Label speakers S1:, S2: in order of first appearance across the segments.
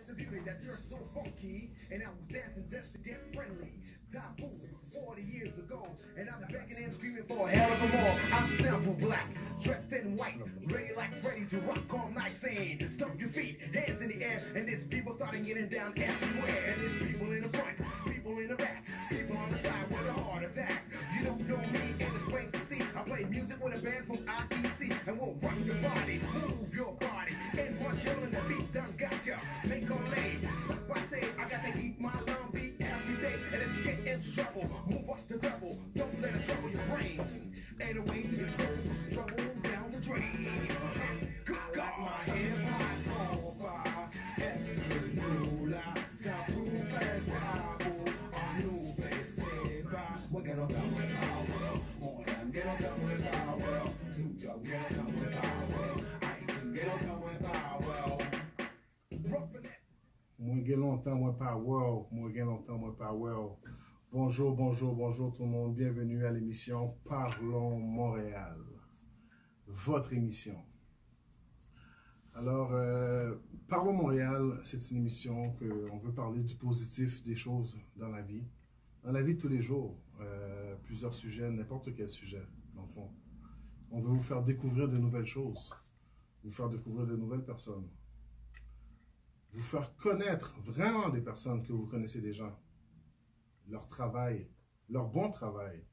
S1: It's a beauty that you're so funky, and I was dancing just to get friendly. Taboo, 40 years ago, and I'm beckoning and screaming for a hell of a more. I'm simple black, dressed in white, ready like Freddy to rock all night, saying, stomp your feet, hands in the air, and there's people starting getting down everywhere. And there's people in the front, people in the back, people on the side with a heart attack. You don't know me, and it's plain to see. I play music with a band from IEC, and we'll rock your body, move your body, and once you're in the beat done gotcha, make a lane. So I say I got to eat my long beat every day, and if you get in trouble, move up the double. Don't let it trouble your brain. And away you go, trouble down the drain. Good God, my hip hop over. Espanola, soundproof and taboo. A nube seba. We're gonna come with power. Moyan, get on come with power. New York, get on come with power. Ice, get on come with power.
S2: Moins gain longtemps, moins power. Moins gain longtemps, moins power. Bonjour, bonjour, bonjour tout le monde. Bienvenue à l'émission Parlons Montréal. Votre émission. Alors, Parlons Montréal, c'est une émission qu'on veut parler du positif des choses dans la vie. Dans la vie de tous les jours. Plusieurs sujets, n'importe quel sujet, dans le fond. On veut vous faire découvrir de nouvelles choses. Vous faire découvrir de nouvelles personnes. Vous faire connaître vraiment des personnes que vous connaissez déjà. Leur travail, leur bon travail.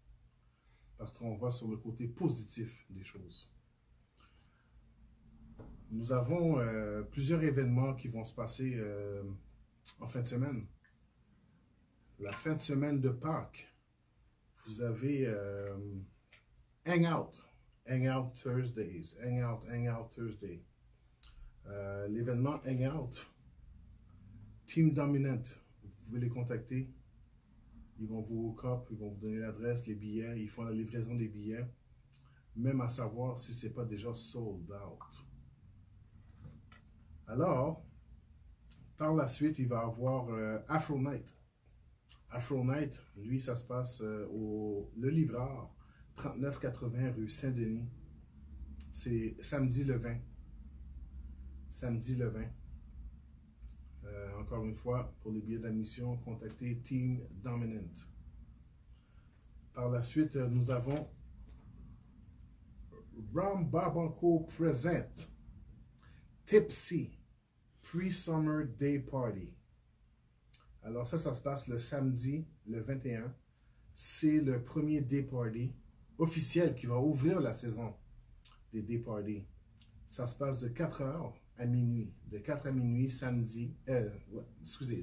S2: Parce qu'on va sur le côté positif des choses. Nous avons plusieurs événements qui vont se passer en fin de semaine. La fin de semaine de Pâques. Vous avez Hangout Thursdays. Hangout Thursday. L'événement Hangout. Team Dominant. Vous pouvez les contacter. Ils vont vous hook up, ils vont vous donner l'adresse, les billets. Ils font la livraison des billets. Même à savoir si ce n'est pas déjà sold out. Alors, par la suite, il va y avoir Afro Night. Afro Night, lui, ça se passe au Le Livreur, 3980 rue Saint-Denis. C'est samedi le 20. Samedi le 20. Encore une fois, pour les billets d'admission, contactez Team Dominant. Par la suite, nous avons Rum Barbanco Present Tipsy Pre-Summer Day Party. Alors ça se passe le samedi, le 21. C'est le premier Day Party officiel qui va ouvrir la saison des Day Party. Ça se passe de 4h à minuit. De 4 à minuit,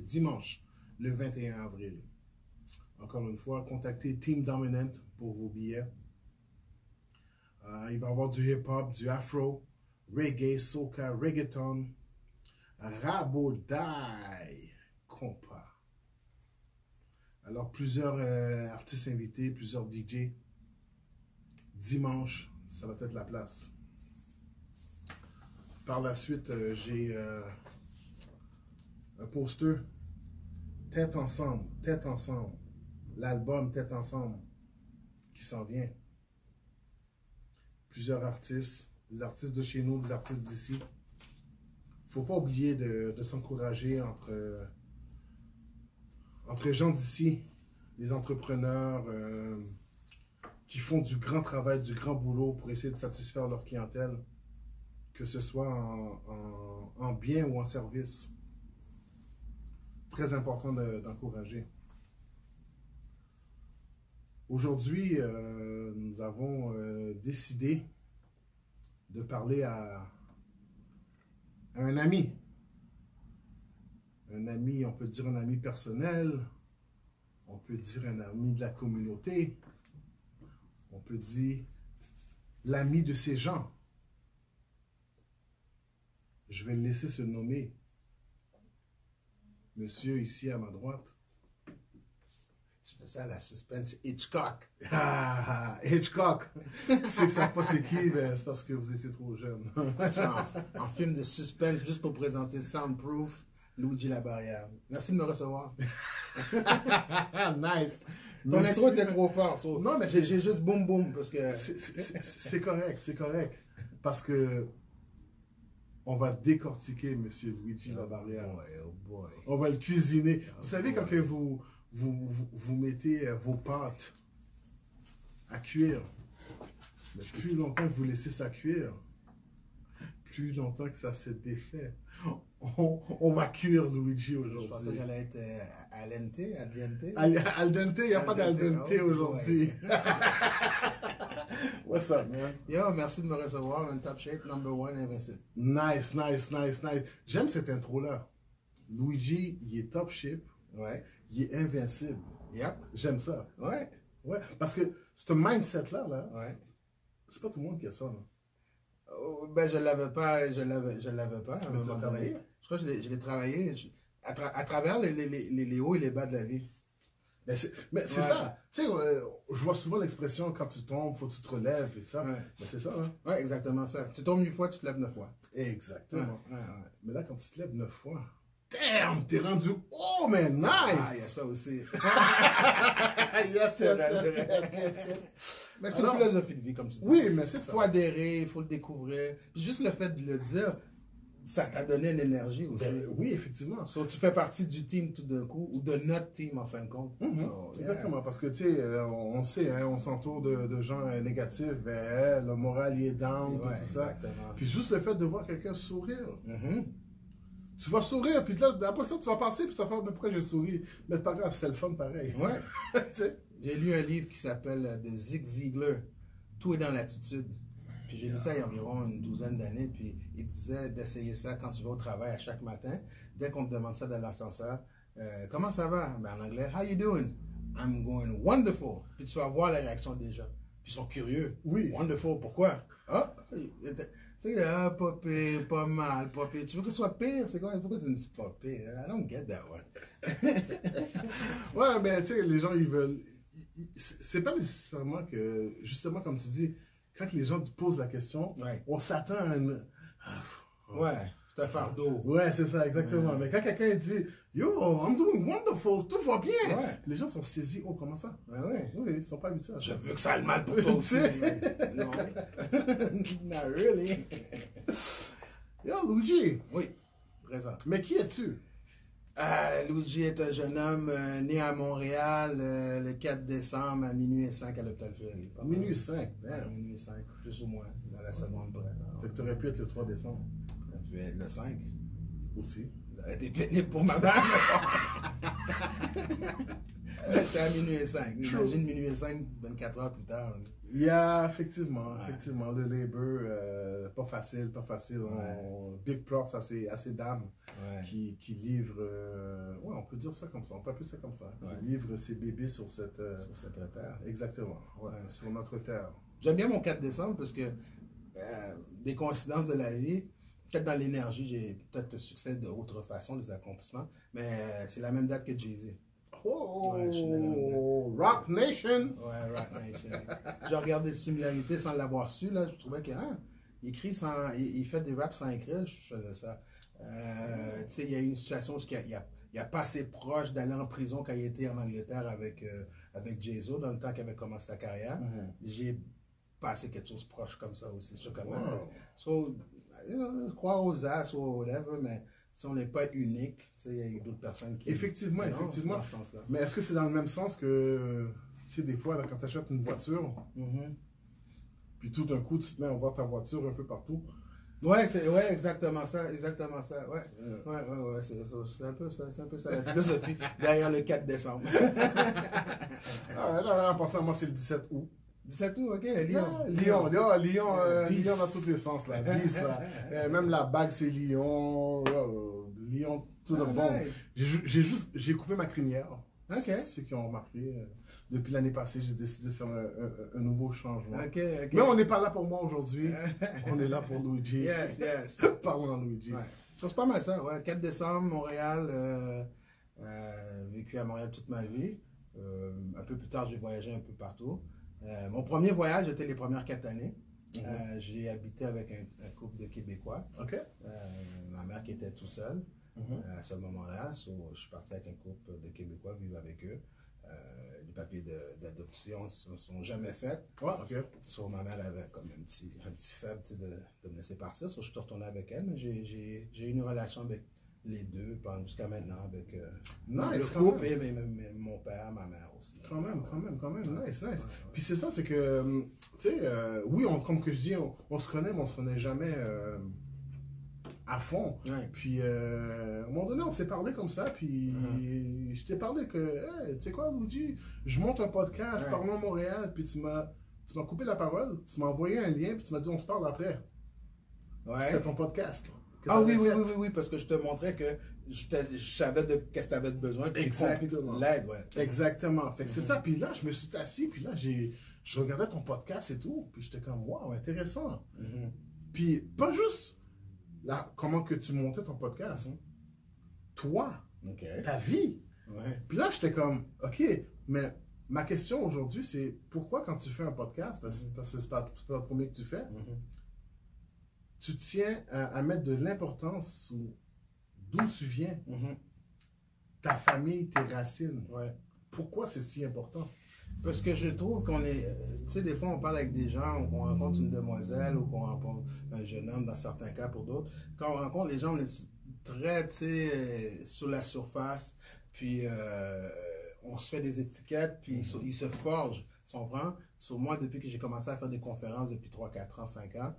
S2: dimanche, le 21 avril. Encore une fois, contactez Team Dominant pour vos billets. Il va y avoir du hip-hop, du afro, reggae, soca, reggaeton, rabodaï, compas. Alors, plusieurs artistes invités, plusieurs DJ. Dimanche, ça va être la place. Par la suite, j'ai un poster. Tête ensemble, tête ensemble. L'album Tête ensemble qui s'en vient. Plusieurs artistes, des artistes de chez nous, des artistes d'ici. Il ne faut pas oublier de s'encourager entre gens d'ici, des entrepreneurs qui font du grand travail, du grand boulot pour essayer de satisfaire leur clientèle, que ce soit en bien ou en service. Très important d'encourager. Aujourd'hui, nous avons décidé de parler à un ami. Un ami, on peut dire un ami personnel, on peut dire un ami de la communauté, on peut dire l'ami de ces gens. Je vais le laisser se nommer. Monsieur ici à ma droite.
S3: Je fais ça à la suspense Hitchcock.
S2: Ah, Hitchcock. Tu sais que ça ne pas c'est qui, mais c'est parce que vous étiez trop jeune.
S3: en film de suspense, juste pour présenter Soundproof, Luigi Labarrière. Merci de me recevoir.
S2: Nice.
S3: Ton intro était trop fort. So
S2: non, mais
S3: j'ai juste boum boum parce que...
S2: C'est correct, c'est correct. Parce que On va décortiquer Monsieur Luigi Labarrière.
S3: Boy, oh boy.
S2: On va le cuisiner. Vous savez, quand que vous mettez vos pâtes à cuire, mais plus longtemps que vous laissez ça cuire, plus longtemps que ça se défait. On va cuire Luigi
S3: Je pensais que
S2: aujourd'hui.
S3: j'allais être al dente, al dente.
S2: Al dente, il n'y a pas d'al dente
S3: Oh,
S2: aujourd'hui. What's up, man?
S3: Yo, merci de me recevoir. En top shape, number one, invincible.
S2: Nice, nice, nice, nice. J'aime cette intro-là. Luigi, il est top shape,
S3: Ouais.
S2: il est invincible.
S3: Yep.
S2: J'aime ça.
S3: Ouais.
S2: Ouais, parce que ce mindset-là, là,
S3: Ouais.
S2: c'est pas tout le monde qui a ça. Là.
S3: Oh, ben, je l'avais pas. Je l'avais pas. à un
S2: Mais tu
S3: moment
S2: l'as
S3: donné.
S2: travaillé?
S3: Je crois que je l'ai travaillé à travers les hauts et les bas de la vie.
S2: Mais c'est
S3: Ouais.
S2: ça. Tu sais, je vois souvent l'expression quand tu tombes, faut que tu te relèves et ça.
S3: Ouais.
S2: Mais c'est ça, hein?
S3: Ouais, exactement ça. Tu tombes 8 fois, tu te lèves 9 fois.
S2: Exactement.
S3: Ouais.
S2: Mais là, quand tu te lèves 9 fois, damn, t'es rendu, oh, man,
S3: Ah, il y a
S2: nice!
S3: ça aussi.
S2: Yes, yes, yes, yes.
S3: Mais c'est
S2: Alors-
S3: une philosophie de vie, comme tu dis.
S2: Oui, mais c'est
S3: Il
S2: ça.
S3: faut adhérer, il faut le découvrir. Puis juste le fait de le dire, ça t'a donné une énergie aussi.
S2: Ben, oui, effectivement.
S3: So, tu fais partie du team tout d'un coup, ou de notre team en fin de compte.
S2: Mhm,
S3: So, yeah.
S2: Exactement, parce que tu sais, on sait, hein, on s'entoure de gens négatifs, ben, le moral il est down,
S3: Ouais,
S2: puis tout ça.
S3: exactement.
S2: Puis juste le fait de voir quelqu'un sourire,
S3: Mhm.
S2: tu vas sourire, puis là, après ça, tu vas penser, puis tu vas faire, mais pourquoi j'ai souri? Mais c'est pas grave, c'est le fun pareil.
S3: Ouais.
S2: Tu sais?
S3: J'ai lu un livre qui s'appelle de Zig Ziglar, Tout est dans l'attitude. Puis j'ai lu ça il y a environ une douzaine d'années, puis il disait d'essayer ça quand tu vas au travail à chaque matin. Dès qu'on te demande ça dans l'ascenseur, comment ça va? Ben, en anglais, how you doing? I'm going wonderful. Puis tu vas voir la réaction des gens. Puis ils sont curieux.
S2: Oui.
S3: Wonderful, pourquoi? Ah, tu sais, ah, pas pire, pas mal, pas pire. Tu veux que ce soit pire? C'est quoi? Pourquoi tu me dis pas pire? I don't get that one.
S2: Ouais, mais tu sais, les gens, ils veulent. C'est pas nécessairement que, justement, comme tu dis, quand les gens te posent la question,
S3: Ouais.
S2: on s'attend à une.
S3: Ouais, c'est un fardeau.
S2: Ouais, c'est ça, exactement. Mais quand quelqu'un dit Yo, I'm doing wonderful, tout va bien,
S3: Ouais.
S2: les gens sont saisis. Oh, comment ça?
S3: Ouais, ouais.
S2: Oui, ils sont pas habitués à ça.
S3: Je veux que ça aille mal pour toi aussi. Non. Not really.
S2: Yo, Luigi,
S3: Oui, présent.
S2: mais qui es-tu?
S3: Luigi est un jeune homme né à Montréal le 4 décembre à minuit et 5 à l'hôpital Fleury.
S2: Minuit 5,
S3: Ouais,
S2: damn.
S3: minuit 5, plus ou moins, dans la seconde près. Alors,
S2: Fait que t'aurais pu être le 3 décembre
S3: ça peut être le 5.
S2: aussi.
S3: Vous avez été pénible pour ma mère. Mais c'est à minuit et 5. Imagine minuit et 5, 24 heures plus tard.
S2: Il y a effectivement,
S3: Ouais.
S2: effectivement, le labor, pas facile, pas facile. Big props à ces dames
S3: Ouais.
S2: qui livrent, ouais, on peut dire ça comme ça, on peut appeler ça comme ça,
S3: Ouais.
S2: qui livrent ces bébés sur cette,
S3: Sur cette terre.
S2: exactement, ouais,
S3: Ouais.
S2: sur notre terre.
S3: J'aime bien mon 4 décembre parce que des coïncidences de la vie, peut-être dans l'énergie, j'ai peut-être succès d'autres façons, des accomplissements, mais c'est la même date que Jay-Z.
S2: Oh,
S3: Ouais, je suis d'accord.
S2: Rock Nation!
S3: Ouais, Rock Nation. J'ai regardé les similarités sans l'avoir su, là, je trouvais que, il écrit sans, il fait des raps sans écrire, je faisais ça. Tu sais, il y a eu une situation où il a pas assez proche d'aller en prison quand il était en Angleterre avec Jay-Z, dans le temps qu'il avait commencé sa carrière. J'ai passé quelque chose proche comme ça aussi. Je suis comme,
S2: Wow.
S3: so, croire aux as ou whatever, mais si on n'est pas unique, tu sais, il y a eu d'autres personnes qui...
S2: Effectivement,
S3: Mais non,
S2: effectivement.
S3: dans ce sens-là.
S2: Mais est-ce que c'est dans le même sens que, tu sais, des fois, là, quand tu achètes une voiture,
S3: Mhm.
S2: puis tout d'un coup, tu te mets à voir ta voiture un peu partout?
S3: Ouais, exactement ça, ouais. Ouais, c'est un peu ça la philosophie derrière le 4 décembre.
S2: Ah, là, en passant, moi, c'est le 17 août.
S3: 17 août, ok, Lyon.
S2: Lyon dans tous les sens, là. Bis, là. Même la bague, c'est Lyon. Lyon, tout le bon.
S3: Nice.
S2: J'ai coupé ma crinière.
S3: Ok.
S2: Ceux qui ont remarqué. Depuis l'année passée, j'ai décidé de faire un nouveau changement.
S3: Ok.
S2: Mais on n'est pas là pour moi aujourd'hui. On est là pour Luigi.
S3: Yes.
S2: Parlons à Luigi.
S3: Ouais. So, c'est pas mal ça, ouais. 4 décembre, Montréal, vécu à Montréal toute ma vie. Un peu plus tard, j'ai voyagé un peu partout. Mon premier voyage était les premières 4 années. J'ai habité avec un couple de Québécois.
S2: OK.
S3: Ma mère qui était tout seule
S2: Mhm.
S3: à ce moment-là. So, je suis parti avec un couple de Québécois vivre avec eux. les papiers d'adoption ne sont jamais faits.
S2: Ouais, ok.
S3: So, ma mère avait comme un petit faible de me laisser partir. So, je suis retourné avec elle, mais j'ai eu une relation avec les deux jusqu'à maintenant, avec
S2: Nice,
S3: le
S2: quand
S3: couple
S2: même.
S3: et mon père, ma mère aussi.
S2: Quand même. Nice.
S3: Ouais.
S2: Puis c'est ça, c'est que, tu sais, oui, comme que je dis, on se connaît, mais on se connaît jamais à fond.
S3: Ouais.
S2: Puis, à un moment donné, on s'est parlé comme ça, puis je t'ai parlé que, hey, tu sais quoi, Luigi, je monte un podcast,
S3: Ouais.
S2: Parlons Montréal, puis tu m'as coupé la parole, tu m'as envoyé un lien, puis tu m'as dit, on se parle après.
S3: Ouais.
S2: C'était ton podcast. Là, que
S3: Ah oui,
S2: t'avais
S3: oui,
S2: fait.
S3: oui, parce que je te montrais que je savais de qu'est-ce que tu avais besoin, puis j'ai compris
S2: Exactement.
S3: l'aide, ouais.
S2: Exactement. Fait que c'est ça. Puis là, je me suis assis, puis là, je regardais ton podcast et tout, puis j'étais comme, wow, intéressant.
S3: Mhm.
S2: Puis pas juste là, comment que tu montais ton podcast. Toi,
S3: OK.
S2: ta vie.
S3: Ouais.
S2: Puis là, j'étais comme, OK, mais ma question aujourd'hui, c'est pourquoi quand tu fais un podcast, parce que c'est pas le premier que tu fais,
S3: Mhm.
S2: tu tiens à mettre de l'importance sur d'où tu viens,
S3: Mhm.
S2: ta famille, tes racines.
S3: Ouais.
S2: Pourquoi c'est si important?
S3: Parce que je trouve qu'on est. Tu sais, des fois, on parle avec des gens, qu'on rencontre une demoiselle ou qu'on rencontre un jeune homme, dans certains cas pour d'autres. Quand on rencontre les gens, on est très, tu sais, sur la surface, puis on se fait des étiquettes, puis ils se forgent. Tu comprends? Sur moi, depuis que j'ai commencé à faire des conférences depuis 3, 4 ans, 5 ans,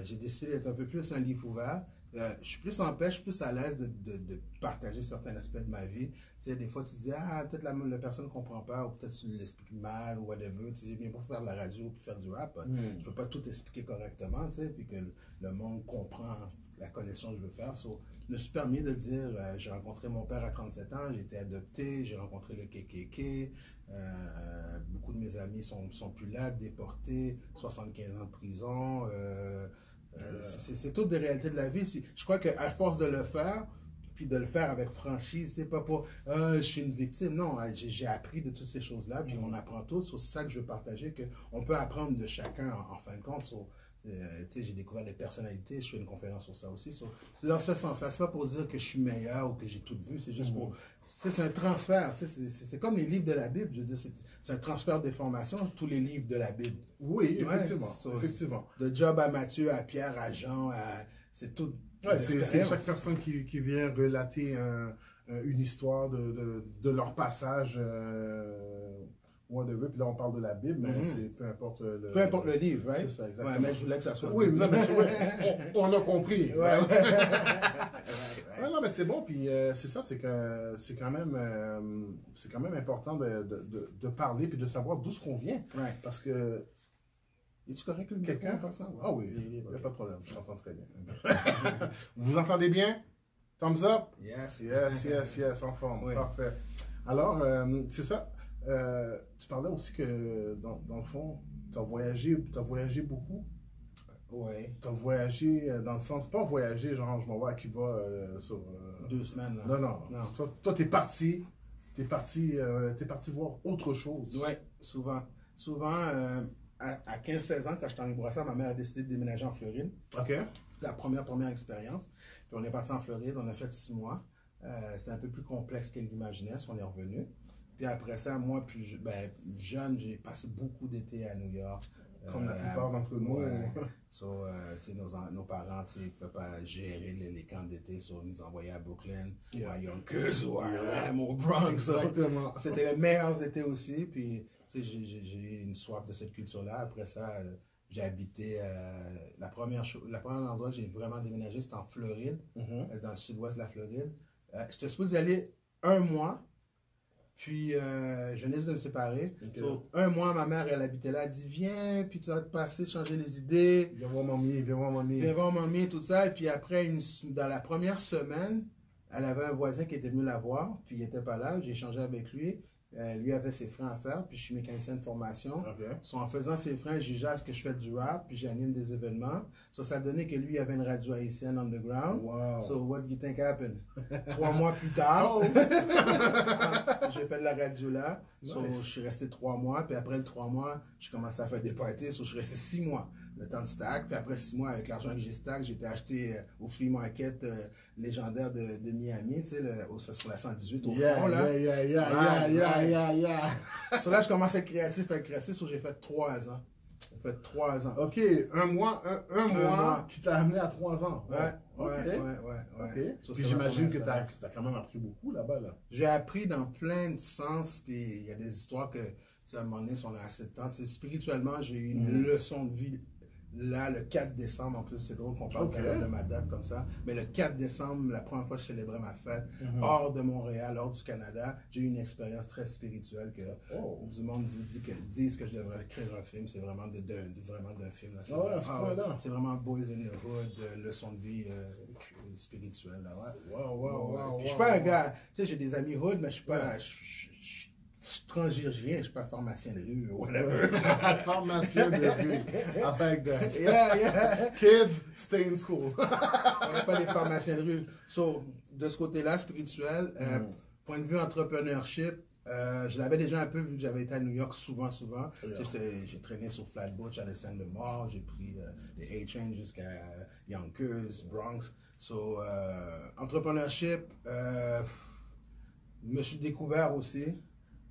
S3: j'ai décidé d'être un peu plus un livre ouvert. Je suis plus en paix, je suis plus à l'aise de partager certains aspects de ma vie. Tu sais, des fois, tu dis, ah, peut-être la personne ne comprend pas, ou peut-être tu l'expliques mal, ou whatever. Tu sais, bien pour faire de la radio, puis faire du rap, je ne veux pas tout expliquer correctement, tu sais, puis que le monde comprend la connexion que je veux faire. So, je me suis permis de dire, j'ai rencontré mon père à 37 ans, j'ai été adopté, j'ai rencontré le KKK, beaucoup de mes amis sont plus là, déportés, 75 ans de prison, c'est toutes des réalités de la vie. Je crois qu'à force de le faire, puis de le faire avec franchise, c'est pas pour je suis une victime. Non, j'ai appris de toutes ces choses-là, puis on apprend tous. C'est ça que je veux partager, qu'on peut apprendre de chacun en fin de compte. J'ai découvert les personnalités, je fais une conférence sur ça aussi. C'est dans ce sens-là. C'est pas pour dire que je suis meilleur ou que j'ai tout vu, c'est juste pour. C'est un transfert. C'est comme les livres de la Bible. Je veux dire, c'est un transfert d'informations, tous les livres de la Bible.
S2: Oui,
S3: Ouais,
S2: effectivement.
S3: De Job à Matthieu, à Pierre, à Jean, c'est tout.
S2: Ouais, c'est chaque personne qui vient relater une histoire de leur passage, whatever. Puis là, on parle de la Bible, mais c'est peu importe le...
S3: Peu importe le livre, right?
S2: C'est ça, exactement.
S3: Ouais, mais je voulais que ça soit...
S2: Oui, non, mais on a compris.
S3: Ouais.
S2: Ouais, non, mais c'est bon, puis c'est ça, c'est que c'est quand même important de parler puis de savoir d'où ce qu'on vient.
S3: Ouais.
S2: Parce que
S3: Es-tu correct, le
S2: quelqu'un...
S3: micro, en passant? Ouais.
S2: Ah oui,
S3: Il est
S2: il n'y a
S3: ok.
S2: pas de problème, je t'entends très bien. Vous entendez bien? Thumbs up?
S3: Yes.
S2: Yes, en forme,
S3: Oui.
S2: parfait. Alors, c'est ça, tu parlais aussi que, dans le fond, tu as voyagé beaucoup.
S3: Oui.
S2: Tu as voyagé dans le sens, pas voyager, genre je m'en vais à Cuba sur...
S3: 2 semaines, là.
S2: Non. Toi, t'es parti voir autre chose.
S3: Oui, souvent. Souvent, à 15-16 ans, quand j'étais en Nebraska, ma mère a décidé de déménager en Floride.
S2: OK.
S3: C'était la première expérience. Puis on est parti en Floride, on a fait 6 mois. C'était un peu plus complexe qu'elle l'imaginait, on est revenu. Puis après ça, moi, jeune, j'ai passé beaucoup d'été à New York.
S2: Comme la plupart d'entre nous.
S3: Ouais. Tu sais, nos parents, tu sais, ils ne pouvaient pas gérer les camps d'été, ils nous envoyaient à Brooklyn, ou à Yonkers, ou à Harlem, au Bronx.
S2: Exactement.
S3: C'était les meilleurs étés aussi. Puis, tu sais, j'ai une soif de cette culture-là. Après ça, j'ai habité. La première endroit où j'ai vraiment déménagé, c'était en Floride, dans le sud-ouest de la Floride. J'étais supposé y aller 1 mois. Puis, je venais juste de me séparer.
S2: Okay.
S3: So, 1 mois, ma mère, elle habitait là. Elle dit, viens, puis tu vas te passer, changer les idées.
S2: Viens voir mamie.
S3: Viens voir mamie, tout ça. Et puis après, dans la première semaine, elle avait un voisin qui était venu la voir, puis il n'était pas là. J'ai échangé avec lui. Lui avait ses freins à faire, puis je suis mécanicien de formation.
S2: OK.
S3: So, en faisant ses freins, j'ai à ce que je fais du rap, puis j'anime des événements. So, ça donnait que lui avait une radio haïtienne underground.
S2: Wow.
S3: So, what do you think happened? 3 mois plus tard,
S2: Oh.
S3: j'ai fait de la radio là. So,
S2: Nice.
S3: je suis resté 3 mois, puis après les 3 mois, j'ai commencé à faire des parties. So, je suis resté 6 mois. le temps de stack. Puis après 6 mois, avec l'argent que j'ai stack, j'ai été acheté au flea market légendaire de Miami, tu sais, sur la 118 au fond, là. So là, je commence à être créatif, so j'ai fait 3 ans. J'ai fait 3 ans.
S2: OK, un mois qui t'a amené à 3 ans.
S3: Ouais.
S2: OK.
S3: So,
S2: Puis
S3: c'était ma
S2: j'imagine que
S3: première
S2: t'as quand même appris beaucoup là-bas, là.
S3: J'ai appris dans plein de sens, puis il y a des histoires que, tu sais, à un moment donné, si on a assez de temps, tu sais, spirituellement, j'ai eu une leçon de vie là, le 4 décembre, en plus, c'est drôle qu'on parle de ma date comme ça, mais le 4 décembre, la première fois que je célébrais ma fête, hors de Montréal, hors du Canada, j'ai eu une expérience très spirituelle que du monde disent que je devrais écrire un film, c'est vraiment vraiment d'un film. Là. C'est vraiment Boys in the Hood, leçon de vie spirituelle. Là, ouais. Puis je suis pas un gars, tu sais, j'ai des amis hood, mais je suis pas... Je transgirgien, je suis pas pharmacien de rue ou whatever.
S2: Pharmacien de rue. I like that.
S3: Yeah.
S2: Kids, stay in school.
S3: On n'est pas des pharmaciens de rue. So, de ce côté-là, spirituel, point de vue entrepreneurship, je l'avais déjà un peu vu que j'avais été à New York souvent. J'ai traîné sur Flatbush à la scène de mort, j'ai pris les A-Train jusqu'à Yonkers, Bronx. So, entrepreneurship, me suis découvert aussi.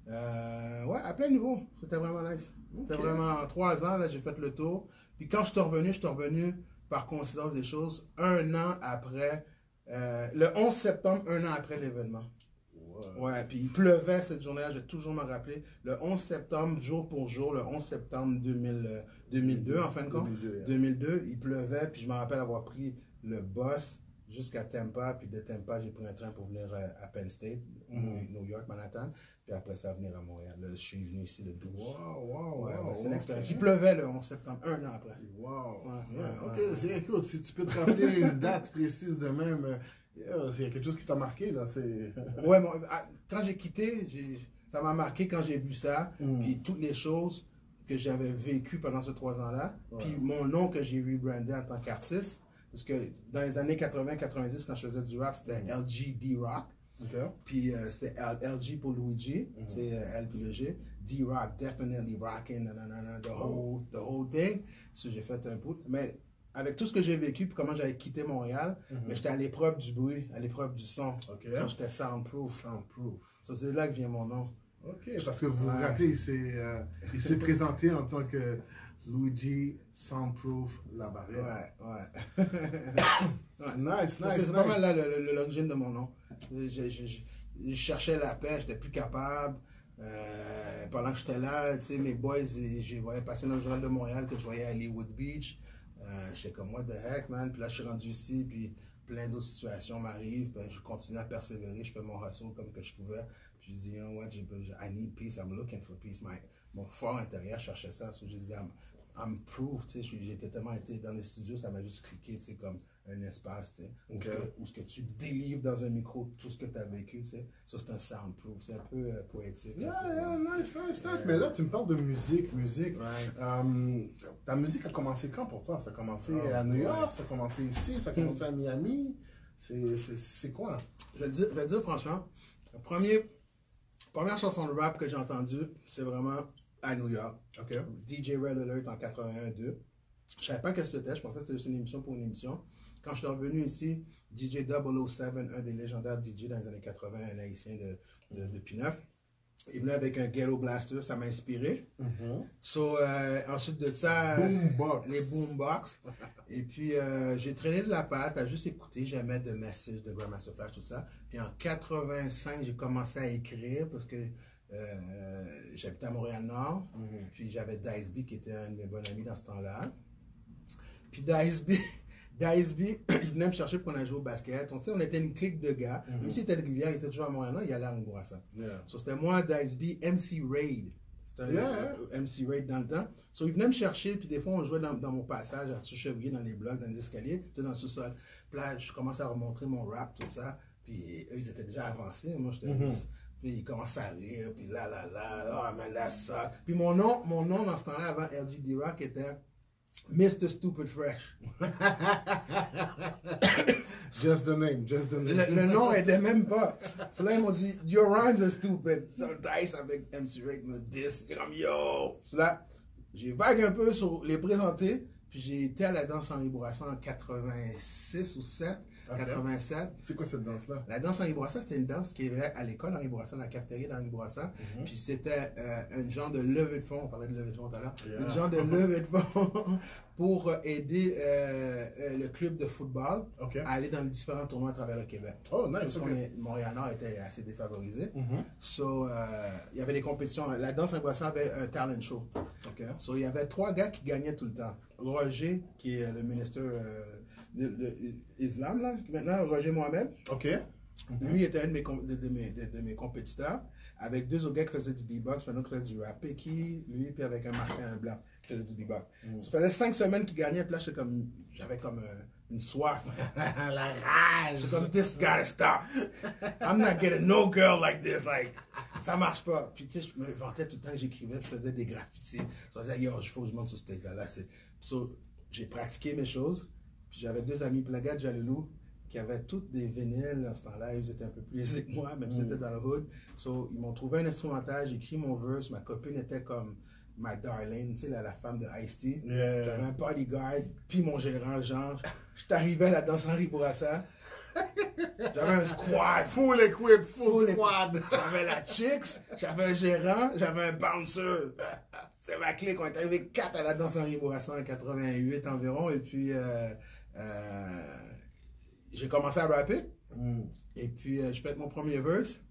S3: Ouais, à plein niveau. C'était vraiment nice. C'était vraiment en 3 ans, là, j'ai fait le tour. Puis quand je suis revenu par coïncidence des choses, 1 an après, le 11 septembre, 1 an après l'événement. Ouais, puis il pleuvait cette journée-là, je vais toujours me rappeler. Le 11 septembre, jour pour jour, le 11 septembre 2002, en fin de compte. 2002, il pleuvait, puis je me rappelle avoir pris le bus jusqu'à Tampa, puis de Tampa, j'ai pris un train pour venir à Penn State, New York, Manhattan, puis après ça, venir à Montréal. Là, je suis venu ici le 12.
S2: Wow,
S3: c'est une expérience. Il pleuvait le 11 septembre, 1 an après.
S2: OK, écoute, si tu peux te rappeler une date précise de même, il y a quelque chose qui t'a marqué, là.
S3: Ouais, quand j'ai quitté, ça m'a marqué quand j'ai vu ça, puis toutes les choses que j'avais vécues pendant ces 3 ans-là, puis mon nom que j'ai rebrandé en tant qu'artiste. Parce que dans les années 80-90, quand je faisais du rap, c'était LG D-Rock. Puis c'était LG pour Luigi, c'est L puis le G. D-Rock, definitely rocking, the whole thing. So, j'ai fait un bout. Mais avec tout ce que j'ai vécu, puis comment j'avais quitté Montréal, mais j'étais à l'épreuve du bruit, à l'épreuve du son. So, j'étais soundproof. So, c'est là que vient mon nom.
S2: OK, parce que vous vous rappelez, il s'est présenté en tant que Luigi Soundproof La Barrière. Nice.
S3: C'est pas mal là l'origine de mon nom. Je cherchais la paix, j'étais plus capable. Pendant que j'étais là, tu sais, mes boys, je voyais passer dans le journal de Montréal que je voyais à Hollywood Beach. J'étais comme, what the heck, man. Puis là, je suis rendu ici, puis plein d'autres situations m'arrivent. Ben, je continue à persévérer, je fais mon hustle comme que je pouvais. Puis je dis, you know what, I need peace, I'm looking for peace. Mon fort intérieur cherchait ça. So, j'ai dit, I'm proof, tu sais, j'étais tellement été dans les studios, ça m'a juste cliqué, tu sais, comme un espace, tu sais, où ce que tu délivres dans un micro tout ce que tu as vécu, tu sais. Ça, c'est un soundproof, c'est un peu poétique.
S2: Nice. Mais là, tu me parles de musique. Ta musique a commencé quand pour toi? Ça a commencé à New York, ça a commencé ici, ça a commencé à Miami. C'est quoi?
S3: Je vais te dire franchement, première chanson de rap que j'ai entendue, c'est vraiment à New York. DJ Red Alert en 81-2. Je savais pas que c'était, je pensais que c'était juste une émission pour une émission. Quand je suis revenu ici, DJ 007, un des légendaires DJ dans les années 80, un haïtien de P9, il venait avec un Ghetto Blaster, ça m'a inspiré. So, ensuite de ça, les boombox. Et puis, j'ai traîné de la patte à juste écouter, j'aimais The Message de Grandmaster Flash, tout ça. Puis en 85, j'ai commencé à écrire parce que j'habitais à Montréal-Nord, puis j'avais Dice B qui était un de mes bons amis dans ce temps-là. Puis Dice B, il venait me chercher pour qu'on aille jouer au basket. On était une clique de gars. Même s'il était de Rivière, il était toujours à Montréal-Nord, il allait à Ringo-Rassa. So, c'était moi, Dice B, MC Raid. C'était un MC Raid dans le temps. So, il venait me chercher, puis des fois, on jouait dans mon passage, à Chevrier, dans les blocs, dans les escaliers, dans le sous-sol. Puis là, je commençais à remontrer mon rap, tout ça. Puis eux, ils étaient déjà avancés. Moi, j'étais puis il commence à rire, puis oh man, that suck. Puis mon nom dans ce temps-là, avant LG D-Rock, était Mr. Stupid Fresh.
S2: Just the name.
S3: Le nom aidait même pas. So là, ils m'ont dit, your rhymes are stupid. So, Dice avec MC Rake me diss. J'ai comme, yo. So là, j'ai vague un peu sur les présenter, Puis j'ai été à la danse Henri Bourassa en 86 ou 7,
S2: Ok.
S3: 87.
S2: C'est quoi cette danse-là?
S3: La danse Henri Bourassa, c'était une danse qui avait à l'école Henri Bourassa, dans la cafétéria d'Henri Bourassa.
S2: Mhm.
S3: Puis c'était un genre de levée de fonds, on parlait de levée de fonds tout à l'heure,
S2: Yeah.
S3: un genre de levée de fonds pour aider le club de football
S2: OK.
S3: à aller dans les différents tournois à travers le Québec.
S2: Oh,
S3: Parce
S2: nice,
S3: qu'on
S2: OK.
S3: Montréal-Nord était assez défavorisé.
S2: Mhm.
S3: So, il y avait des compétitions. La danse Henri Bourassa avait un talent show.
S2: OK.
S3: So, il y avait 3 gars qui gagnaient tout le temps. Roger, qui est le ministre de l'Islam, là, maintenant, Roger Mohamed.
S2: OK.
S3: Lui était un de mes compétiteurs, avec 2 autres gars qui faisaient du beatbox, maintenant qui faisaient du rap. Picky, lui, puis avec un Martin Blanc qui faisait du beatbox. Ça faisait 5 semaines qu'il gagnait, puis là, j'avais comme une soif. La rage! J'étais comme, this gotta stop. I'm not getting no girl like this. Like, ça marche pas. Puis, tu sais, je me vantais tout le temps que j'écrivais, je faisais des graffitis. Je disais, yo, il faut que je monte sur stage là. So, j'ai pratiqué mes choses. Puis j'avais 2 amis, Plaga et Jaloulou, qui avaient toutes des vinyles à ce temps-là. Ils étaient un peu plus aisés que moi, même si c'était dans le hood. So, ils m'ont trouvé un instrumental, j'ai écrit mon verse. Ma copine était comme my darling, tu sais, la femme de Ice-T.
S2: Yeah.
S3: J'avais un bodyguard, puis mon gérant, genre. J'étais arrivé à la danse Henri Bourassa. J'avais un squad.
S2: Full equip, full
S3: Full
S2: squad.
S3: J'avais la chicks, j'avais un gérant, j'avais un bouncer. C'est ma clique. On est arrivé 4 à la danse Henri Bourassa en 88 environ. Et puis, j'ai commencé à rapper.
S2: Mm.
S3: Et puis, je fais mon premier verse.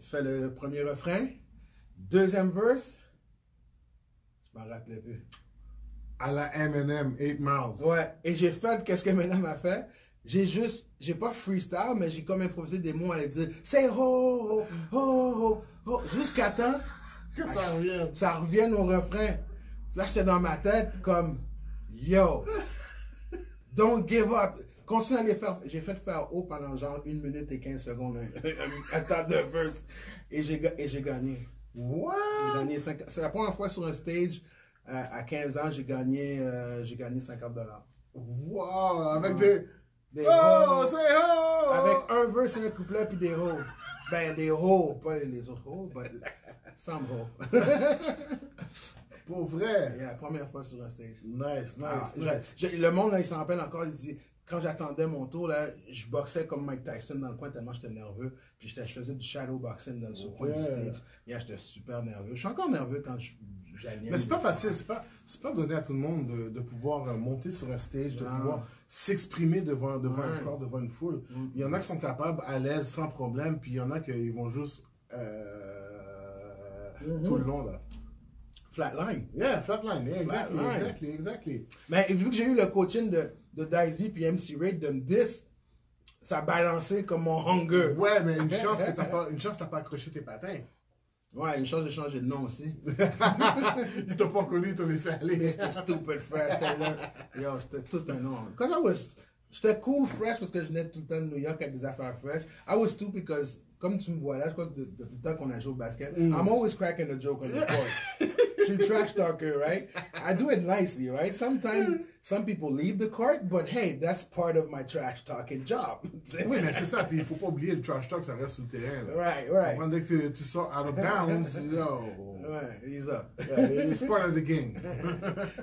S3: Je fais le premier refrain. Deuxième verse. Je m'en rappelais plus.
S2: À la Eminem, 8 Miles.
S3: Ouais. Et j'ai fait qu'est-ce que Eminem a fait. J'ai pas freestyle, mais j'ai comme improvisé des mots à aller dire c'est ho, ho, ho, ho, jusqu'à temps
S2: Que ça revient.
S3: ça revienne au refrain. Là, j'étais dans ma tête comme yo, don't give up. Continue à les faire. J'ai fait faire haut pendant genre 1 minute et 15 secondes, un temps de verse. Et j'ai gagné.
S2: What?
S3: J'ai gagné 50. C'est la première fois sur un stage à 15 ans, j'ai gagné $50.
S2: Wow! Avec
S3: Ouais.
S2: des.
S3: Des
S2: Oh,
S3: hoes.
S2: say ho!
S3: Avec un verse et un couplet puis des hoes. Ben, des hoes, pas les autres hoes, mais some hoes.
S2: Pour vrai.
S3: Yeah, première fois sur un stage.
S2: Nice,
S3: Ah,
S2: nice.
S3: le monde, là, il s'en rappelle encore, il dit, quand j'attendais mon tour, là, je boxais comme Mike Tyson dans le coin tellement j'étais nerveux. Puis je faisais du shadow boxing dans le coin du stage. Yeah, j'étais super nerveux. Je suis encore nerveux quand j'anime.
S2: Mais c'est pas facile, c'est pas donné à tout le monde de pouvoir monter sur un stage, de
S3: Non.
S2: pouvoir s'exprimer devant
S3: Ouais.
S2: un corps, devant une foule. Il y en a qui sont capables, à l'aise, sans problème, puis il y en a qui vont juste tout le long là.
S3: Flatline.
S2: Yeah, flatline, yeah, exactly,
S3: Flatline.
S2: exactly.
S3: Mais vu que j'ai eu le coaching de Dice V puis MC Raid de me 10, ça a balancé comme mon hunger.
S2: Ouais, mais une chance que t'as pas accroché tes patins.
S3: Ouais, une chance de changer de nom aussi.
S2: Ils t'ont pas connu, ils t'ont laissé aller.
S3: Mais c'était stupid fresh. Yo, c'était tout un nom. J'étais cool fresh parce que je venais tout le temps de New York avec des affaires fresh. I was stupid because, comme tu me vois là, je crois que depuis le temps qu'on a joué au basket, I'm always cracking a joke on the court. Je suis trash talker, right? I do it nicely, right? Sometimes some people leave the court, but hey, that's part of my trash talking job.
S2: Oui, mais c'est ça, puis il faut pas oublier le trash talk, ça reste sur le terrain. Là.
S3: Right.
S2: Dès que tu sors out of bounds, yo.
S3: Ouais, he's up.
S2: Yeah, it's part of the game.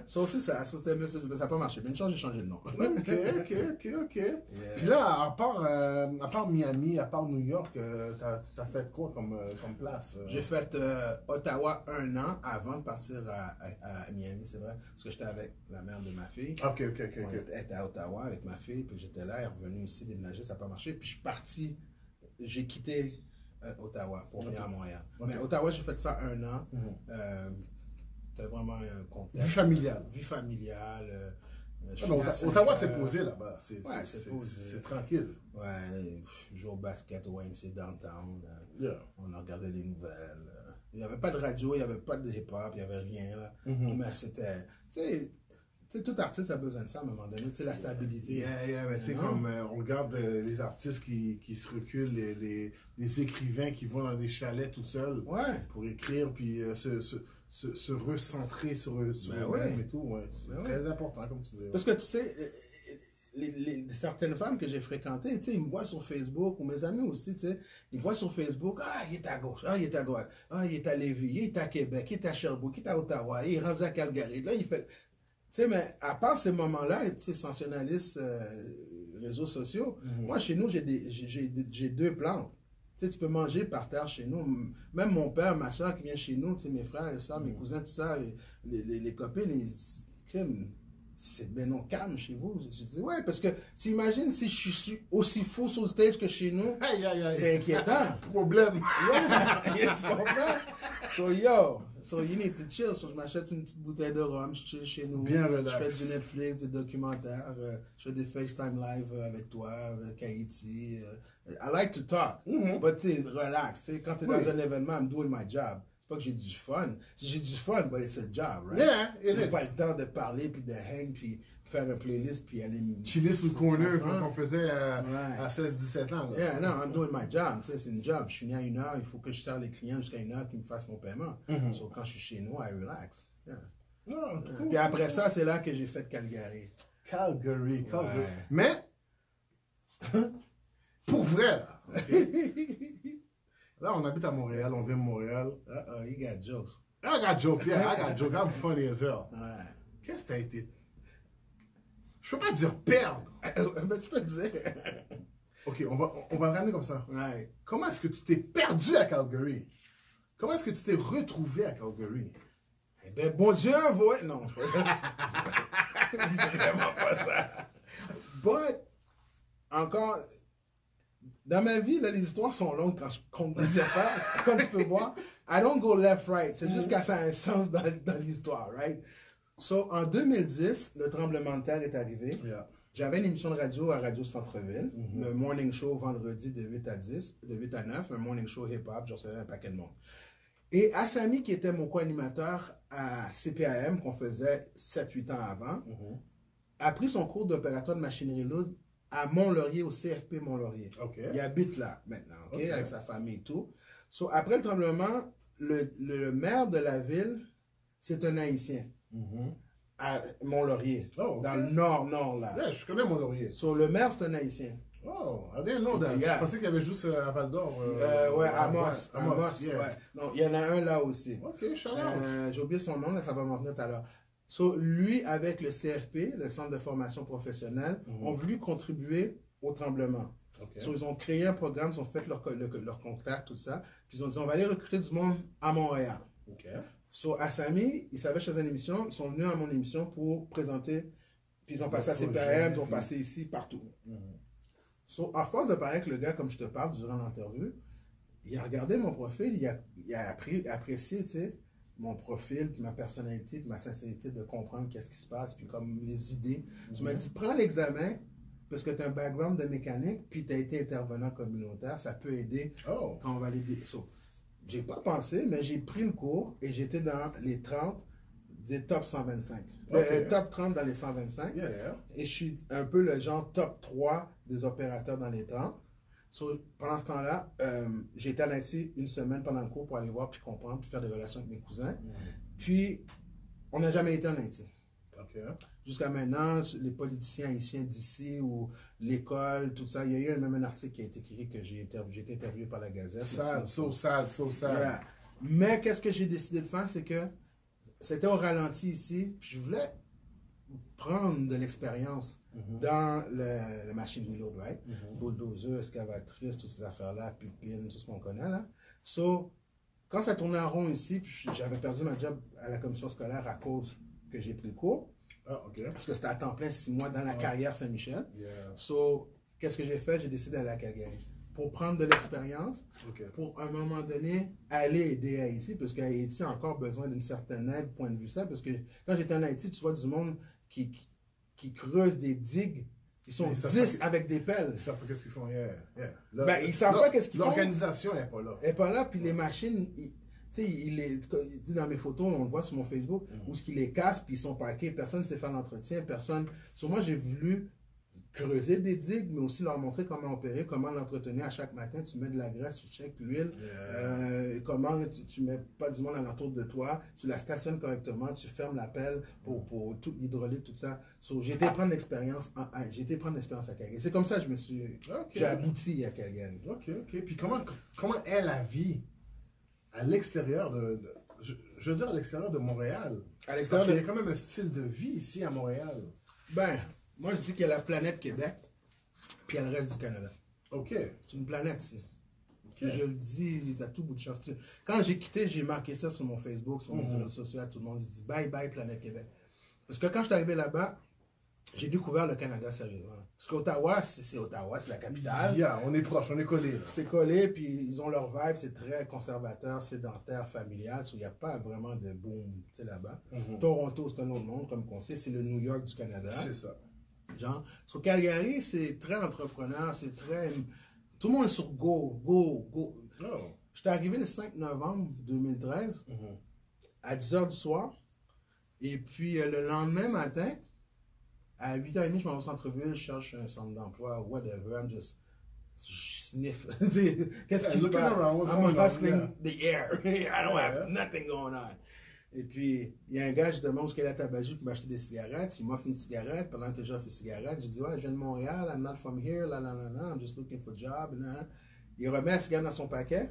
S3: So, c'est ça. So, c'était ça n'a pas marché. Mais une chance, j'ai changé de nom.
S2: Ok. Puis là, à part Miami, à part New York, t'as fait quoi comme place?
S3: J'ai fait Ottawa 1 an avant de partir à Miami, c'est vrai. Parce que j'étais avec la mère de ma fille.
S2: Ok.
S3: On était à Ottawa avec ma fille, puis j'étais là, elle est revenue ici déménager, ça n'a pas marché. Puis je suis parti, j'ai quitté Ottawa pour venir à Montréal. Mais Ottawa, j'ai fait ça 1 an. C'était vraiment un contexte.
S2: Vie familiale.
S3: Vie familiale.
S2: Ottawa, c'est posé là-bas.
S3: Ouais, c'est posé.
S2: C'est tranquille.
S3: Ouais, je joue au basket au YMC Downtown.
S2: Yeah.
S3: On a regardé les nouvelles. Il n'y avait pas de radio, il n'y avait pas de hip-hop, il n'y avait rien. Là. Mais c'était. Tu sais, tout artiste a besoin de ça à un moment donné. Tu sais, la stabilité.
S2: Mais tu sais, comme on regarde les artistes qui se reculent, les écrivains qui vont dans des chalets tout seuls pour écrire, puis se recentrer sur eux-mêmes et tout. Ouais. C'est très important, comme tu dis.
S3: Parce que tu sais, certaines femmes que j'ai fréquentées, tu sais, ils me voient sur Facebook, ou mes amis aussi, tu sais, ils me voient sur Facebook, il est à gauche, il est à droite, il est à Lévis, il est à Québec, il est à Sherbrooke, il est à Ottawa, il est rendu à Calgary. Là, il fait. sais, mais à part ces moments-là, tu sais, sensationnalistes, réseaux sociaux, moi, chez nous, j'ai deux plantes. Tu sais, tu peux manger par terre chez nous. Même mon père, ma soeur qui vient chez nous, tu sais, mes frères et soeurs, mes cousins, tout ça, les copines, c'est ben non calme chez vous. Je dis, ouais, parce que tu imagines si je suis aussi fou sur le stage que chez nous,
S2: Aïe, aïe, aïe.
S3: c'est inquiétant.
S2: Problème.
S3: Yeah, tu comprends? So you need to chill. So je m'achète une petite bouteille de rhum, je chill chez nous.
S2: Bien
S3: Je
S2: relax.
S3: fais du Netflix, des documentaires, je fais des FaceTime live avec toi, avec Haïti. I like to talk, but tu sais, relax. Tu sais, quand tu es dans un événement, I'm doing my job. C'est pas que j'ai du fun. Si j'ai du fun, but it's a job, right?
S2: Yeah, it
S3: J'ai
S2: is.
S3: pas le temps de parler, puis de hang, puis faire une playlist, puis aller...
S2: Chiller sous le corner
S3: comprends?
S2: comme on faisait
S3: Ouais.
S2: à 16-17 ans. Là.
S3: Yeah, non, I'm doing my job. Tu sais, c'est une job. Je suis venu à 1 heure, il faut que je sers les clients jusqu'à 1 heure qu'ils me fassent mon paiement. So, quand je suis chez nous, I relax. Yeah.
S2: Ah, cool.
S3: Puis après ça, c'est là que j'ai fait Calgary.
S2: Calgary.
S3: Ouais.
S2: Mais, pour vrai, là, ok? Là, on habite à Montréal, on vient de Montréal.
S3: Uh-oh, you got jokes.
S2: I got jokes, yeah, I got jokes. I'm funny as hell.
S3: Ouais.
S2: Qu'est-ce que t'as été... Je peux pas dire perdre.
S3: Mais tu peux dire.
S2: Ok, on va le ramener comme ça.
S3: Ouais.
S2: Comment est-ce que tu t'es perdu à Calgary? Comment est-ce que tu t'es retrouvé à Calgary?
S3: Eh ben, bon Dieu, ouais. Non, je fais ça. Vraiment pas ça. But, encore, dans ma vie, là, les histoires sont longues quand je compte des affaires. Comme tu peux voir, I don't go left, right. C'est juste que ça a un sens dans l'histoire, right? So, en 2010, le tremblement de terre est arrivé.
S2: Yeah.
S3: J'avais une émission de radio à Radio Centre-Ville, le morning show vendredi de 8 à 10, de 8 à 9, un morning show hip-hop, je recevais un paquet de monde. Et Assami, qui était mon co-animateur à CPAM, qu'on faisait 7-8 ans avant, a pris son cours d'opérateur de machinerie lourde à Mont-Laurier, au CFP Mont-Laurier.
S2: Ok.
S3: Il habite là maintenant,
S2: Ok.
S3: avec sa famille et tout. So, après le tremblement, le maire de la ville, c'est un Haïtien, à Mont-Laurier,
S2: Oh, ok.
S3: dans le nord-nord là.
S2: Yeah, je connais Mont-Laurier.
S3: So, le maire, c'est un Haïtien.
S2: Oh, I didn't know that.
S3: Yeah.
S2: Je pensais qu'il y avait juste à Val d'Or.
S3: Ouais, Amos. Amos,
S2: yeah.
S3: ouais. Non, il y en a un là aussi.
S2: Ok, shout out.
S3: J'ai oublié son nom, là, ça va m'en venir tout à l'heure. So, lui, avec le CFP, le Centre de formation professionnelle, ont voulu contribuer au tremblement.
S2: Ok.
S3: So, ils ont créé un programme, ils ont fait leur contact, tout ça. Puis ils ont dit, on va aller recruter du monde à Montréal.
S2: Ok.
S3: So, Assami, ils savaient chez une émission, ils sont venus à mon émission pour présenter. Puis ils ont passé à CPM, ils ont passé ici, partout. So, à force de parler avec le gars, comme je te parle durant l'interview, il a regardé mon profil, il a apprécié, tu sais, mon profil, puis ma personnalité, puis ma sincérité de comprendre qu'est-ce qui se passe, puis comme les idées. Tu m'as dit, prends l'examen, parce que tu as un background de mécanique, puis tu as été intervenant communautaire, ça peut aider
S2: Oh.
S3: quand on va aller... So, j'ai pas pensé, mais j'ai pris le cours et j'étais dans les 30 des top 125.
S2: Ok.
S3: Top 30 dans les 125.
S2: Yeah, yeah.
S3: Et je suis un peu le genre top 3 des opérateurs dans les 30. So, pendant ce temps-là, j'ai été en Haïti une semaine pendant le cours pour aller voir, puis comprendre, puis faire des relations avec mes cousins. Puis, on n'a jamais été en Haïti.
S2: Ok.
S3: Jusqu'à maintenant, les politiciens haïtiens d'ici ou l'école, tout ça, il y a eu même un article qui a été écrit que j'ai été interviewé par la Gazette.
S2: Sad, so sad, so sad.
S3: Yeah. Mais qu'est-ce que j'ai décidé de faire, c'est que c'était au ralenti ici, puis je voulais prendre de l'expérience dans la machine lourde, right? Bulldozer, excavatrice, toutes ces affaires-là, pupine, tout ce qu'on connaît, là. So, quand ça tournait en rond ici, puis j'avais perdu ma job à la commission scolaire à cause que j'ai pris le cours,
S2: Ah, ok.
S3: parce que c'était à temps plein 6 mois dans la carrière Saint-Michel.
S2: Yeah.
S3: So, qu'est-ce que j'ai fait? J'ai décidé d'aller à Calgary pour prendre de l'expérience,
S2: Ok.
S3: pour à un moment donné aller aider Haïti, parce qu'Haïti a encore besoin d'une certaine aide, point de vue ça, parce que quand j'étais en Haïti, tu vois du monde qui creuse des digues, ils sont
S2: Mais ça
S3: 10
S2: fait-
S3: avec des pelles.
S2: Ils savent pas qu'est-ce qu'ils font. Yeah, yeah. Là,
S3: Ben, ils savent pas qu'est-ce qu'ils font.
S2: L'organisation n'est pas là.
S3: Et pas là, puis les machines, tu sais, dans mes photos, on le voit sur mon Facebook, où ce qu'ils les cassent, puis ils sont parqués, personne ne sait faire l'entretien, personne. Sur moi, j'ai voulu creuser des digues, mais aussi leur montrer comment opérer, comment l'entretenir à chaque matin. Tu mets de la graisse, tu checkes l'huile, comment tu mets pas du monde alentour de toi, tu la stationnes correctement, tu fermes la pelle pour toute l'hydraulique, tout ça. So, j'ai été prendre l'expérience à Calgary. C'est comme ça que j'ai abouti à Calgary.
S2: Ok, ok. Puis comment est la vie à l'extérieur je veux dire à l'extérieur de Montréal.
S3: À
S2: Parce
S3: l'extérieur
S2: qu'il y
S3: de...
S2: a quand même un style de vie ici à Montréal.
S3: Ben, moi, je dis qu'il y a la planète Québec, puis il y a le reste du Canada.
S2: OK.
S3: C'est une planète, ici.
S2: OK.
S3: Je le dis à tout bout de champ. Quand j'ai quitté, j'ai marqué ça sur mon Facebook, sur mes réseaux sociaux, à tout le monde. J'ai dit bye bye Planète Québec. Parce que quand je suis arrivé là-bas, j'ai découvert le Canada sérieusement. Parce qu'Ottawa, c'est Ottawa, c'est la capitale.
S2: Yeah, on est proche, on est collé.
S3: C'est collé, puis ils ont leur vibe, c'est très conservateur, sédentaire, familial. Il n'y a pas vraiment de boom là-bas. Toronto, c'est un autre monde, comme on sait, c'est le New York du Canada.
S2: C'est ça.
S3: Genre, sur Calgary, c'est très entrepreneur, c'est très. Tout le monde est sur go, go, go.
S2: Oh.
S3: J'étais arrivé le 5 novembre 2013 à 10h du soir. Et puis le lendemain matin, à 8h30, je m'en vais au centre-ville, je cherche un centre d'emploi, whatever, I'm just sniff. Qu'est-ce qui se
S2: looking
S3: passe?
S2: around, what's
S3: I'm
S2: going on,
S3: hustling the air. I don't
S2: Yeah,
S3: have nothing going on. Et puis, il y a un gars, je demande où est la tabagie pour m'acheter des cigarettes. Il m'offre une cigarette. Pendant que j'offre une cigarette, je dis, ouais, je viens de Montréal, I'm not from here, la la la la, I'm just looking for a job. Là. Il remet la cigarette dans son paquet.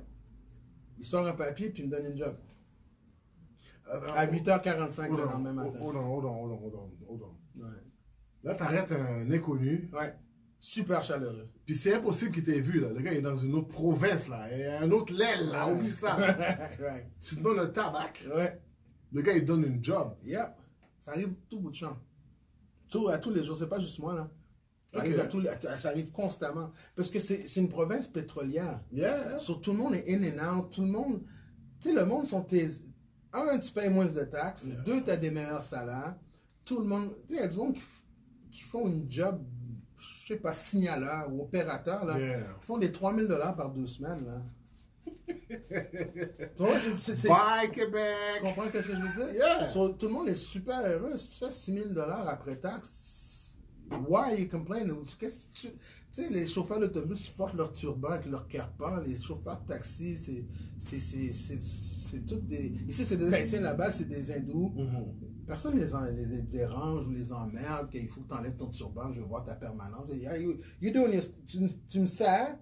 S3: Il sort un papier, puis il me donne une job. À 8h45 le lendemain matin.
S2: Hold on.
S3: Ouais.
S2: Là, t'arrêtes un inconnu.
S3: Ouais. Super chaleureux.
S2: Puis c'est impossible qu'il t'ait vu, là. Le gars, il est dans une autre province, là. Il y a un autre l'aile, là. Oublie ça.
S3: Ouais.
S2: Tu te donnes le tabac.
S3: Ouais.
S2: Le gars, il te donne une job.
S3: Yep. Ça arrive tout bout de champ. À tous les jours, c'est pas juste moi, là. Ça
S2: Ok.
S3: arrive, ça arrive constamment. Parce que c'est une province pétrolière.
S2: Yeah.
S3: Sur tout le monde est in and out. Tout le monde. Tu sais, le monde sont tes. Un, tu payes moins de taxes.
S2: Yeah.
S3: Deux, tu as des meilleurs salaires. Tout le monde. Tu sais, il y a du monde qui font une job, je sais pas, signaleur ou opérateur, là.
S2: Yeah.
S3: Ils font des 3000 $ par 2 semaines, là. Tu vois,
S2: Bye,
S3: tu
S2: Québec.
S3: comprends ce que je veux dire?
S2: Yeah.
S3: So, tout le monde est super heureux. Si tu fais 6 000 $ après taxe, why you complain? Qu'est-ce que tu sais, les chauffeurs d'autobus supportent leur turban avec leur carpan. Les chauffeurs de taxi, c'est toutes des... Ici, c'est des Haïtiens, là-bas, c'est des hindous. Personne les dérange ou les emmerde qu'il faut que tu enlèves ton turban, je veux voir ta permanence. Yeah, tu me sers.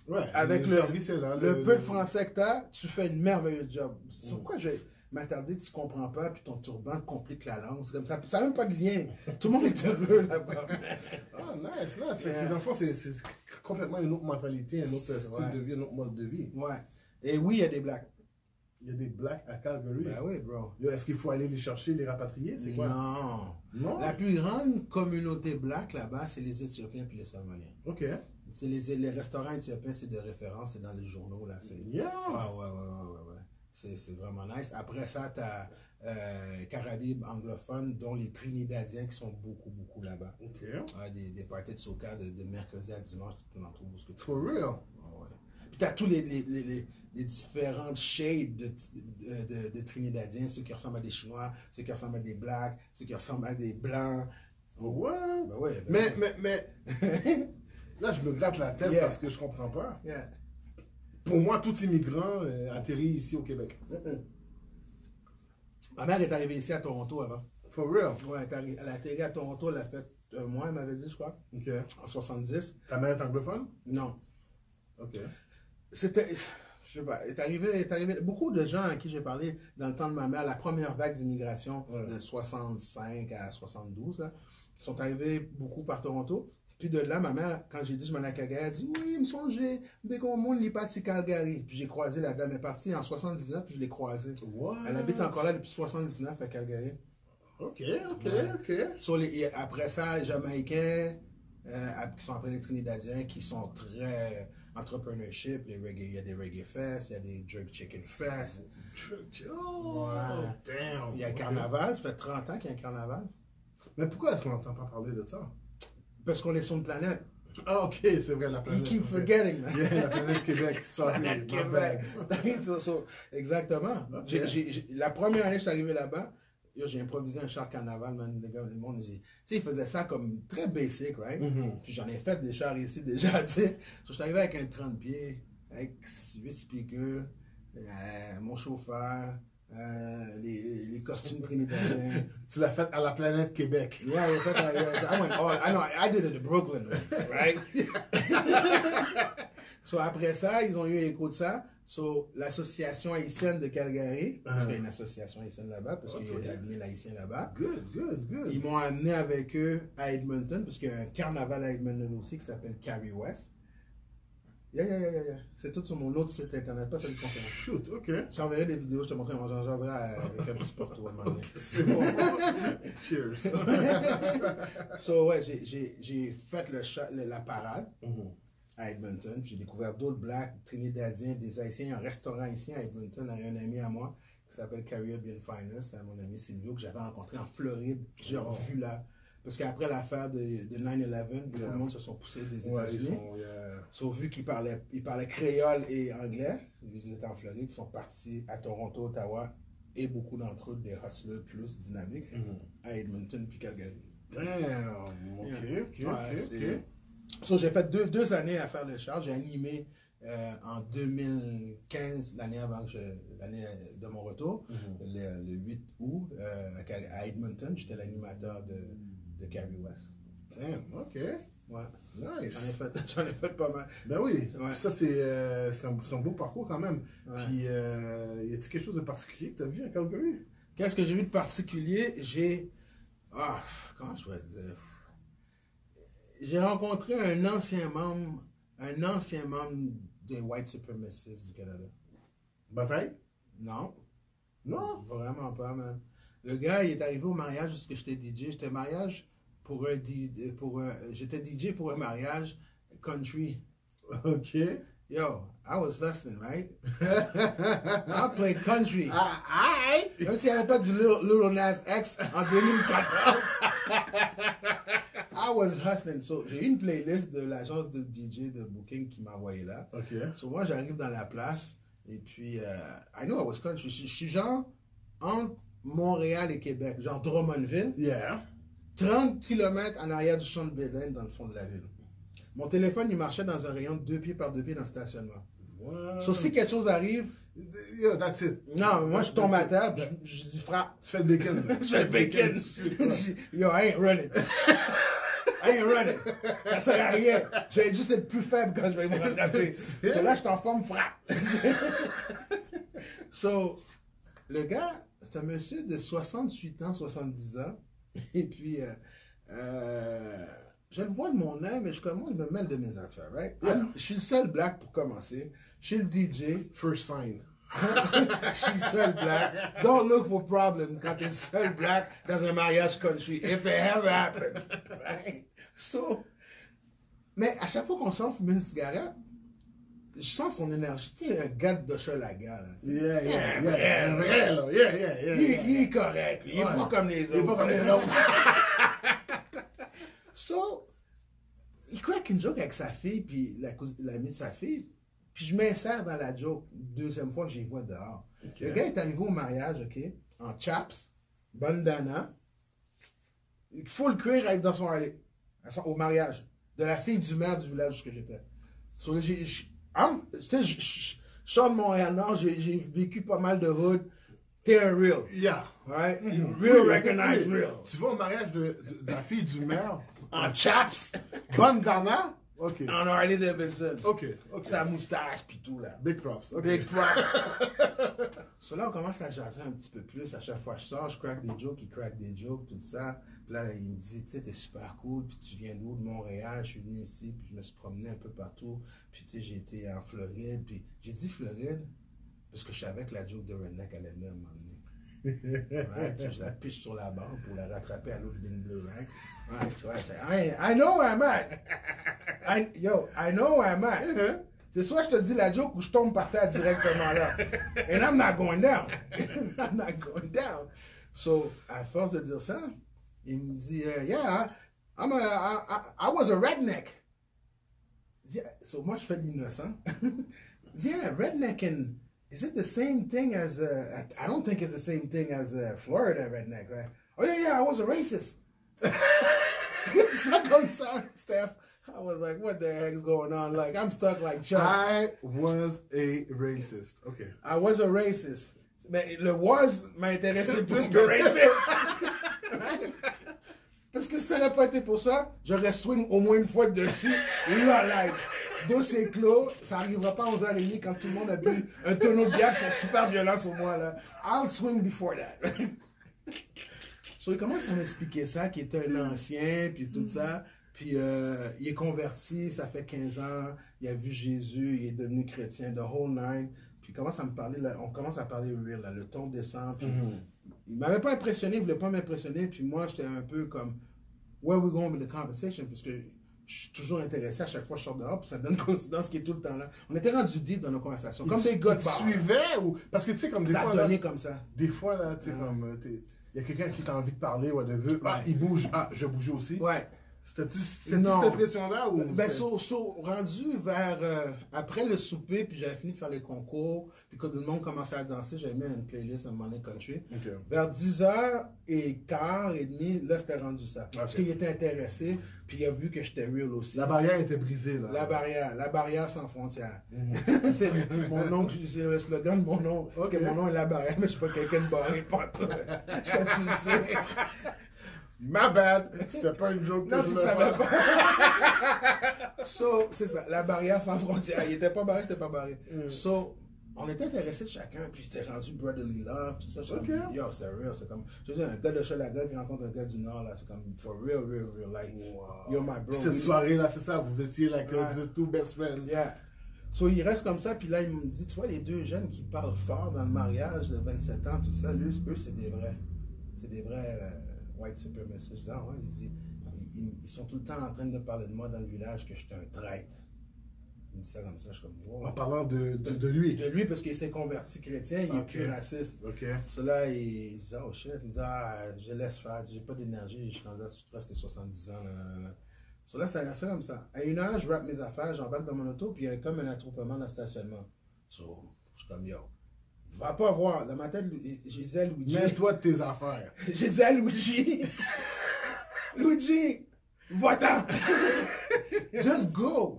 S2: Ouais.
S3: Avec le
S2: service est là.
S3: peu de français que tu as, tu fais une merveilleuse job. Sur quoi je vais m'attarder, tu comprends pas, puis ton turban complique la langue. C'est comme ça. Puis ça n'a même pas de lien. Tout le monde est heureux là-bas.
S2: Ah, nice. Fait que, dans le fond, c'est complètement une autre mentalité, un autre style
S3: Ouais.
S2: de vie, un autre mode de vie.
S3: Ouais. Et oui, il y a des blacks.
S2: Il y a des blacks à Calgary.
S3: Ben oui, bro.
S2: Est-ce qu'il faut aller les chercher, les rapatrier? C'est quoi?
S3: Non.
S2: Non?
S3: La plus grande communauté black là-bas, c'est les Éthiopiens puis les Somaliens.
S2: OK.
S3: C'est les restaurants éthiopiens, c'est de référence, c'est dans les journaux, là.
S2: Yeah.
S3: Ah, ouais. C'est vraiment nice. Après ça, tu as Caraïbes anglophones, dont les Trinidadiens qui sont beaucoup là-bas.
S2: OK.
S3: Des parties de soca de mercredi à dimanche, tu en trouves où ce que tu
S2: For
S3: veux.
S2: real?
S3: Ah ouais. Puis tu as tous les différentes shades de Trinidadiens, ceux qui ressemblent à des Chinois, ceux qui ressemblent à des Blacks, ceux qui ressemblent à des Blancs.
S2: Ouais.
S3: Ben ouais,
S2: Mais là, je me gratte la tête
S3: Yeah.
S2: parce que je comprends pas.
S3: Yeah.
S2: Pour moi, tout immigrant atterrit ici au Québec.
S3: Ma mère est arrivée ici à Toronto avant.
S2: For real?
S3: Ouais, elle a atterri à Toronto, elle a fait un mois, elle m'avait dit, je crois,
S2: OK.
S3: en 70.
S2: Ta mère est anglophone?
S3: Non.
S2: OK.
S3: C'était, je sais pas, est arrivé, beaucoup de gens à qui j'ai parlé dans le temps de ma mère, la première vague d'immigration de 65 à 72, là, sont arrivés beaucoup par Toronto. Puis de là, ma mère, quand j'ai dit je m'en allais à Calgary, elle a dit oui, il me songe, dès qu'on monde n'est pas de Calgary. Puis j'ai croisé la dame, elle est partie en 79, puis je l'ai croisée.
S2: What?
S3: Elle habite encore là depuis 79 à Calgary.
S2: OK.
S3: Sur après ça, les Jamaïcains, qui sont après les Trinidadiens, qui sont très entrepreneurship. Il y a des Reggae Fest, il y a des Jerk Chicken Fest.
S2: Oh,
S3: Ouais.
S2: damn.
S3: Il y a un carnaval, ça fait 30 ans qu'il y a un carnaval.
S2: Mais pourquoi est-ce qu'on n'entend pas parler de ça?
S3: Parce qu'on est sur une planète.
S2: Ah, OK, c'est vrai, la
S3: You
S2: planète.
S3: keep
S2: OK.
S3: forgetting, man.
S2: Yeah, la planète Québec. Sorry,
S3: Planète
S2: my
S3: Québec.
S2: bad.
S3: Exactement.
S2: Ok.
S3: La première année que je suis arrivé là-bas, j'ai improvisé un char carnaval, man. Les gars, le monde, tu sais, ils faisaient ça comme très basic, right? Puis j'en ai fait des chars ici déjà, tu sais. Je suis arrivé avec un 30 pieds, avec 8 speakers, mon chauffeur, les costumes trinidadiens.
S2: Tu l'as fait à la planète Québec.
S3: Yeah, in fact, I went all. I know. I did it in Brooklyn, right? So après ça, ils ont eu écho de ça. So, l'association haïtienne de Calgary, parce qu'il y a une association haïtienne là-bas, parce qu'il y a de la ville haïtienne là-bas.
S2: Good.
S3: Ils m'ont amené avec eux à Edmonton, parce qu'il y a un carnaval à Edmonton aussi qui s'appelle Carrie West. Yeah. C'est tout sur mon autre site internet, pas celui de conférence.
S2: Shoot, ok.
S3: J'enverrai des vidéos, je te montrerai, j'en jaserai avec un petit porto à un moment donné.
S2: C'est bon. Cheers.
S3: So, ouais, j'ai fait la parade à Edmonton. J'ai découvert d'autres blacks, trinidadiens, des haïtiens. Il y a un restaurant ici à Edmonton, avec un ami à moi qui s'appelle Caribbean Finest. C'est mon ami Silvio que j'avais rencontré en Floride. J'ai revu là. Parce qu'après l'affaire de 9/11, beaucoup de monde se sont poussés des États-Unis. Sauf vu qu'ils parlaient créole et anglais, ils étaient en Floride, ils sont partis à Toronto, Ottawa, et beaucoup d'entre eux, des hustlers plus dynamiques, à Edmonton puis Calgary.
S2: Damn, ok.
S3: So, j'ai fait deux années à faire le char. J'ai animé en 2015, l'année de mon retour, le 8 août, à Edmonton. J'étais l'animateur de Carrie West.
S2: Damn, ok.
S3: Ouais.
S2: Nice.
S3: J'en ai fait pas mal.
S2: Ben oui,
S3: Ouais.
S2: ça c'est un beau parcours quand même.
S3: Ouais.
S2: Puis, y a-t-il quelque chose de particulier que tu as vu à Calgary?
S3: Qu'est-ce que j'ai vu de particulier? Comment je pourrais dire? J'ai rencontré un ancien membre des White Supremacists du Canada.
S2: Bataille?
S3: Non.
S2: Non?
S3: Vraiment pas, man. Le gars, il est arrivé au mariage parce que j'étais DJ. J'étais DJ pour un mariage country.
S2: Ok.
S3: Yo, I was listening, right? I played country. Même s'il n'y avait pas du Lil Nas X en 2014. I was hustling. So, j'ai eu une playlist de l'agence de DJ de booking qui m'a envoyé là.
S2: Ok.
S3: So, moi, j'arrive dans la place et puis, I know I was country. Je suis genre entre Montréal et Québec, genre Drummondville.
S2: Yeah.
S3: 30 km en arrière du champ de Bédin dans le fond de la ville. Mon téléphone, il marchait dans un rayon de 2 pieds par 2 pieds dans le stationnement.
S2: Wow.
S3: So, si quelque chose arrive,
S2: Yeah, that's it.
S3: non, moi je tombe à terre, je dis frappe.
S2: Tu fais le bacon.
S3: Je fais le bacon. Yo, I ain't running. Ça sert à rien. Je vais juste être plus faible quand je vais me rattraper. So là, je t'en forme, frappe. So, le gars, c'est un monsieur de 68 ans, 70 ans. Et puis, je le vois de mon âme, mais je me mêle de mes affaires, right?
S2: Yeah.
S3: Je suis le seul black pour commencer. Je suis le DJ.
S2: First sign.
S3: Je suis le seul black. Don't look for problem quand t'es le seul black dans un mariage country. If it ever happens. Right? So, mais à chaque fois qu'on sort fumer une cigarette, je sens son énergie. Tu sais, un gars de Hochelaga.
S2: Yeah.
S3: Il est correct. Il est pas comme les autres.
S2: Il est pas comme les autres.
S3: So, il craque une joke avec sa fille, puis l'ami de sa fille, puis je m'insère dans la joke, deuxième fois que j'y vois dehors.
S2: Okay.
S3: Le gars est arrivé au mariage, OK, en chaps, bandana, full cuir arrive dans son Harley, au mariage, de la fille du maire du village où j'étais. So, je sors de Montréal-Nord, j'ai vécu pas mal de hood. T'es un real.
S2: Yeah.
S3: Right? Real recognize real.
S2: Tu vas au mariage de la fille du maire
S3: En chaps.
S2: bandana? Ok.
S3: En Harley Davidson.
S2: Ok.
S3: Sa moustache pis tout là.
S2: Big props. Okay.
S3: Big props. So là, on commence à jaser un petit peu plus. À chaque fois que je sors, je craque des jokes, il craque des jokes, tout ça. Puis là, il me dit, tu sais, t'es super cool, puis tu viens d'où? De Montréal, je suis venu ici, puis je me suis promené un peu partout. Puis tu sais, j'ai été en Floride, puis j'ai dit Floride, parce que je savais que la joke de Redneck allait venir à un moment donné. Right, tu sais, je la piche sur la bande pour la rattraper à l'autre ligne bleue, right? Right, so I know where I'm at. I know where I'm at. C'est soit je te dis la joke ou je tombe par terre directement là. And I'm not going down. I'm not going down. So, à force de dire ça, il me dit, yeah, I was a redneck. Yeah. So, moi, je fais l'innocent. Yeah, redneck and is it the same thing as, I don't think it's the same thing as Florida redneck, right? Oh, yeah, I was a racist. Ça comme ça, Steph. I was like, what the heck's going on? Like, I'm stuck like Chuck.
S2: I was a racist. Okay.
S3: I was a racist. Mais le was m'intéressait plus que racist. Parce que si ça n'aurait pas été pour ça, j'aurais swing au moins une fois dessus. Là, like, dossier clos, ça n'arrivera pas à 11h30 quand tout le monde a bu un tonneau de bière, c'est super violent sur moi, là. I'll swing before that. So, il commence à m'expliquer ça, qu'il était un ancien, puis tout ça. Puis il est converti, ça fait 15 ans, il a vu Jésus, il est devenu chrétien, the whole nine. Puis il commence à me parler, là, on commence à parler real, là, le ton descend. Puis il m'avait pas impressionné, il voulait pas m'impressionner. Puis moi, j'étais un peu comme, where we going with the conversation? Parce que je suis toujours intéressé à chaque fois que je sors dehors, puis ça donne coïncidence qui est tout le temps là. On était rendu deep dans nos conversations, comme des gars de bar.
S2: suivais ou. Parce que tu sais, comme des
S3: Ça
S2: fois.
S3: a donné
S2: Là,
S3: comme ça.
S2: des fois, là, tu sais, comme. Il y a quelqu'un qui t'a envie de parler, whatever. Ah, il bouge. Ah, je bouge aussi.
S3: Ouais.
S2: C'était-tu
S3: Non.
S2: cette impression-là ou.
S3: Ben, rendu vers après le souper, puis j'avais fini de faire les concours, puis quand le monde commençait à danser, j'avais mis une playlist à Money Country.
S2: Ok.
S3: Vers 10h15 et demi, là, c'était rendu ça. Parce qu'il était intéressé, puis il a vu que j'étais real aussi.
S2: La barrière était brisée, là.
S3: La barrière sans frontières. C'est mon nom, c'est le slogan de mon nom. Parce que mon nom est La Barrière, mais je suis pas quelqu'un de barré, pas toi. Je crois que tu le sais.
S2: My bad! C'était pas une joke que
S3: Non,
S2: je
S3: tu
S2: voulais
S3: savais
S2: faire.
S3: pas. So, c'est ça, la barrière sans frontières. Il était pas barré, j'étais pas barré. So, on était intéressés de chacun, puis c'était rendu brotherly love, tout ça.
S2: Ok.
S3: Comme, yo, c'était real. C'est comme, je veux dire, un gars de Chalaga qui rencontre un gars du Nord, là, c'est comme, for real, real, real. Like, you're my bro.
S2: Cette soirée-là, c'est ça, vous étiez like
S3: Ouais.
S2: the two best friends.
S3: Yeah. So, il reste comme ça, puis là, il me dit, tu vois, les deux jeunes qui parlent fort dans le mariage de 27 ans, tout ça, eux, c'est des vrais. C'est des vrais white supremacists. Je dis, ah ouais, il dit, ils sont tout le temps en train de parler de moi dans le village que j'étais un traître. Il me dit ça comme ça, je suis comme, wow.
S2: En parlant de lui.
S3: De lui, parce qu'il s'est converti chrétien, il est plus raciste.
S2: Ok.
S3: Cela, il dit, oh shit, il dit, ah, je laisse faire, j'ai pas d'énergie, je suis rendu à presque 70 ans. Cela, ça reste comme ça. À 1h, je rappe mes affaires, j'embarque dans mon auto, puis il y a comme un attroupement dans le stationnement. So, je suis comme, yo, va pas voir. Dans ma tête, j'ai dit à Luigi.
S2: Mets-toi de tes affaires.
S3: J'ai dit à Luigi, Luigi, va-t'en! Just go!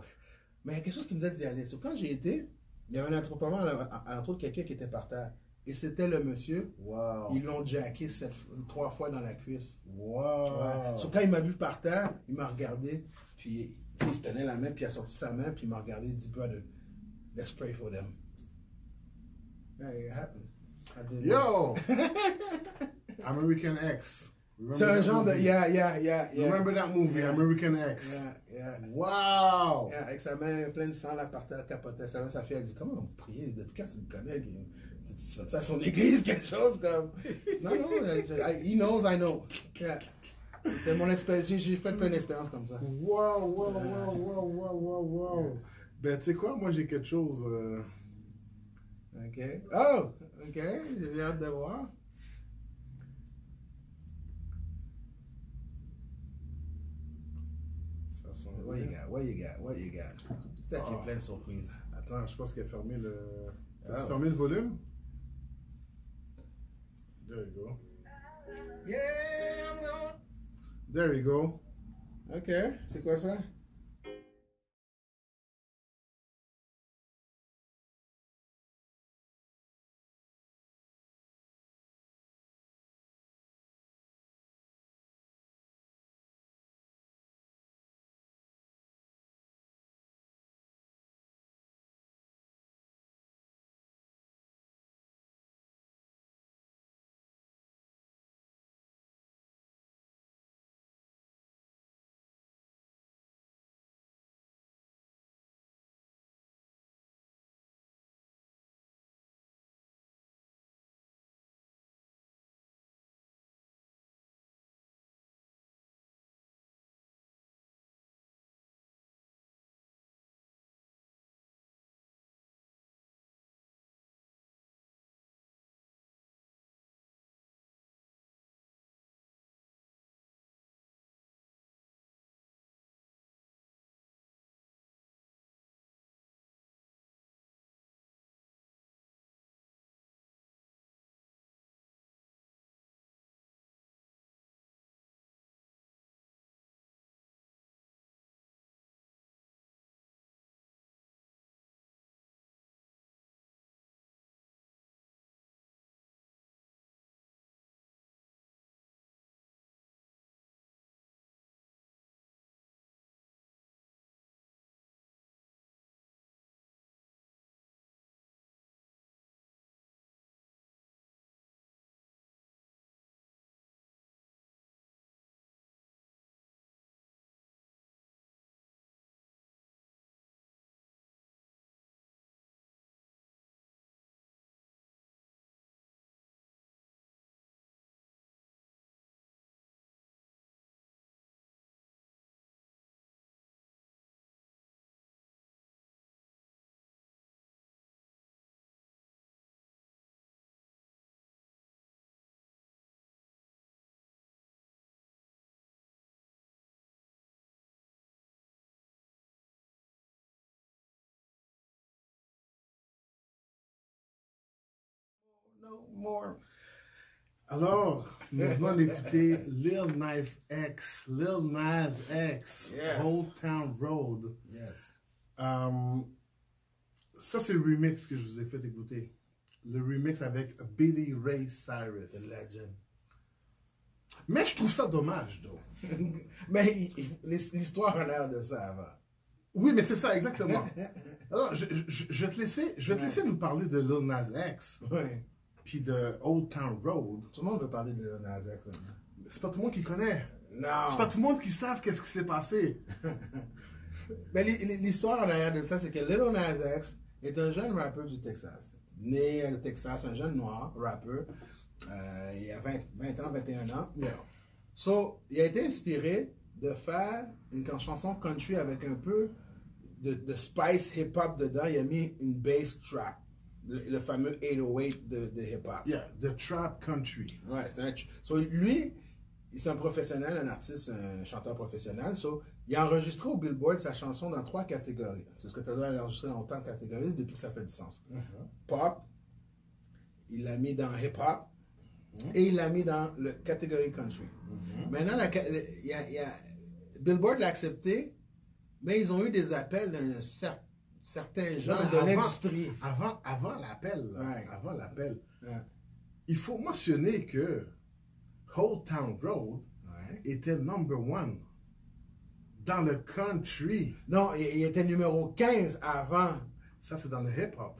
S3: Mais il y a quelque chose qui me disait d'y aller. So, quand j'ai été, il y avait un attroupement à l'entour de quelqu'un qui était par terre. Et c'était le monsieur.
S2: Wow.
S3: Ils l'ont jacké 3 fois dans la cuisse.
S2: Wow.
S3: Ouais. So, quand il m'a vu par terre, il m'a regardé. Puis il se tenait la main, puis il a sorti sa main, puis il m'a regardé. Il dit, brother, let's pray for them. Yeah, it happened. I did
S2: Yo! American X. Remember
S3: C'est un
S2: that
S3: genre de.
S2: movie?
S3: Yeah.
S2: Remember that movie,
S3: Yeah.
S2: American X?
S3: Yeah.
S2: Wow!
S3: Yeah, avec sa main pleine de sang, là, par terre, capotait. Sa fille a dit, comment vous priez? Depuis quand tu le connais? Tu fais ça à son église, quelque chose comme. Non, he knows, I know. Yeah. C'est mon expérience. J'ai fait plein d'expériences comme ça.
S2: Wow. Ben, tu sais quoi, moi j'ai quelque chose.
S3: OK. Oh! OK. J'ai hâte de voir.
S2: Ça sent
S3: What you got? Peut-être qu'il y a plein de surprises.
S2: Attends, je pense qu'il a fermé le. T'as-tu
S3: Ah.
S2: fermé le volume? There you go.
S1: Yeah, I'm gonna.
S2: There you go.
S3: OK. C'est quoi ça? no more.
S2: Alors, nous venons d'écouter Lil Nas X. Lil Nas X.
S3: Yes.
S2: Old Town Road.
S3: Yes.
S2: Ça, c'est le remix que je vous ai fait écouter. Le remix avec Billy Ray Cyrus.
S3: The legend.
S2: Mais je trouve ça dommage, donc.
S3: Mais l'histoire a l'air de ça avant.
S2: Oui, mais c'est ça, exactement. Alors, je vais te laisser nous parler de Lil Nas X,
S3: Ouais.
S2: puis de Old Town Road.
S3: Tout le monde veut parler de Lil Nas X maintenant.
S2: C'est pas tout le monde qui connaît.
S3: Non.
S2: C'est pas tout le monde qui savent qu'est-ce qui s'est passé.
S3: Mais l'histoire en arrière de ça, c'est que Lil Nas X est un jeune rappeur du Texas. Né au Texas, un jeune noir, rappeur. Il y a 20 ans, 21 ans.
S2: Yeah.
S3: So, il a été inspiré de faire une chanson country avec un peu de spice hip-hop dedans. Il a mis une bass trap, le fameux 808 de hip-hop.
S2: Yeah, the trap country.
S3: Ouais, so, lui, c'est un professionnel, un artiste, un chanteur professionnel. So, il a enregistré au Billboard sa chanson dans 3 catégories. C'est ce que tu as enregistré dans autant de catégories depuis que ça fait du sens. Pop, il l'a mis dans hip-hop, et il l'a mis dans la catégorie country. Maintenant, Billboard l'a accepté, mais ils ont eu des appels d'un certains gens de l'industrie.
S2: Avant l'appel,
S3: Ouais.
S2: avant l'appel,
S3: Ouais.
S2: il faut mentionner que Old Town Road
S3: Ouais.
S2: était number 1 dans le country.
S3: Non, il était numéro 15 avant.
S2: Ça, c'est dans le hip-hop.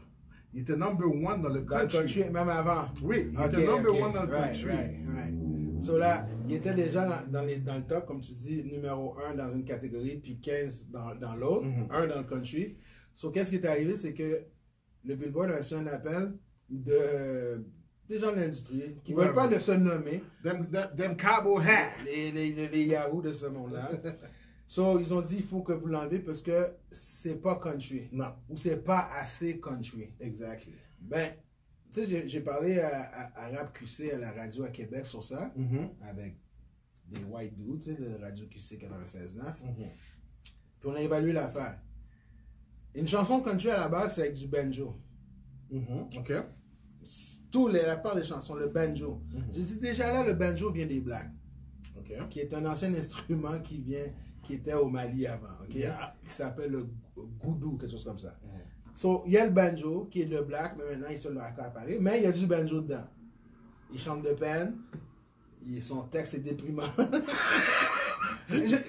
S2: Il était number 1 dans le
S3: Dans le
S2: country.
S3: country, même avant.
S2: Oui, il
S3: Ok,
S2: était number
S3: ok.
S2: 1 dans le
S3: Right,
S2: country.
S3: right. So là, il était déjà dans le top, comme tu dis, numéro 1 dans une catégorie, puis 15 dans l'autre, 1 dans le country. So, qu'est-ce qui est arrivé, c'est que le Billboard a reçu un appel des gens de l'industrie qui ne
S2: Ouais,
S3: veulent pas
S2: ouais.
S3: de se nommer,
S2: Them cowboy hats.
S3: les Yahoo de ce monde-là. So, ils ont dit, il faut que vous l'enlevez parce que c'est pas country.
S2: Non.
S3: Ou c'est pas assez country.
S2: Exactly.
S3: Ben, tu sais, j'ai parlé à Rap QC à la radio à Québec sur ça, avec des white dudes, tu sais, de Radio QC 96.9. Puis on a évalué l'affaire. Une chanson country à la base, c'est avec du banjo.
S2: OK.
S3: La part des chansons, le banjo. Je dis déjà là, le banjo vient des Blacks,
S2: OK.
S3: qui est un ancien instrument qui était au Mali avant, ok?
S2: Yeah.
S3: Qui s'appelle le goudou, quelque chose comme ça. So, il y a le banjo qui est le black, mais maintenant il se l'a accaparé, mais il y a du banjo dedans. Il chante de peine, son texte est déprimant.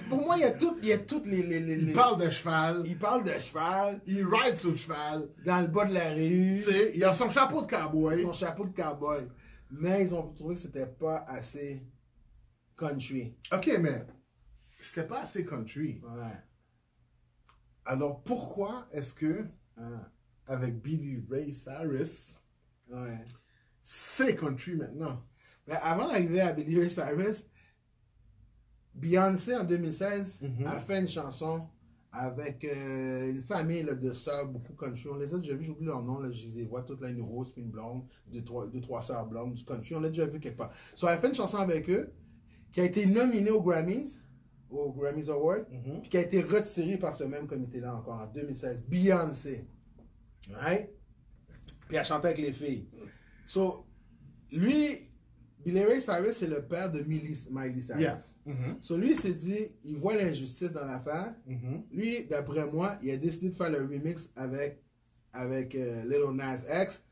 S3: Pour moi, il y a toutes les...
S2: Il parle de cheval.
S3: Il parle de cheval,
S2: Il ride sur le cheval.
S3: dans le bas de la rue,
S2: Tu sais, il a son chapeau de cowboy.
S3: son chapeau de cowboy. Mais ils ont trouvé que c'était pas assez country.
S2: OK, mais c'était pas assez country.
S3: Ouais.
S2: Alors, pourquoi est-ce que,
S3: Ah,
S2: avec Billy Ray Cyrus,
S3: ouais.
S2: c'est country maintenant?
S3: Mais avant d'arriver à Billy Ray Cyrus, Beyoncé en 2016 a fait une chanson avec une famille là, de sœurs beaucoup country. On les a déjà vues, j'oublie leur nom, là, je les vois toutes là, une rose puis une blonde, deux, trois sœurs blondes du country. On l'a déjà vu quelque part. So, elle a fait une chanson avec eux qui a été nominée aux Grammys Awards, puis qui a été retirée par ce même comité-là encore en 2016. Beyoncé. Right? Puis elle chantait avec les filles. So, lui, Billy Ray Cyrus, c'est le père de Miley Cyrus.
S2: Yeah.
S3: So, lui, il s'est dit, il voit l'injustice dans l'affaire. Lui, d'après moi, il a décidé de faire le remix avec Lil Nas X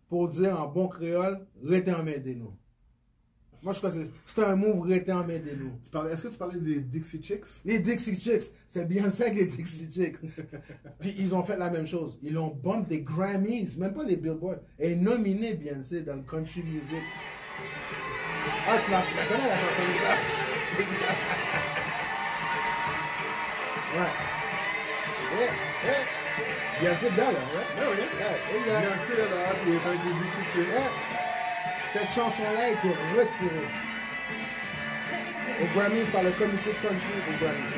S3: pour dire en bon créole, restez en main de nous. Moi, je crois que c'est un move, restez en main de nous.
S2: Est-ce que tu parlais des Dixie Chicks?
S3: Les Dixie Chicks, c'était Beyoncé avec les Dixie Chicks. Puis ils ont fait la même chose. Ils l'ont bump des Grammys, même pas les Billboard. Et nominé Beyoncé dans le country music. Ah, tu la connais la chanson de ça? Ouais. Beyoncé dedans, là, ouais?
S2: Ah oui.
S3: Ouais, exact.
S2: Beyoncé est là, puis il est avec les Dixie Chicks.
S3: Ouais. Cette chanson-là a été retirée aux Grammys par le comité de country aux Grammys.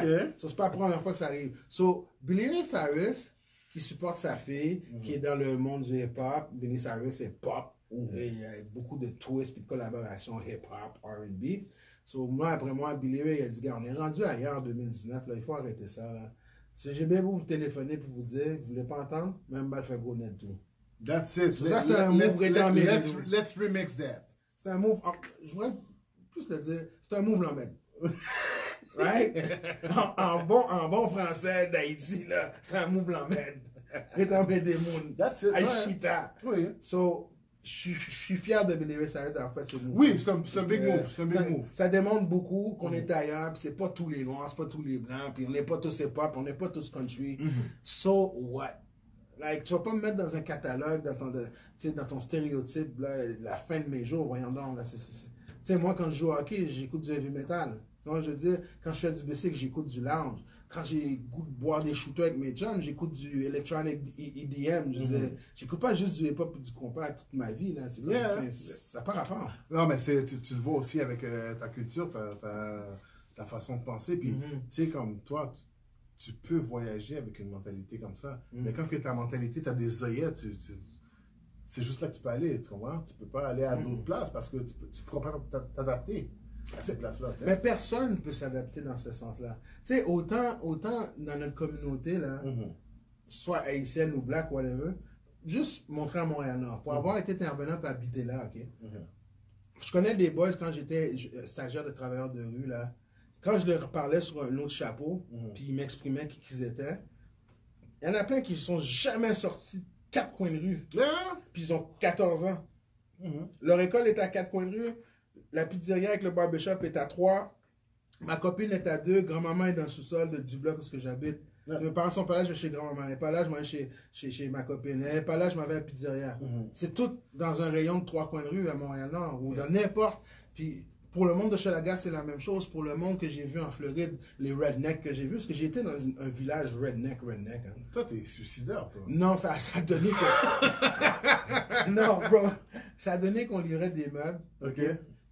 S3: Ouais.
S2: Ok.
S3: So, c'est pas la première fois que ça arrive. So, Billy Ray Cyrus, qui supporte sa fille, qui est dans le monde du hip-hop, Billy Cyrus est pop. Et il y a beaucoup de twists et de collaborations hip-hop, R&B. So, moi, après moi, Billy Ray a dit, gars, on est rendu ailleurs en 2019, là, il faut arrêter ça, là. Si j'ai bien beau vous téléphoner pour vous dire, vous voulez pas entendre, même mal fait gros net tout.
S2: That's it.
S3: Ça, c'est un move dans mes réseaux.
S2: Let's remix that.
S3: C'est un move, je voudrais plus le dire, c'est un move l'emmède. Right? En bon français d'Haïti, là, c'est un move l'emmède. Et t'en mets des moons.
S2: That's it.
S3: Ashita.
S2: Oui.
S3: So, je suis fier de Billy Ray Cyrus d'avoir fait ce move.
S2: Oui, c'est un big move. C'est un big move.
S3: Ça démontre beaucoup qu'on est ailleurs, puis c'est pas tous les noirs, c'est pas tous les blancs, puis on n'est pas tous hip-hop, on n'est pas tous country. So what? Like, tu vas pas me mettre dans un catalogue, dans ton stéréotype, là, la fin de mes jours, voyons donc. Tu sais, moi, quand je joue au hockey, j'écoute du heavy metal. Donc, je veux dire, quand je fais du bicycle, j'écoute du lounge. Quand j'ai goût de boire des shooters avec mes chums, j'écoute du electronic EDM. Je veux dire, j'écoute pas juste du hip-hop et du compact toute ma vie. Là. Ça n'a pas rapport.
S2: Non, mais tu le vois aussi avec ta culture, ta façon de penser. Puis, tu sais, comme toi, tu peux voyager avec une mentalité comme ça. Mais quand que ta mentalité, tu as des œillettes, c'est juste là que tu peux aller, tu comprends? Tu peux pas aller à d'autres places parce que tu ne pourras pas t'adapter à ces places-là.
S3: Mais personne ne peut s'adapter dans ce sens-là. Tu sais, autant dans notre communauté, là, soit haïtienne ou black, whatever, juste montrer à Montréal-Nord. Pour avoir été intervenant et habiter là, OK? Je connais des boys quand j'étais stagiaire de travailleurs de rue, là. Quand je leur parlais sur un autre chapeau, puis ils m'exprimaient qui ils étaient, il y en a plein qui ne sont jamais sortis de 4 coins de rue. Puis ils ont 14 ans. Leur école est à 4 coins de rue. La pizzeria avec le barbershop est à 3. Ma copine est à 2. Grand-maman est dans le sous-sol du bloc où j'habite. Si mes parents sont pas là, je vais chez grand-maman. Elle n'est pas là, je m'en vais chez ma copine. Elle n'est pas là, je m'en vais à la pizzeria. C'est tout dans un rayon de 3 coins de rue à Montréal-Nord ou dans n'importe. Puis pour le monde de Chalaga, c'est la même chose. Pour le monde que j'ai vu en Floride, les rednecks que j'ai vus, parce que j'ai été dans un village redneck. Hein.
S2: Toi, t'es suicidaire, toi.
S3: Non, ça a donné que... non, bro. Ça a donné qu'on lirait des meubles.
S2: OK.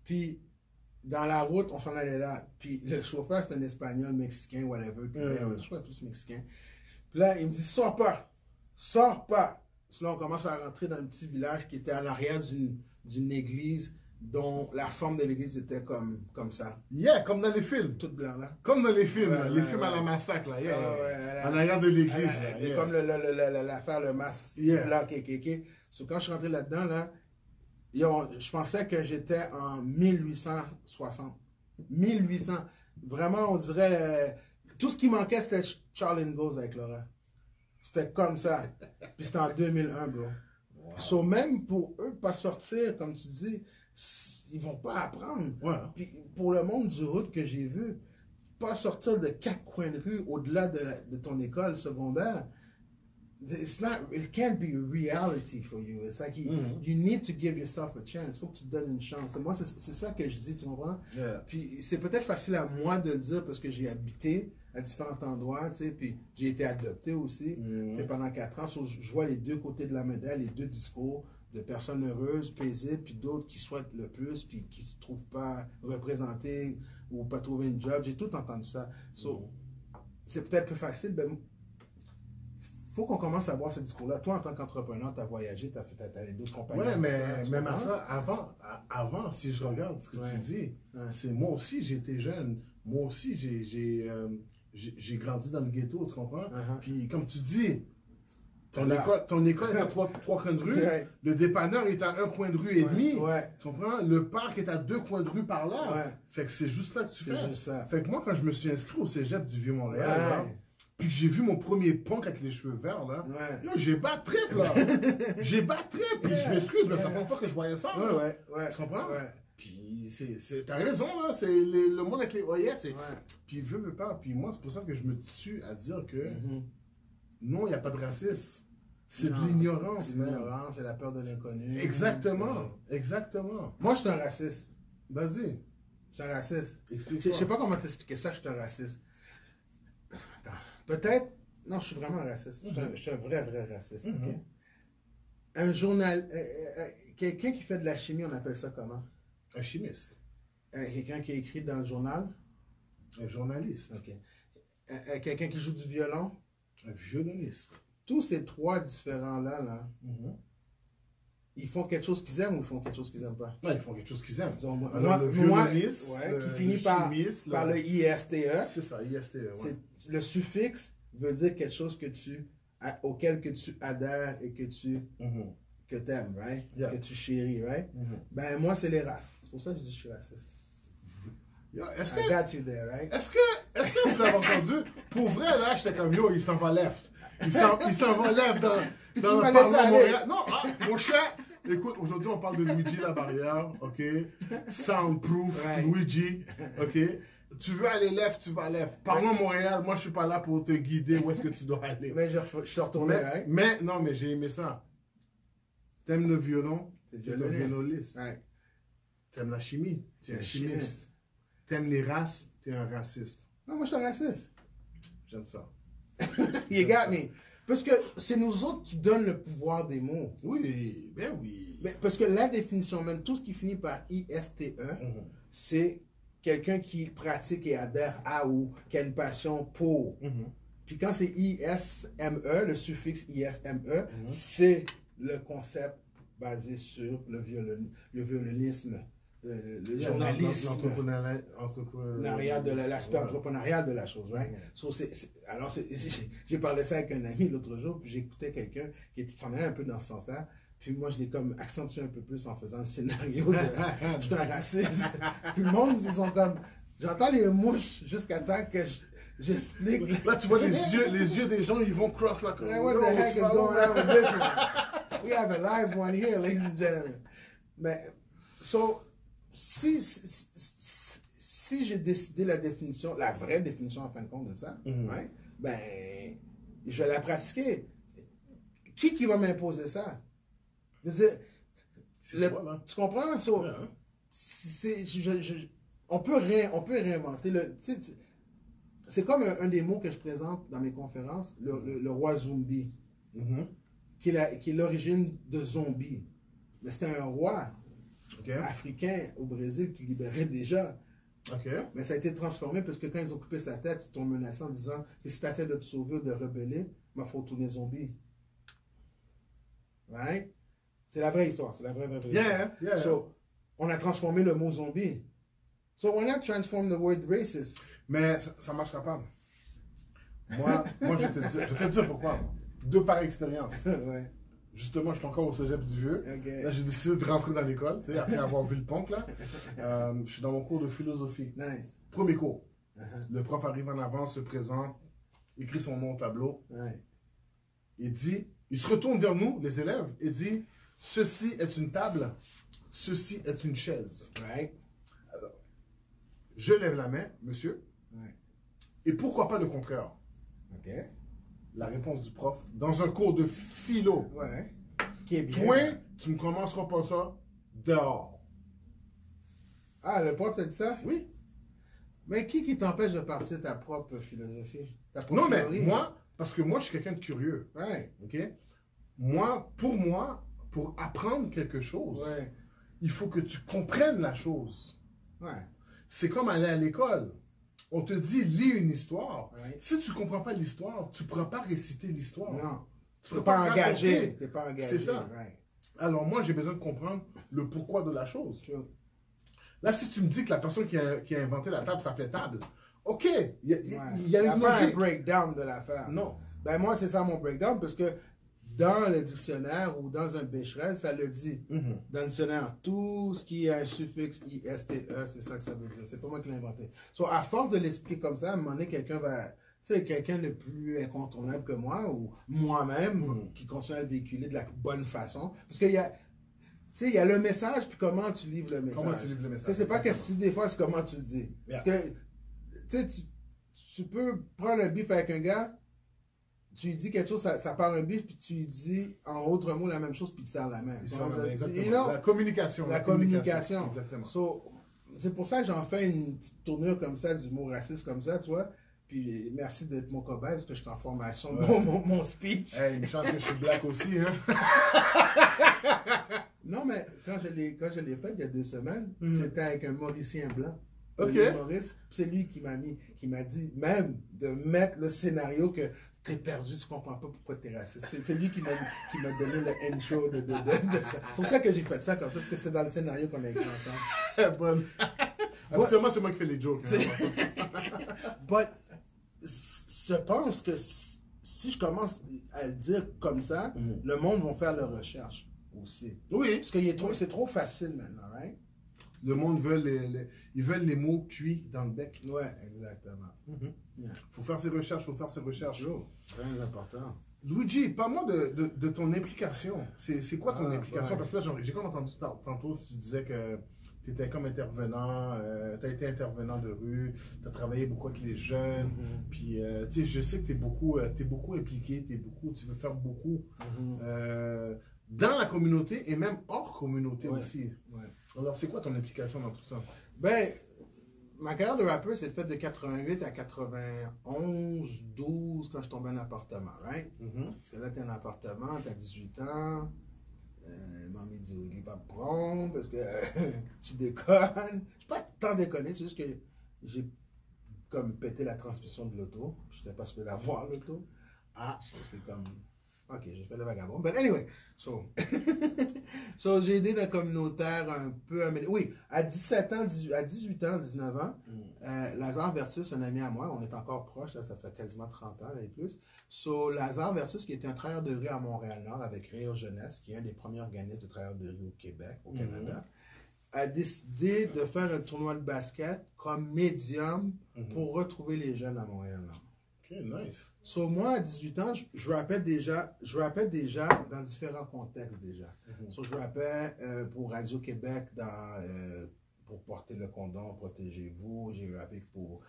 S3: Puis, dans la route, on s'en allait là. Puis, le chauffeur, c'est un Espagnol, Mexicain, whatever. Je crois plus Mexicain. Puis là, il me dit, sors pas. Sors pas. Puis là, on commence à rentrer dans un petit village qui était à l'arrière d'une église dont la forme de l'église était comme ça.
S2: Yeah, comme dans les films.
S3: Tout blanc, là.
S2: Comme dans les films, les films à la massacre, là. Yeah. En arrière de l'église, là.
S3: Yeah. Comme l'affaire, le masque blanc, KKK. So, quand je suis rentré là-dedans, là, je pensais que j'étais en 1860. 1800. Vraiment, on dirait... tout ce qui manquait, c'était Charlie Goes avec Laura. C'était comme ça. Puis c'était en 2001, bro. Wow. So, même pour eux, pas sortir, comme tu dis, ils vont pas apprendre.
S2: Ouais.
S3: Puis pour le monde du hood que j'ai vu, pas sortir de 4 coins de rue au-delà de ton école secondaire, it can't be a reality for you. It's like you need to give yourself a chance. Faut que tu te donnes une chance. Et moi, c'est ça que je dis, tu comprends?
S2: Yeah.
S3: Puis c'est peut-être facile à moi de le dire parce que j'ai habité à différents endroits, tu sais, puis j'ai été adopté aussi, tu sais, pendant 4 ans. So, je vois les deux côtés de la médaille, les deux discours de personnes heureuses, paisibles, puis d'autres qui souhaitent le plus, puis qui ne se trouvent pas représentés ou pas trouver une job. J'ai tout entendu ça. So, c'est peut-être plus facile, mais faut qu'on commence à voir ce discours-là. Toi, en tant qu'entrepreneur, tu as voyagé, tu as les deux compagnies.
S2: Oui, mais même à ça, avant, si je regarde ce que tu dis, c'est moi aussi, j'étais jeune. Moi aussi, j'ai grandi dans le ghetto, tu comprends? Puis, comme tu dis, ton école est à 3 coins de rue, le dépanneur est à 1 coin de rue et demi, tu comprends? Le parc est à 2 coins de rue par là. Fait que c'est juste là que tu fais.
S3: Juste ça.
S2: Fait que moi, quand je me suis inscrit au cégep du Vieux-Montréal, puis que j'ai vu mon premier punk avec les cheveux verts, là, j'ai bas trip, là. J'ai bas trip, puis je m'excuse, mais c'est la première fois que je voyais ça. Tu comprends? Puis t'as raison, là, c'est le monde avec les OS. Puis veut pas. Puis moi, c'est pour ça que je me tue à dire que non, il n'y a pas de racisme. C'est de l'ignorance,
S3: c'est l'ignorance, c'est la peur de l'inconnu.
S2: Exactement, exactement.
S3: Moi, je suis un raciste.
S2: Vas-y.
S3: Je suis un raciste.
S2: Explique-moi.
S3: Je sais pas comment t'expliquer ça, que je suis un raciste. Attends. Peut-être... Non, je suis vraiment un raciste. Je suis un vrai raciste. Okay? Un journal... quelqu'un qui fait de la chimie, on appelle ça comment?
S2: Un chimiste.
S3: Quelqu'un qui écrit dans le journal?
S2: Un journaliste.
S3: OK. Quelqu'un qui joue du violon?
S2: Un violoniste.
S3: Tous ces 3 différents-là, ils font quelque chose qu'ils aiment ou ils font quelque chose qu'ils n'aiment pas?
S2: Non, ils font quelque chose qu'ils aiment.
S3: Donc,
S2: le violoniste,
S3: qui finit par le ISTE.
S2: C'est ça, ISTE.
S3: Le suffixe veut dire quelque chose que tu auquel que tu adhères et que tu que t'aimes, right?
S2: Yeah.
S3: Que tu chéris, right? Ben, moi, c'est les races. C'est pour ça que je dis que je suis raciste.
S2: Yo, Est-ce
S3: I
S2: que,
S3: got you there, right?
S2: est-ce que vous avez entendu? Pour vrai, là, j'étais comme yo, il s'en va left. Il s'en va left dans
S3: tu
S2: le
S3: m'as laissé
S2: Parlement
S3: aller.
S2: Montréal. Non, mon cher, écoute, aujourd'hui, on parle de Luigi La Barrière, OK? Soundproof,
S3: Right.
S2: Luigi, OK? Tu veux aller left, tu vas left. Parlement Montréal, moi, je suis pas là pour te guider où est-ce que tu dois aller.
S3: Mais je suis retourné, right?
S2: Non, mais j'ai aimé ça. T'aimes le violon,
S3: C'est
S2: tu es un
S3: violoniste.
S2: violoniste.
S3: Right.
S2: T'aimes la chimie, tu es un
S3: Un
S2: chimiste.
S3: chimiste.
S2: T'aimes les races, tu es un raciste.
S3: Non, moi, je suis un raciste.
S2: J'aime ça.
S3: You got me. Parce que c'est nous autres qui donnent le pouvoir des mots.
S2: Oui, ben oui.
S3: Mais parce que la définition même, tout ce qui finit par ISTE, c'est quelqu'un qui pratique et adhère à ou qui a une passion pour. Puis quand c'est ISME, le suffixe ISME, c'est le concept basé sur le violonisme, le journalisme, l'aspect entrepreneurial de la chose, right? So, alors, j'ai parlé ça avec un ami l'autre jour, puis j'écoutais quelqu'un qui s'en allait un peu dans ce sens-là, puis moi, je l'ai comme accentué un peu plus en faisant le scénario de « je suis un raciste ». Puis le monde, ils sont comme... J'entends les mouches jusqu'à temps que j'explique.
S2: Là, tu vois les yeux des gens, ils vont cross la
S3: Hey, what the heck is going on with this one? We have a live one here, ladies and gentlemen. Mais, so, si j'ai décidé la définition, la vraie définition en fin de compte de ça, right, ben, je vais la pratiquer. Qui va m'imposer ça? Je veux dire,
S2: toi, là.
S3: tu comprends? So,
S2: Yeah.
S3: on peut réinventer. C'est comme un des mots que je présente dans mes conférences, le roi zombie, qui est l'origine de zombie. Mais c'était un roi africain au Brésil qui libérait déjà.
S2: OK.
S3: Mais ça a été transformé parce que quand ils ont coupé sa tête, ils t'ont menacé en disant que si tu essaies de te sauver ou de rebeller, il faut tourner zombie. Right? C'est la vraie histoire. C'est la vraie histoire.
S2: Yeah.
S3: So, on a transformé le mot zombie. So why not transform the word racist?
S2: Mais ça marchera pas. Moi, je vais te dire pourquoi. De par expérience.
S3: Ouais.
S2: Justement, je suis encore au cégep du Vieux.
S3: Ok.
S2: Là, j'ai décidé de rentrer dans l'école, tu sais, après avoir vu le pont, là. Je suis dans mon cours de philosophie.
S3: Nice.
S2: Premier cours. Le prof arrive en avant, se présente, écrit son nom au tableau.
S3: Ouais.
S2: Il se retourne vers nous, les élèves, et dit, ceci est une table, ceci est une chaise.
S3: Right.
S2: Je lève la main, monsieur.
S3: Ouais.
S2: Et pourquoi pas le contraire?
S3: OK.
S2: La réponse du prof, dans un cours de philo.
S3: Ouais. Qui est bien.
S2: Toi, tu ne commenceras pas ça dehors.
S3: Ah, le prof t'a dit ça?
S2: Oui.
S3: Mais qui t'empêche de partir ta propre philosophie? Ta propre
S2: Non, mais
S3: théorie?
S2: moi, parce que moi, je suis quelqu'un de curieux.
S3: Ouais.
S2: OK? Pour apprendre quelque chose,
S3: Ouais.
S2: il faut que tu comprennes la chose.
S3: Ouais.
S2: C'est comme aller à l'école. On te dit, lis une histoire.
S3: Ouais.
S2: Si tu ne comprends pas l'histoire, tu ne pourras pas réciter l'histoire.
S3: Non.
S2: Tu
S3: T'es
S2: peux
S3: pas
S2: pas
S3: engagé.
S2: raconter.
S3: T'es pas engagé.
S2: C'est ça.
S3: Ouais.
S2: Alors moi, j'ai besoin de comprendre le pourquoi de la chose.
S3: True.
S2: Là, si tu me dis que la personne qui a inventé la table s'appelait table, OK, il y a
S3: Ouais.
S2: une
S3: pas un
S2: logique.
S3: breakdown de l'affaire.
S2: Non.
S3: Ben moi, c'est ça mon breakdown, parce que dans le dictionnaire ou dans un Becherel, ça le dit. Dans le dictionnaire, tout ce qui est un suffixe ISTE, c'est ça que ça veut dire. C'est pas moi qui l'ai inventé. So, à force de l'expliquer comme ça, à un moment donné, quelqu'un va... Tu sais, quelqu'un de plus incontournable que moi, ou moi-même, qui continue à le véhiculer de la bonne façon. Parce qu'il y a... Tu sais, il y a le message, puis comment tu livres le message.
S2: Comment tu livres le message.
S3: Tu sais, c'est pas qu'est-ce que tu dis des fois, c'est comment tu le dis.
S2: Yeah.
S3: Parce que, tu sais, tu peux prendre un bif avec un gars, tu lui dis quelque chose, ça part un bif, puis tu lui dis en autre mot la même chose, puis tu serres la main.
S2: Exactement.
S3: You know?
S2: La communication.
S3: La communication.
S2: Exactement.
S3: So, c'est pour ça que j'en fais une petite tournure comme ça, du mot raciste comme ça, tu vois. Puis merci d'être mon cobaye, parce que je suis en formation de mon speech.
S2: Hey, une chance que je suis black aussi, hein.
S3: Non, mais quand je l'ai fait il y a 2 semaines, c'était avec un Mauricien blanc.
S2: Ok.
S3: Olivier Maurice. C'est lui qui m'a dit même de mettre le scénario que t'es perdu, tu comprends pas pourquoi t'es raciste. C'est lui qui m'a donné le intro de ça. C'est pour ça que j'ai fait ça comme ça, parce que c'est dans le scénario qu'on a écrit ensemble.
S2: Bonne. Habituellement, c'est moi qui fais les jokes. Hein.
S3: But, je pense que si si je commence à le dire comme ça, le monde va faire leurs recherches aussi.
S2: Oui.
S3: Parce que c'est trop facile maintenant, right?
S2: Le monde veut ils veulent les mots cuits dans le bec.
S3: Ouais, exactement. Yeah.
S2: Faut faire ses recherches, faut faire ses recherches.
S3: Toujours. Très important.
S2: Luigi, parle-moi de ton implication. C'est quoi ton implication?
S3: Ouais.
S2: Parce que là, j'ai comme entendu tantôt, tu disais que tu étais comme intervenant, tu as été intervenant de rue, tu as travaillé beaucoup avec les jeunes, puis tu sais, je sais que tu es beaucoup impliqué, tu veux faire beaucoup dans la communauté et même hors communauté aussi.
S3: Ouais.
S2: Alors, c'est quoi ton implication dans tout ça?
S3: Ben, ma carrière de rappeur s'est faite de 88 à 91, 12 quand je tombais en appartement, right? Parce que là, t'es en appartement, t'as 18 ans. Mamie dit, il n'est pas prompt parce que tu déconnes. Je pas tant déconné, c'est juste que j'ai comme pété la transmission de l'auto. Je n'étais pas supposé l'avoir, l'auto. C'est comme... Ok, j'ai fait le vagabond. But anyway, so j'ai aidé le communautaire un peu. Oui, à 17 ans, à 18 ans, 19 ans, Lazare Vertus, un ami à moi, on est encore proche, là, ça fait quasiment 30 ans là, et plus. So, Lazare Vertus, qui était un travailleur de rue à Montréal-Nord avec Rire Jeunesse, qui est un des premiers organismes de travailleurs de rue au Québec, au Canada, a décidé de faire un tournoi de basket comme médium pour retrouver les jeunes à Montréal-Nord.
S2: Ok, nice.
S3: So, moi, à 18 ans, je rappais déjà dans différents contextes déjà. So, je rappais pour Radio-Québec pour porter le condom, protégez-vous. J'ai rappé pour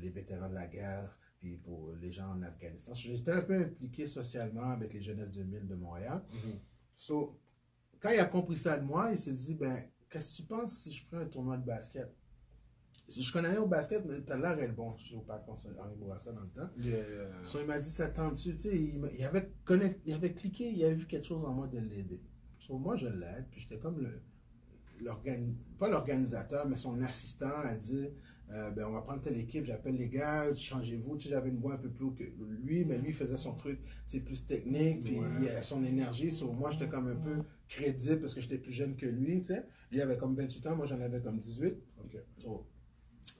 S3: les vétérans de la guerre, puis pour les gens en Afghanistan. So, j'étais un peu impliqué socialement avec les Jeunesses 2000 de Montréal. So, quand il a compris ça de moi, il s'est dit, ben, qu'est-ce que tu penses si je ferais un tournoi de basket? Si je connais rien au basket, mais t'as l'air d'être bon. Je suis au parc Henri Bourassa dans le temps. So, il m'a dit, ça tente dessus. Tu sais, il avait cliqué, il avait vu quelque chose en moi de l'aider. So, moi, je l'aide. Puis j'étais comme pas l'organisateur, mais son assistant a dit, ben, on va prendre telle équipe, j'appelle les gars, changez-vous. Tu sais, j'avais une voix un peu plus haut que lui, mais lui, il faisait son truc, tu sais, plus technique, puis il a son énergie. So, moi, j'étais comme un peu crédible parce que j'étais plus jeune que lui, tu sais. Lui avait comme 28 ans, moi, j'en avais comme 18.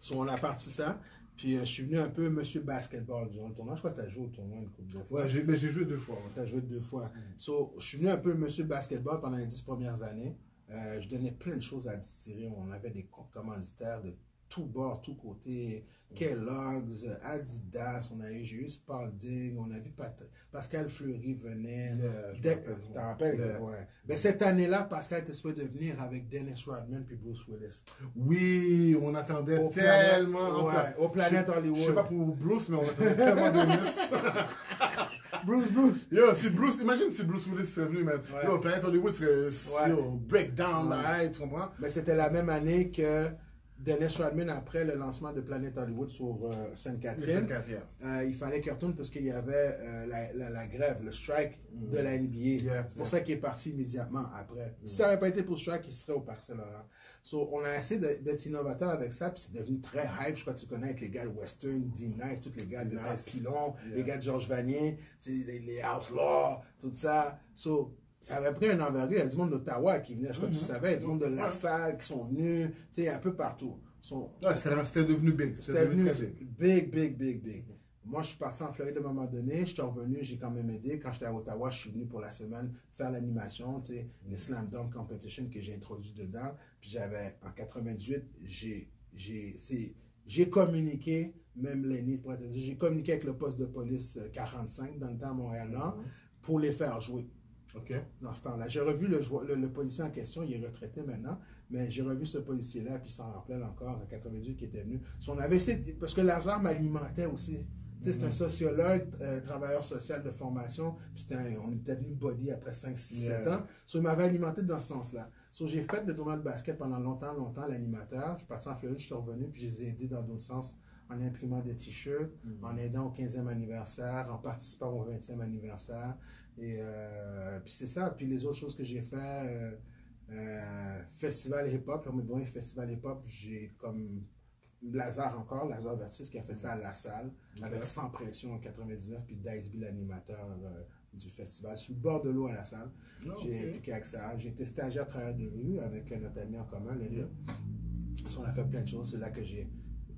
S3: So, on a parti ça. Puis je suis venu un peu monsieur basketball durant le tournoi. Je crois que tu as joué au tournoi une couple de fois.
S2: Ouais, j'ai joué 2 fois.
S3: Tu as joué 2 fois. So, je suis venu un peu monsieur basketball pendant les 10 premières années. Je donnais plein de choses à distiller. On avait des commanditaires de tout bord, tout côté. Kellogg's, Adidas, j'ai eu Spalding, on a vu Pascal Fleury venait. T'en rappelles? Ouais. Mais cette année-là, Pascal était supposé de venir avec Dennis Rodman puis Bruce Willis.
S2: Oui, on attendait tellement.
S3: Au Planète Hollywood.
S2: Je sais pas pour Bruce, mais on attendait tellement Dennis.
S3: Bruce.
S2: Yo, si Bruce, imagine si Bruce Willis serait venu, man. Yo, Planète Hollywood serait breakdown, là, tu comprends?
S3: Mais c'était la même année que Dennis Rodman, après le lancement de Planète Hollywood sur Sainte-Catherine, il fallait qu'il retourne parce qu'il y avait la grève, le strike de la NBA. C'est pour ça qu'il est parti immédiatement après. Si ça n'avait pas été pour le strike, il serait au Parc Saint-Laurent. So, on a essayé d'être innovateur avec ça, puis c'est devenu très hype. Je crois que tu connais avec les gars de Western, D-Nice, tous les gars de Pilon, les gars de Georges Vanier, les Outlaws, tout ça. So, ça avait pris un envergure. Il y a du monde d'Ottawa qui venait, je crois que tu savais. Il y a du monde de La Salle qui sont venus, tu sais, un peu partout.
S2: C'était devenu big.
S3: C'était devenu big. Moi, je suis parti en Floride à un moment donné. Je suis revenu, j'ai quand même aidé. Quand j'étais à Ottawa, je suis venu pour la semaine faire l'animation, tu sais, le Slam Dunk Competition que j'ai introduit dedans. Puis j'avais, en 98, j'ai communiqué, même Lenny, pour te dire, j'ai communiqué avec le poste de police 45 dans le temps à Montréal-Nord pour les faire jouer. Dans ce temps-là. J'ai revu le policier en question, il est retraité maintenant, mais j'ai revu ce policier-là, puis il s'en rappelait encore, en 98 qui était venu. On avait essayé, parce que Lazare m'alimentait aussi. C'est un sociologue, travailleur social de formation, puis on était devenu body après 5, 6, 7 ans. Il m'avait alimenté dans ce sens-là. J'ai fait le tournoi de basket pendant longtemps, l'animateur. Je suis parti en Floride, je suis revenu, puis je les ai aidés dans d'autres sens, en imprimant des t-shirts, en aidant au 15e anniversaire, en participant au 20e anniversaire. Et puis c'est ça. Puis les autres choses que j'ai fait, festival hip-hop, festival hip-hop, j'ai comme Lazare Vertus qui a fait ça à La Salle, avec Sans Pression en 99, puis Dice B, l'animateur du festival, sur le bord de l'eau à La Salle. J'ai impliqué avec ça. J'ai été stagiaire travailleur de rue avec notre ami en commun, Léna. On a fait plein de choses. C'est là que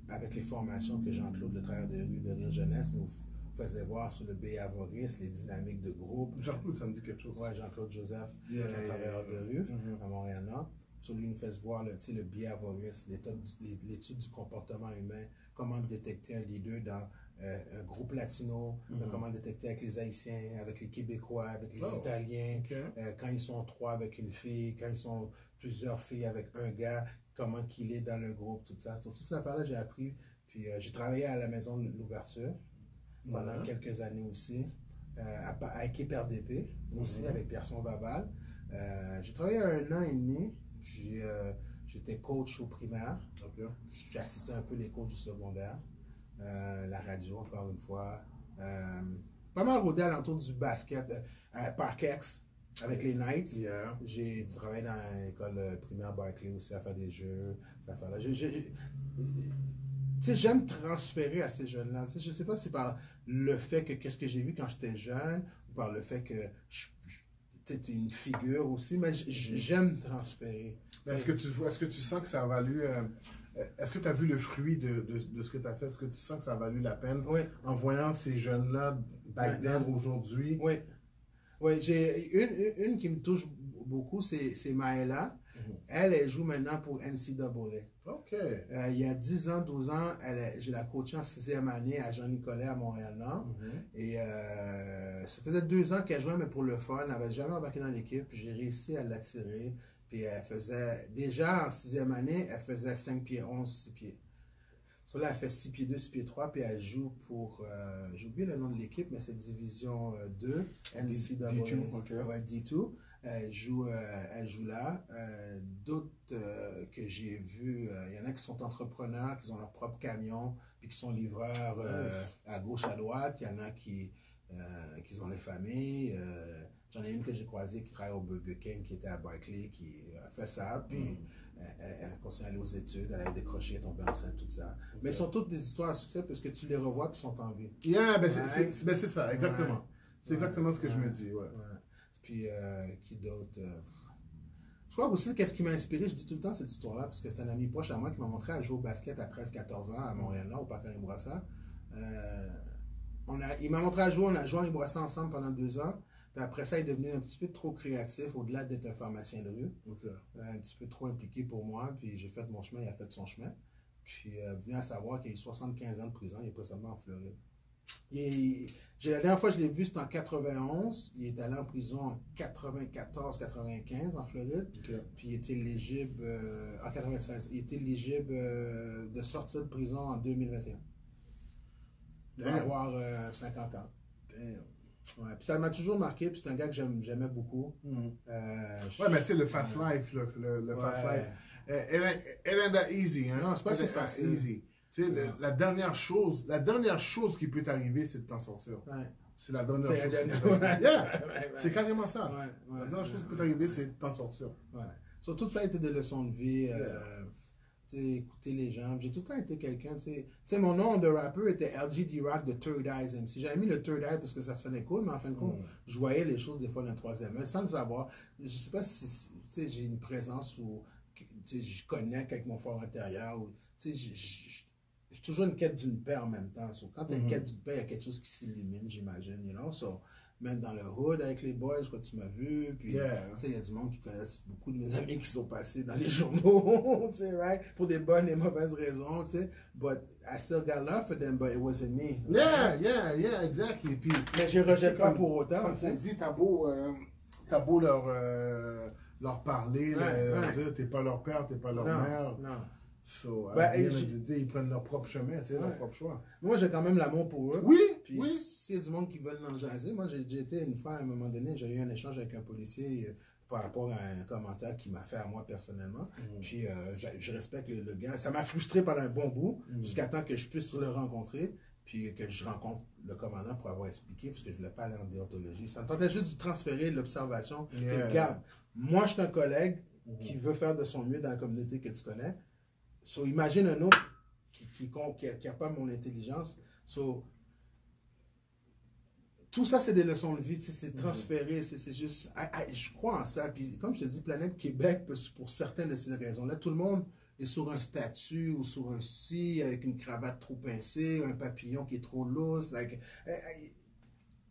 S3: avec les formations que Jean-Claude, le travailleur de rue de Rire Jeunesse, nous faisait voir sur le Béavoris les dynamiques de groupe.
S2: Jean-Claude, ça me dit quelque chose.
S3: Ouais, Jean-Claude Joseph, qui est
S2: Yeah,
S3: un
S2: yeah,
S3: travailleur
S2: yeah.
S3: de rue
S2: Mhm.
S3: à Montréal-Nord. Sur lui, il nous faisait voir le Béavoris, l'étude du comportement humain, comment détecter un leader dans un groupe latino, comment détecter avec les Haïtiens, avec les Québécois, avec les
S2: Oh,
S3: Italiens,
S2: OK.
S3: quand ils sont 3 avec une fille, quand ils sont plusieurs filles avec un gars, comment qu'il est dans le groupe, tout ça. Toute cette affaire-là, j'ai appris. Puis j'ai travaillé à la maison de l'ouverture pendant quelques années aussi, à Équipe RDP aussi, avec Pierson Babal. J'ai travaillé 1 an et demi, puis j'étais coach au primaire.
S2: OK.
S3: J'ai assisté un peu les coachs du secondaire, la radio encore une fois. Pas mal rodé alentour du basket, à Parkex, avec les Knights.
S2: Yeah.
S3: J'ai travaillé dans l'école primaire Barclay aussi à faire des jeux, cette affaire-là. Tu sais, j'aime transférer à ces jeunes-là. Tu sais, je sais pas si par le fait que qu'est-ce que j'ai vu quand j'étais jeune, ou par le fait que tu es une figure aussi, mais j'aime transférer.
S2: Est-ce que tu sens que ça a valu... est-ce que tu as vu le fruit de ce que tu as fait? Est-ce que tu sens que ça a valu la peine
S3: Oui.
S2: en voyant ces jeunes-là, back then, aujourd'hui?
S3: Oui. Oui, j'ai une qui me touche beaucoup, c'est Maëla. Elle joue maintenant pour NCAA.
S2: OK.
S3: Il y a 10 ans, 12 ans, je la coachée en 6e année à Jean-Nicolas à Montréal-Nord. Et ça faisait 2 ans qu'elle jouait, mais pour le fun. Elle n'avait jamais embarqué dans l'équipe. Puis j'ai réussi à l'attirer. Puis elle faisait, déjà en 6e année, elle faisait 5 pieds 11, 6 pieds. So là, elle fait 6 pieds 2, 6 pieds 3, puis elle joue pour, j'ai oublié le nom de l'équipe, mais c'est Division 2, NCAA.
S2: D2, OK.
S3: Ouais, D2. Elle joue là. D'autres que j'ai vus, il y en a qui sont entrepreneurs, qui ont leur propre camion, puis qui sont livreurs à gauche, à droite. Il y en a qui ont les familles. J'en ai une que j'ai croisée qui travaille au Burger King, qui était à Berkeley, qui a fait ça, puis elle a continué à aller aux études, elle a décroché, tombée enceinte, tout ça. Mais elles sont toutes des histoires à succès parce que tu les revois et sont en vie.
S2: Yeah, ben c'est ça, exactement.
S3: Ouais.
S2: C'est exactement ce que je me
S3: Ouais.
S2: dis, ouais.
S3: Puis, qui d'autre je crois aussi, qu'est-ce qui m'a inspiré, je dis tout le temps cette histoire-là, parce que c'est un ami proche à moi qui m'a montré à jouer au basket à 13-14 ans à Montréal-Nord, au Parc Henri Bourassa. Il m'a montré à jouer, on a joué à Henri Bourassa ensemble pendant 2 ans. Puis après ça, il est devenu un petit peu trop créatif, au-delà d'être un pharmacien de rue.
S2: OK.
S3: Un petit peu trop impliqué pour moi, puis j'ai fait mon chemin, il a fait son chemin. Puis venu à savoir qu'il a eu 75 ans de prison, il est présentement en Floride. La dernière fois que je l'ai vu, c'était en 91. Il est allé en prison en 94-95 en Floride.
S2: OK.
S3: Puis il était éligible en 96. Il était éligible de sortir de prison en 2021. Il va
S2: Damn.
S3: avoir 50 ans.
S2: Damn.
S3: Ouais, puis ça m'a toujours marqué, puis c'est un gars que j'aimais beaucoup.
S2: Ouais, mais tu sais, le fast life, le fast life, it ain't that easy, hein?
S3: Non, c'est pas
S2: It
S3: si
S2: ain't that
S3: facile.
S2: easy. Tu sais, la dernière chose qui peut t'arriver, c'est de t'en sortir.
S3: Ouais.
S2: C'est la dernière
S3: C'est la
S2: chose qui
S3: dernière-
S2: peut t'arriver. Yeah!
S3: Ouais,
S2: C'est carrément ça.
S3: ouais, ouais,
S2: La dernière chose qui peut t'arriver, c'est de t'en sortir.
S3: Ouais. So, tout ça a été des leçons de vie.
S2: Yeah.
S3: Tu sais, écouter les gens. J'ai tout le temps été quelqu'un, tu sais, mon nom de rappeur était LGD Rock de Third Eyes MC. J'avais mis le Third Eye parce que ça sonnait cool, mais en fin de compte, je voyais les choses des fois d'un 3e œil, sans le savoir. Je sais pas si tu sais, j'ai une présence où tu sais, je connecte avec mon fort intérieur. Ou, tu sais, j'ai toujours une quête d'une paix en même temps. So, quand tu as une quête d'une paix, il y a quelque chose qui s'illumine, j'imagine, you know? So, même dans le hood avec les boys, je crois que tu m'as vu. Puis,
S2: Yeah.
S3: tu sais, il y a du monde qui connaissent beaucoup de mes amis qui sont passés dans les journaux, tu sais, right? Pour des bonnes et mauvaises raisons, tu sais. But I still got love for them, but it wasn't me.
S2: Yeah, exactly. Puis,
S3: Mais je rejette pas
S2: comme-
S3: pour autant,
S2: Comme
S3: tu
S2: tu
S3: sais.
S2: dis, t'as beau leur parler, leur dire, t'es pas leur père, t'es pas leur mère.
S3: Non.
S2: So,
S3: Ben,
S2: à the end
S3: j'ai-
S2: of the day, ils prennent leur propre chemin, tu sais, leur
S3: Ouais.
S2: propre choix.
S3: Moi, j'ai quand même l'amour pour eux.
S2: Oui,
S3: Puis
S2: oui.
S3: s'il y a du monde qui veut en jaser, moi j'ai été une fois à un moment donné, j'ai eu un échange avec un policier par rapport à un commentaire qu'il m'a fait à moi personnellement. Puis je respecte le gars. Ça m'a frustré pendant un bon bout, jusqu'à temps que je puisse le rencontrer, puis que je rencontre le commandant pour avoir expliqué, parce que je voulais pas aller en déontologie. Ça me tentait juste de transférer l'observation.
S2: Yeah.
S3: Regarde, moi je suis un collègue qui veut faire de son mieux dans la communauté que tu connais. So, imagine un autre qui a pas mon intelligence. So, tout ça, c'est des leçons de vie, tu sais, c'est transféré, c'est juste... je crois en ça. Puis, comme je te dis, Planète Québec, pour certaines de ces raisons-là, tout le monde est sur un statut ou sur un si avec une cravate trop pincée, un papillon qui est trop loose. Like,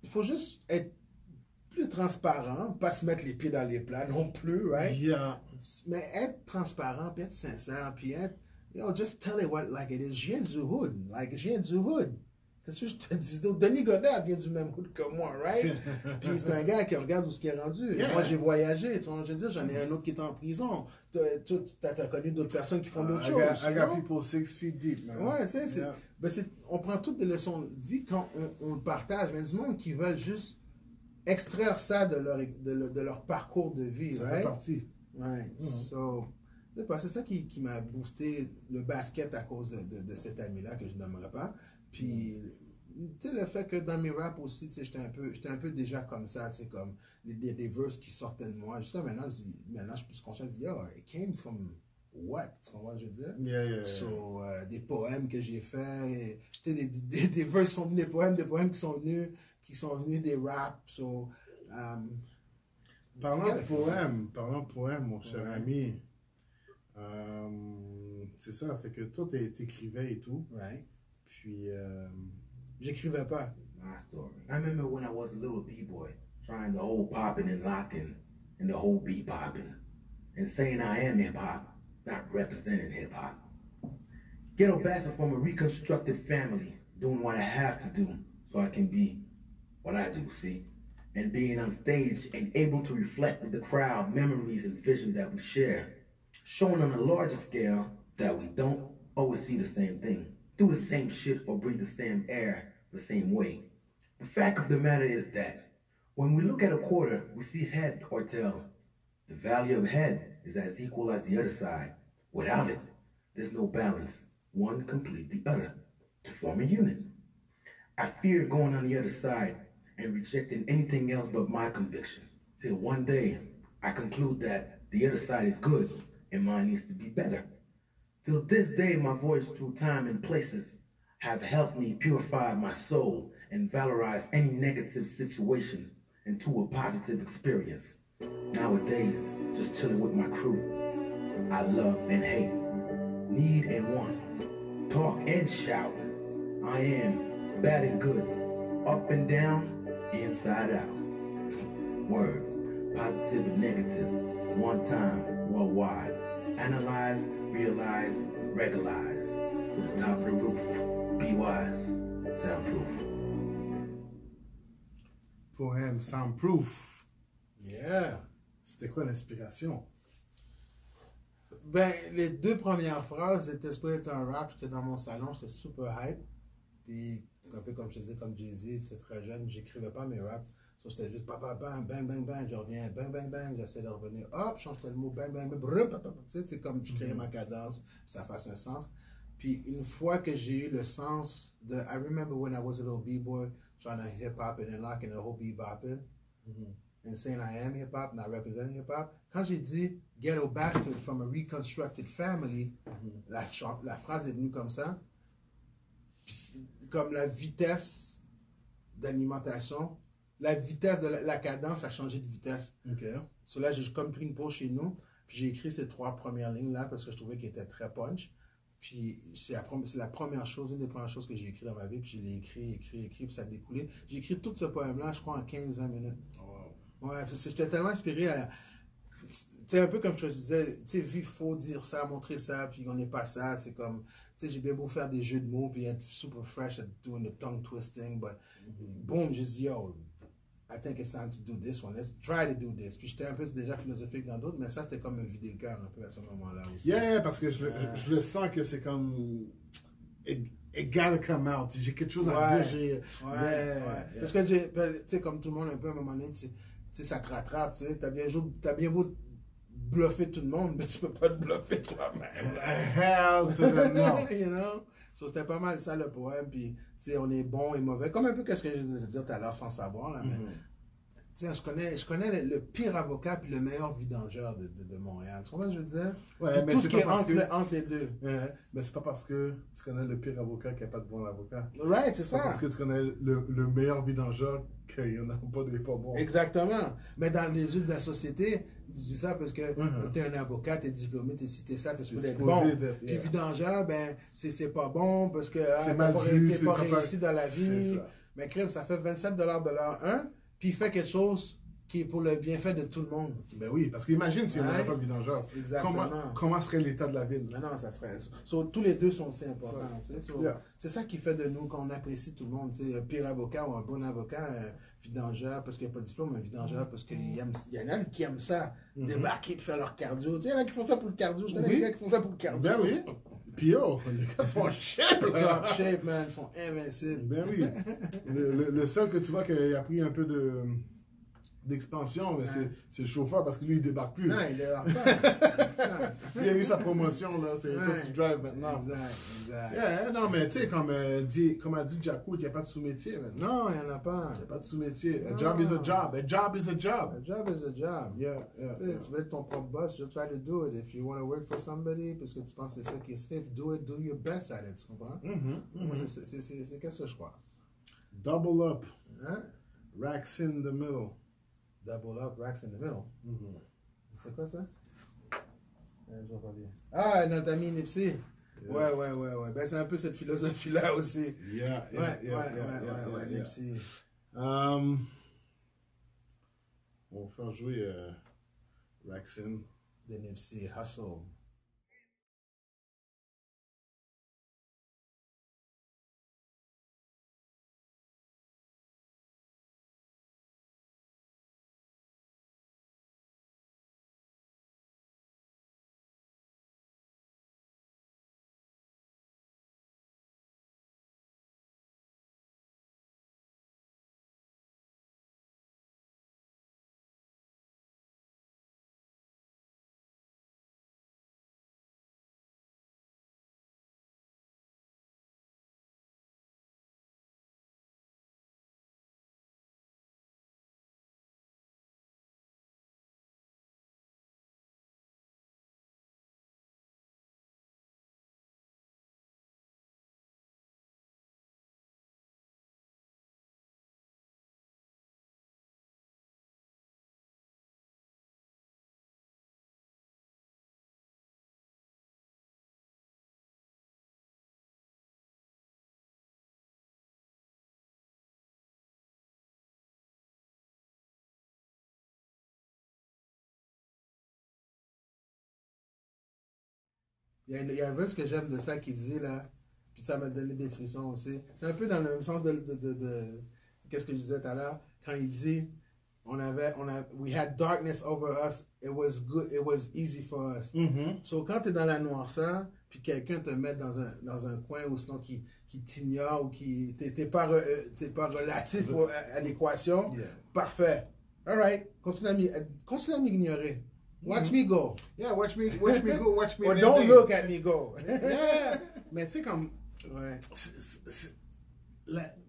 S3: il faut juste être plus transparent, pas se mettre les pieds dans les plats non plus, right?
S2: Yeah.
S3: Mais être transparent, puis être sincère, puis être, just tell it what like it is. Je viens du hood, like, je viens du hood. Qu'est-ce que je te dis? Donc, Denis Goddard vient du même hood que moi, right? Puis c'est un gars qui regarde où ce qui est rendu.
S2: Yeah.
S3: Moi, j'ai voyagé, tu vois, je veux dire, j'en ai un autre qui est en prison. T'as connu d'autres personnes qui font d'autres choses.
S2: I got people 6 feet deep, man.
S3: Ouais,
S2: Yeah.
S3: on prend toutes des leçons de vie quand on le partage. Mais du monde qui veulent juste extraire ça de leur parcours de vie,
S2: Ça
S3: right?
S2: fait partie.
S3: Ouais, so, c'est ça qui m'a boosté le basket à cause de cet ami-là que je nommerai pas. Puis, tu sais, le fait que dans mes raps aussi, tu sais, j'étais un peu déjà comme ça, tu sais, comme des verses qui sortaient de moi. Jusqu'à maintenant, je suis plus conscient, je dis, oh, it came from what? Tu comprends ce que je veux dire?
S2: Yeah.
S3: So, des poèmes que j'ai faits, tu sais, des verses qui sont venus des poèmes qui sont venus des raps. So,
S2: Parlant de poèmes, mon cher ami, c'est ça, fait que toi, t'écrivais et tout.
S3: right?
S2: Puis,
S3: J'écrivais pas.
S1: My story. I remember when I was a little B-boy, trying the whole popping and locking and the whole beat popping, and saying I am hip-hop, not representing hip-hop. Ghetto bastard from a reconstructed family, doing what I have to do so I can be what I do, see? And being on stage and able to reflect with the crowd memories and visions that we share, showing on a larger scale that we don't always see the same thing, do the same shit or breathe the same air the same way. The fact of the matter is that when we look at a quarter, we see head or tail. The value of head is as equal as the other side. Without it, there's no balance. One complete the other to form a unit. I feared going on the other side and rejecting anything else but my conviction. Till one day, I conclude that the other side is good and mine needs to be better. Till this day, my voice through time and places have helped me purify my soul and valorize any negative situation into a positive experience. Nowadays, just chilling with my crew. I love and hate, need and want, talk and shout. I am bad and good, up and down, inside out. Word, positive and negative, one time, worldwide. Analyze, realize, regularize. To the top of the roof. Be wise, soundproof.
S2: poème Soundproof.
S3: Yeah.
S2: C'était quoi l'inspiration?
S3: Ben, les deux premières phrases étaient supposées être un rap. J'étais dans mon salon, j'étais super hype. Puis, un peu comme je disais, comme Jay-Z, j'étais très jeune, j'écrivais pas mes raps. So, c'était juste papa, bang, bang, bang, bang, je reviens, bang, bang, bang, j'essaie de revenir, hop, je change le mot, bang, bang, bang, brum, papa, tu sais, c'est comme je créais ma cadence, puis ça fasse un sens. Puis, une fois que j'ai eu le sens de, I remember when I was a little b-boy, trying to hip-hop and then locking the whole bebopping, and saying I am hip-hop, not representing hip-hop. Quand j'ai dit ghetto bastard from a reconstructed family, la phrase est venue comme ça. Puis, comme la vitesse d'alimentation, la vitesse de la cadence a changé de vitesse.
S2: OK.
S3: So là, j'ai comme pris une pause chez nous, puis j'ai écrit ces 3 premières lignes-là parce que je trouvais qu'elles étaient très punch. Puis c'est la première chose, une des premières choses que j'ai écrit dans ma vie, puis je l'ai écrit, puis ça a découlé. J'ai écrit tout ce poème-là, je crois, en 15-20 minutes.
S2: Oh.
S3: Ouais, j'étais tellement inspiré à... C'est un peu comme je te disais, tu sais, il faut dire ça, montrer ça, puis on n'est pas ça, c'est comme... Tu sais, j'ai bien beau faire des jeux de mots, puis être super fresh at doing the tongue twisting, but boom, j'ai dit, yo, I think it's time to do this one, let's try to do this. Puis j'étais un peu déjà philosophique dans d'autres, mais ça, c'était comme me vider le cœur un peu à ce moment-là aussi.
S2: Yeah, parce que je le sens que c'est comme... It gotta come out. J'ai quelque chose à dire.
S3: Ouais. Parce que, tu sais, comme tout le monde, un peu à un moment donné, tu sais, ça te rattrape, tu sais. T'as bien beau bluffer tout le monde, mais tu peux pas te bluffer toi-même.
S2: Hell to the no.
S3: You know? So, c'était pas mal ça, le poème. Puis, tu sais, on est bon et mauvais. Comme un peu ce que je viens de dire tout à l'heure sans savoir, là. Mais Tu sais, je connais le pire avocat puis le meilleur vidangeur de Montréal. Tu comprends ce que je veux dire?
S2: Ouais,
S3: Puis
S2: mais
S3: tout
S2: c'est
S3: ce qui
S2: pas
S3: est
S2: parce
S3: entre,
S2: que...
S3: entre les deux.
S2: Mais c'est pas parce que tu connais le pire avocat qu'il n'y a pas de bon avocat.
S3: Right, c'est
S2: C'est pas
S3: ça.
S2: parce que tu connais le meilleur vidangeur qu'il n'y en a pas des pas bons.
S3: Exactement. Mais dans les yeux de la société, je dis ça parce que
S2: Mhm.
S3: tu es un avocat, tu es diplômé, tu es ci, t'es ça, tu es supposé être
S2: supposé
S3: bon.
S2: d'être-
S3: Puis
S2: yeah.
S3: vidangeur, ben, c'est pas bon parce que
S2: C'est
S3: t'as
S2: mal
S3: pas,
S2: vu,
S3: t'es
S2: c'est
S3: pas
S2: pas
S3: réussi dans la
S2: C'est
S3: vie.
S2: ça.
S3: Mais crème, ça fait 27 de l'heure 1, puis il fait quelque chose qui est pour le bienfait de tout le monde.
S2: Ben oui, parce qu'imagine s'il n'y en avait
S3: Ouais.
S2: pas de vidangeur.
S3: Exactement.
S2: Comment serait l'état de la ville?
S3: Non, non, ça serait. Tous les deux sont aussi importants. Tu sais.
S2: Yeah.
S3: C'est ça qui fait de nous qu'on apprécie tout le monde. Tu sais, un pire avocat ou un bon avocat, un vidangeur parce qu'il n'y a pas de diplôme, un vidangeur parce qu'il y en a qui aiment ça, débarquer et faire leur cardio. Tu sais, il y en a qui font ça pour le cardio. Je connais
S2: Oui.
S3: des gars qui font ça pour le cardio.
S2: Ben oui. Puis yo, les gars sont chèpes,
S3: Top
S2: là.
S3: shape, man, ils sont invincibles.
S2: Ben oui. Le seul que tu vois qu'il a pris un peu d'expansion, mais c'est le chauffeur parce que lui, il débarque plus.
S3: Non, il est en pas.
S2: Il a eu sa promotion, là. C'est toi, tu drives maintenant.
S3: Exact.
S2: Yeah, non, mais tu sais, comme a dit Jacko, il n'y a pas de sous-métier, maintenant.
S3: Non, il n'y en a pas.
S2: Il n'y a pas de sous-métier. A
S3: Non.
S2: job is a job. A job is a job.
S3: A job is a job.
S2: Yeah.
S3: Tu sais, tu veux être ton propre boss, just try to do it. If you want to work for somebody, parce que tu penses que c'est ça qui est safe, do it, do your best at it, tu comprends? Moi, c'est qu'est-ce que je crois.
S2: Double up.
S3: Hein?
S2: Racks in the middle.
S3: Double up, racks in the middle. C'est quoi ça? Je vois pas bien. Ah, notre ami Nipsey.
S2: Yeah.
S3: Ouais. Ben, c'est un peu cette philosophie-là aussi.
S2: Yeah.
S3: Ouais, Nipsey.
S2: On va faire jouer Raxin.
S3: De Nipsey, Hustle. Il y a un verse que j'aime de ça qui dit là, puis ça m'a donné des frissons aussi. C'est un peu dans le même sens qu'est-ce que je disais tout à l'heure, quand il dit we had darkness over us, it was good, it was easy for us. So quand tu es dans la noirceur, puis quelqu'un te met dans un coin ou sinon qui t'ignore ou qui t'es pas relatif à l'équation,
S2: Yeah.
S3: parfait. All right, continue à m'ignorer. Watch me go.
S2: Yeah, watch me go, watch me
S3: Or
S2: in
S3: don't
S2: LA.
S3: look at me go.
S2: Yeah. Mais tu sais, comme.
S3: Ouais.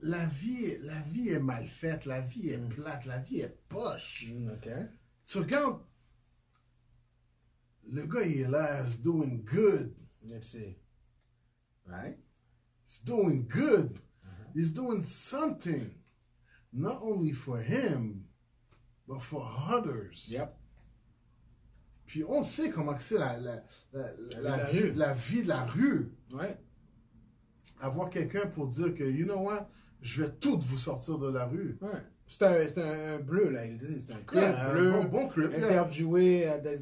S2: La vie est mal faite, la vie est plate, la vie est poche.
S3: OK.
S2: Tu regardes, le gars, il est là, he's doing good.
S3: Nipsey. Right?
S2: He's doing good. He's doing something. Not only for him, but for others.
S3: Yep.
S2: Puis on sait comment que c'est la
S3: La
S2: vie,
S3: rue.
S2: la vie de la rue.
S3: Ouais.
S2: Avoir quelqu'un pour dire que, you know what, je vais toutes vous sortir de la rue.
S3: Ouais. C'est un bleu, là. Il dit c'est un crip
S2: Yeah,
S3: bleu.
S2: un bon crip, yeah.
S3: Interviewé à des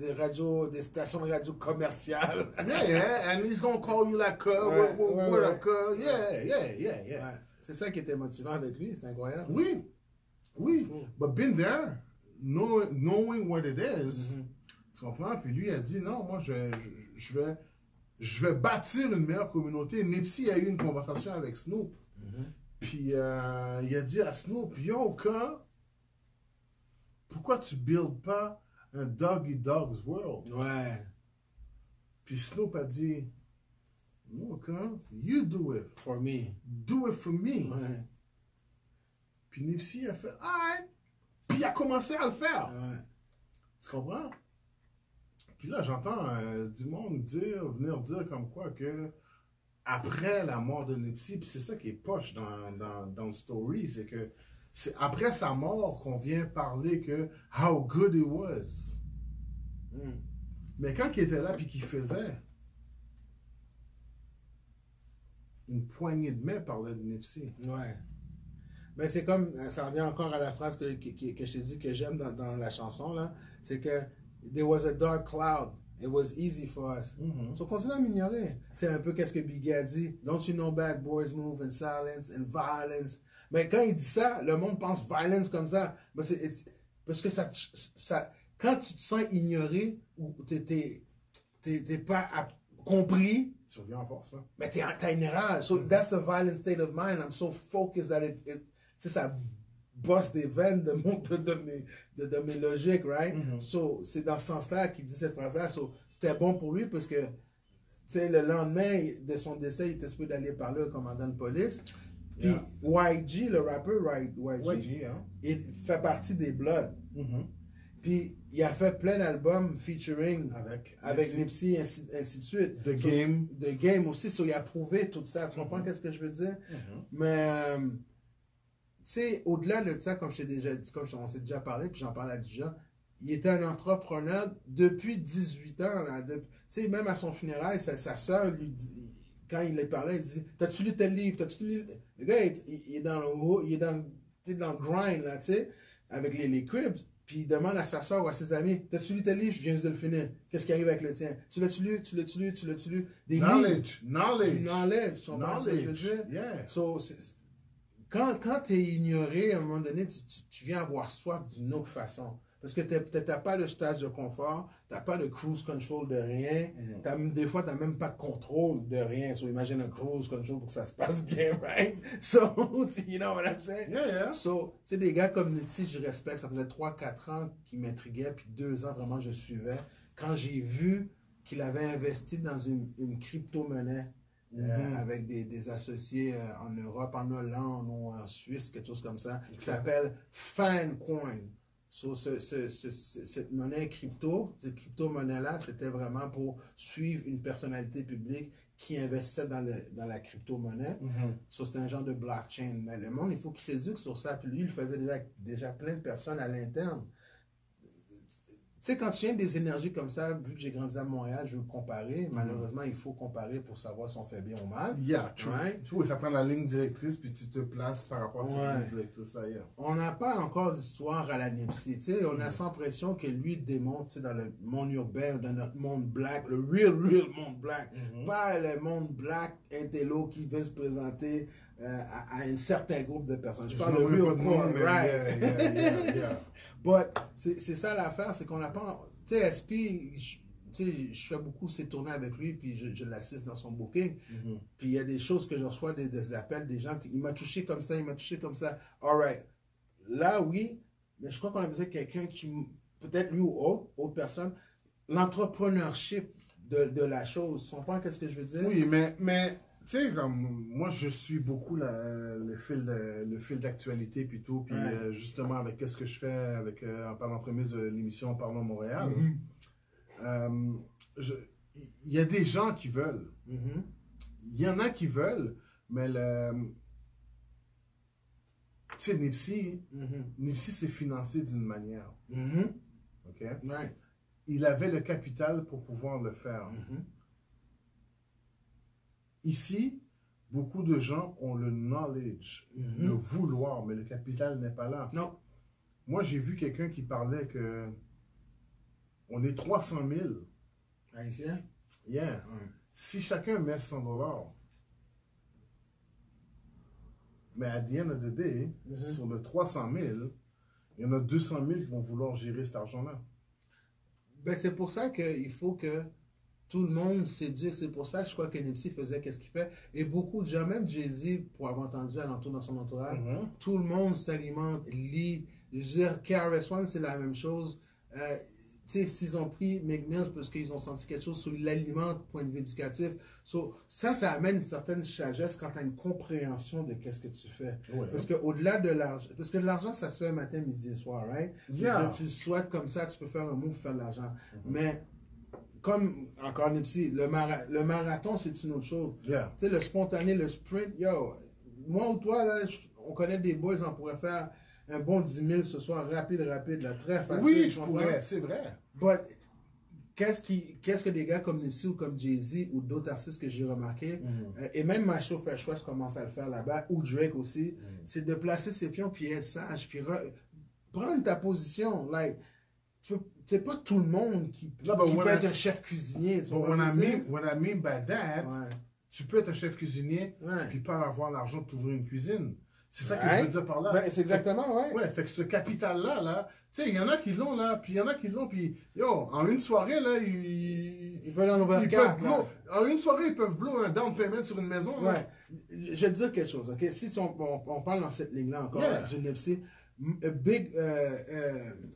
S3: stations de radio commerciales.
S2: Yeah, and he's gonna call you like, what
S3: ouais.
S2: up, yeah.
S3: Ouais. C'est ça qui était motivant avec lui. C'est incroyable.
S2: Oui.
S3: Cool.
S2: But been there, knowing what it is, tu comprends? Puis lui a dit, non, moi, je vais bâtir une meilleure communauté. Nipsey a eu une conversation avec Snoop. Puis il a dit à Snoop, yo, pourquoi tu builds pas un Doggy Dog's World?
S3: Ouais.
S2: Puis Snoop a dit, no, you do it.
S3: For me.
S2: Do it for me.
S3: Ouais.
S2: Puis Nipsey a fait, alright. Puis il a commencé à le faire.
S3: Ouais.
S2: Tu comprends? Puis là, j'entends du monde venir dire comme quoi que après la mort de Nipsey, puis c'est ça qui est poche dans le story, c'est que c'est après sa mort qu'on vient parler que how good it was.
S3: Mm.
S2: Mais quand il était là puis qu'il faisait, une poignée de main parlait de Nipsey.
S3: Ouais. Ben, c'est comme, ça revient encore à la phrase que je t'ai dit que j'aime dans la chanson, là. C'est que, there was a dark cloud. It was easy for us.
S2: Mhm.
S3: So, continue à m'ignorer. C'est un peu qu'est-ce que Biggie a dit. Don't you know bad boys move in silence and violence. Mais quand il dit ça, le monde pense violence comme ça. Mais parce que quand tu te sens ignoré ou t'es pas compris,
S2: Tu reviens en force, là.
S3: mais t'as une rage. So that's a violent state of mind. I'm so focused that ça bosse des veines de mes logiques, right?
S2: Mhm.
S3: So, c'est dans ce sens-là qu'il dit cette phrase-là. So, c'était bon pour lui parce que, tu sais, le lendemain de son décès, il était supposé d'aller parler au commandant de police. Puis YG, le rappeur YG,
S2: hein?
S3: il fait partie des Bloods.
S2: Mhm.
S3: Puis il a fait plein d'albums featuring avec Nipsey, ainsi de suite.
S2: The Game.
S3: The Game aussi, so, il a prouvé tout ça. Tu comprends qu'est-ce que je veux dire?
S2: Mhm.
S3: Mais, tu sais, au-delà de ça, comme on s'est déjà parlé, puis j'en parle à Dujan, il était un entrepreneur depuis 18 ans. Tu sais, même à son funérail, sa sœur lui dit, quand il lui parlait, il dit, t'as-tu lu tel livre? T'as-tu lu... Le gars, il est dans le grind, là, tu sais, avec les Cribs. Puis il demande à sa soeur ou à ses amis, t'as-tu lu tel livre? Je viens juste de le finir. Qu'est-ce qui arrive avec le tien? Tu l'as-tu lu? Tu l'as-tu lu? Tu l'as-tu lu? Des
S2: Knowledge.
S3: livres. Du knowledge. Tu comprends ce que je veux
S2: Knowledge.
S3: dire?
S2: Yeah.
S3: So, quand tu es ignoré, à un moment donné, tu viens avoir soif d'une autre façon. Parce que tu n'as pas de stage de confort, tu n'as pas de cruise control de rien, des fois, tu n'as même pas de contrôle de rien. So, imagine un cruise control pour que ça se passe bien, right? So, you know what I'm saying?
S2: Yeah, yeah.
S3: So, tu sais, des gars comme Nipsey, je respecte, ça faisait 3-4 ans qu'ils m'intriguaient, puis 2 ans, vraiment, je suivais. Quand j'ai vu qu'il avait investi dans une crypto-monnaie, avec des associés en Europe, en Hollande ou en Suisse, quelque chose comme ça, qui s'appelle Fancoin. So, cette monnaie cette crypto-monnaie-là, c'était vraiment pour suivre une personnalité publique qui investissait dans la crypto-monnaie. So, c'était un genre de blockchain. Mais le monde, il faut qu'il s'éduque sur ça. Puis lui, il faisait déjà plein de personnes à l'interne. Tu sais, quand tu viens des énergies comme ça, vu que j'ai grandi à Montréal, je veux comparer. Malheureusement, il faut comparer pour savoir si on fait bien ou mal.
S2: Yeah, true.
S3: Right?
S2: Tu vois, ça prend la ligne directrice, puis tu te places par rapport à cette ligne directrice-là. Yeah.
S3: On n'a pas encore d'histoire à la Nipsey. Tu sais, on a sans pression que lui démontre, tu sais, dans le monde urbain, dans notre monde black, le real monde black. Pas le monde black intello qui veut se présenter à un certain groupe de personnes. Je parle de real core, right?
S2: Yeah.
S3: But c'est ça l'affaire, c'est qu'on n'a pas... Tu sais, SP, je fais beaucoup ces tournées avec lui, puis je l'assiste dans son booking. Puis il y a des choses que je reçois, des appels, des gens qui... Il m'a touché comme ça, il m'a touché comme ça. All right. Là, oui, mais je crois qu'on a besoin de quelqu'un qui, peut-être lui ou autre personne, l'entrepreneurship de la chose. Tu comprends qu'est-ce que je veux dire?
S2: Oui, mais tu sais, comme moi, je suis beaucoup le fil d'actualité, puis tout, puis justement, avec qu'est-ce que je fais avec, par l'entremise de l'émission Parlons Montréal, il y a des gens qui veulent. Il y en a qui veulent, mais tu sais, Nipsey s'est financé d'une manière. OK?
S3: Right.
S2: Il avait le capital pour pouvoir le faire. Ici, beaucoup de gens ont le knowledge, le vouloir, mais le capital n'est pas là.
S3: Non.
S2: Moi, j'ai vu quelqu'un qui parlait que on est 300 000.
S3: Haïtien?
S2: Yeah. Si chacun met 100 $, mais à the end of the day, sur le 300 000, il y en a 200 000 qui vont vouloir gérer cet argent-là.
S3: Ben, c'est pour ça qu'il faut que tout le monde s'éduque. C'est pour ça que je crois que Nipsey faisait qu'est-ce qu'il fait. Et beaucoup de gens, même Jay-Z, pour avoir entendu alentour dans son entourage, tout le monde s'alimente, lit. Je veux dire, KRS-One, c'est la même chose. Tu sais, s'ils ont pris McMills parce qu'ils ont senti quelque chose sur l'aliment, point de vue éducatif. So, ça amène une certaine sagesse quand tu as une compréhension de qu'est-ce que tu fais.
S2: Ouais.
S3: Parce qu'au-delà de l'argent, parce que l'argent, ça se fait matin, midi et soir, right?
S2: Yeah.
S3: Tu souhaites comme ça, tu peux faire un move, faire de l'argent. Mais, comme, encore Nipsey, le marathon, c'est une autre chose.
S2: Yeah.
S3: Tu sais, le spontané, le sprint, yo, moi ou toi, là, on connaît des boys, on pourrait faire un bon 10 000 ce soir, rapide, là, très facile.
S2: Oui, je pourrais, c'est vrai.
S3: But, qu'est-ce que des gars comme Nipsey ou comme Jay-Z ou d'autres artistes que j'ai remarqué, et même Macho Fresh West commence à le faire là-bas, ou Drake aussi, c'est de placer ses pions, puis être sage, puis prendre ta position. Like, c'est pas tout le monde qui peut être un chef cuisinier.
S2: What I mean by that,
S3: Ouais.
S2: tu peux être un chef cuisinier,
S3: Ouais.
S2: puis pas avoir l'argent de t'ouvrir une cuisine. C'est ça que
S3: Ouais.
S2: je veux dire par là.
S3: Ben, c'est exactement, ouais.
S2: Ouais, fait que ce capital-là, tu sais, il y en a qui l'ont, là, puis il y en a qui l'ont, puis, yo, en une soirée, là,
S3: Ils veulent en ouvrir
S2: ils
S3: quatre,
S2: peuvent
S3: là.
S2: blow. En une soirée, ils peuvent blow un down payment sur une maison, là.
S3: Ouais. Je vais te dire quelque chose, ok? Si on parle dans cette ligne-là encore,
S2: Yeah.
S3: du Nipsey,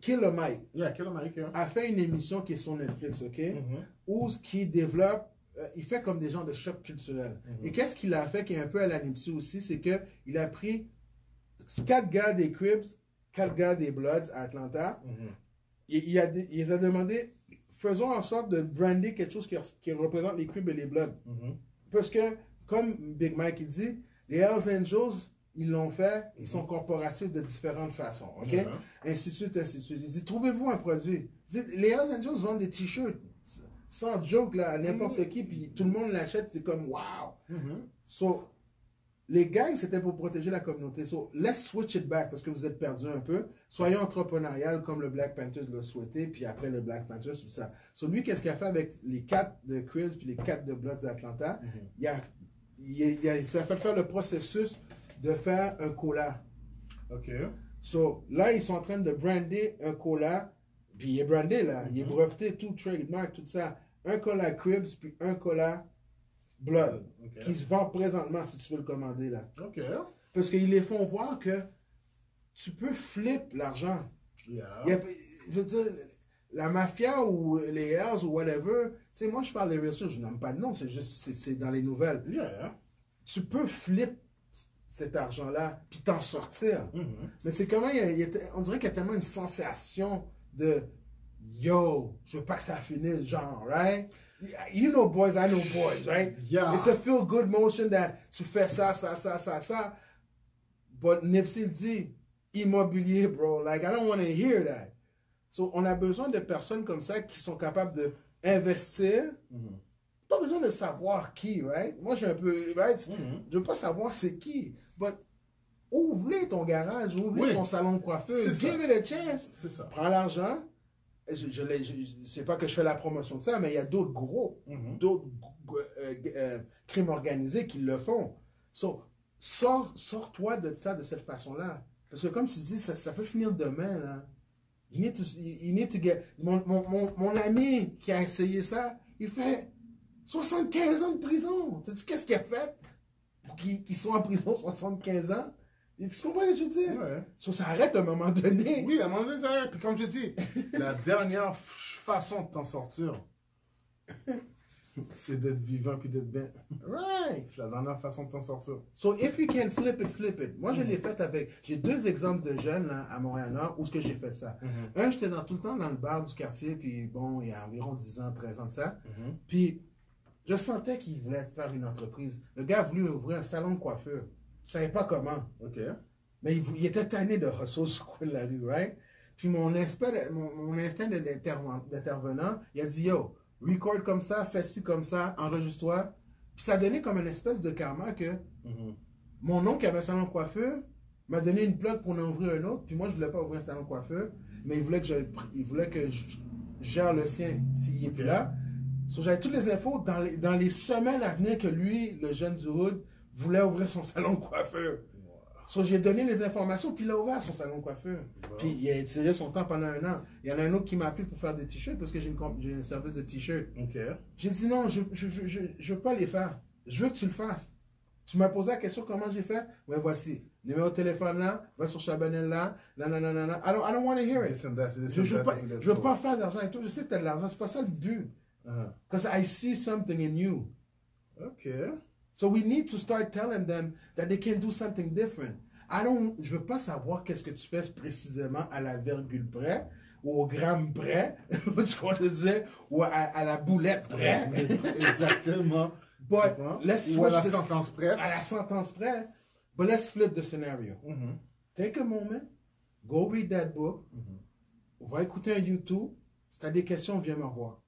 S3: Killer Mike
S2: Yeah, quel Américain.
S3: a fait une émission qui est sur Netflix, ok?
S2: Mhm.
S3: Où ce qui développe, il fait comme des gens de choc culturel. Et qu'est-ce qu'il a fait qui est un peu à la Nipsey aussi, c'est qu'il a pris 4 gars des Cribs, 4 gars des Bloods à Atlanta. Il les a demandé, faisons en sorte de brander quelque chose qui représente les Cribs et les Bloods. Parce que, comme Big Mike il dit, les Hells Angels, ils l'ont fait, ils sont corporatifs de différentes façons, ok? Ainsi de suite, ainsi de suite. Il dit, trouvez-vous un produit. Il dit, les Hells Angels vendent des t-shirts, sans joke, là, à n'importe qui, puis tout le monde l'achète, c'est comme, wow! So, les gangs, c'était pour protéger la communauté. So, let's switch it back, parce que vous êtes perdus un peu. Soyons entrepreneurial, comme le Black Panthers l'a souhaité, puis après le Black Panthers, tout ça. So, lui, qu'est-ce qu'il a fait avec les 4 de Cribs, puis les 4 de Bloods d'Atlanta? Ça a fait faire le processus de faire un cola.
S2: OK.
S3: So, là, ils sont en train de brander un cola, puis il est brandé, là. Il est breveté, tout, trademark, tout ça. Un cola Cribs, puis un cola Blood,
S2: OK.
S3: qui se vend présentement, si tu veux le commander, là.
S2: OK.
S3: Parce qu'ils les font voir que tu peux flip l'argent.
S2: Yeah.
S3: Je veux dire, la mafia ou les Hells ou whatever, tu sais, moi, je parle des real shit, je nomme pas de nom, c'est juste, c'est dans les nouvelles.
S2: Yeah.
S3: Tu peux flip cet argent-là, puis t'en sortir. Mais c'est comment, on dirait qu'il y a tellement une sensation de yo, je veux pas que ça finisse, genre, right? You know boys, I know boys, right?
S2: Yeah.
S3: It's a feel-good motion that tu fais ça. But Nipsey dit, immobilier, bro. Like, I don't want to hear that. So, on a besoin de personnes comme ça qui sont capables de investir. Pas besoin de savoir qui, right? Moi, je suis un peu, right? Je veux pas savoir c'est qui. But, ouvre ton garage, ouvre ton salon de coiffeur. Give it a chance.
S2: C'est ça.
S3: Prends l'argent. C'est pas que je fais la promotion de ça, mais il y a d'autres gros, d'autres crimes organisés qui le font. So, sors-toi de ça de cette façon-là. Parce que comme tu dis, ça peut finir demain, là. You need to get... Mon ami qui a essayé ça, il fait 75 ans de prison. Tu sais qu'est-ce qu'il a fait pour qu'ils soient en prison 75 ans? Tu comprends ce que je veux dire?
S2: Ouais.
S3: Ça arrête à un moment donné.
S2: Oui, à un moment donné, ça arrête. Puis comme je dis, la dernière façon de t'en sortir, c'est d'être vivant puis d'être bien.
S3: Right.
S2: C'est la dernière façon de t'en sortir.
S3: So if you can flip it, flip it. Moi, je l'ai fait avec... J'ai 2 exemples de jeunes là, à Montréal-Nord où ce que j'ai fait ça. Un, j'étais tout le temps dans le bar du quartier, puis bon, il y a environ 10 ans, 13 ans de ça. Puis je sentais qu'il voulait faire une entreprise. Le gars a voulu ouvrir un salon de coiffure. Il savait pas comment.
S2: OK.
S3: Mais il était tanné de hustle sur le coin de la rue, right? Puis mon instinct d'intervenant, il a dit, yo, record comme ça, fais ci comme ça, enregistre-toi. Puis ça a donné comme une espèce de karma que mon oncle qui avait un salon de coiffure m'a donné une plug pour en ouvrir un autre. Puis moi, je voulais pas ouvrir un salon de coiffure, mais il voulait que je gère le sien s'il n'est plus là. So, j'avais toutes les infos dans les semaines à venir que lui, le jeune du Hood, voulait ouvrir son salon de coiffure. So, j'ai donné les informations, puis il a ouvert son salon de coiffure. Puis il a étiré son temps pendant 1 an. Il y en a un autre qui m'a appelé pour faire des t-shirts parce que j'ai un service de t-shirts.
S2: OK.
S3: J'ai dit non, je veux pas les faire. Je veux que tu le fasses. Tu m'as posé la question comment j'ai fait? Ouais, voici. Numéro de téléphone là, va sur Chabanel là, nanana. I don't want to hear it. Je veux pas faire d'argent et tout. Je sais que tu as de l'argent, c'est pas ça le but. Because I see something in you.
S2: Okay.
S3: So we need to start telling them that they can do something different. Je veux pas savoir qu'est-ce que tu fais précisément à la virgule près, ou au gramme près, tu crois te dire, ou à la boulette près.
S2: Exactement.
S3: But let's
S2: ou à la
S3: switch
S2: sentence près.
S3: À la sentence près. But let's flip the scenario. Take a moment, go read that book, va écouter un YouTube. Si tu as des questions, viens me voir.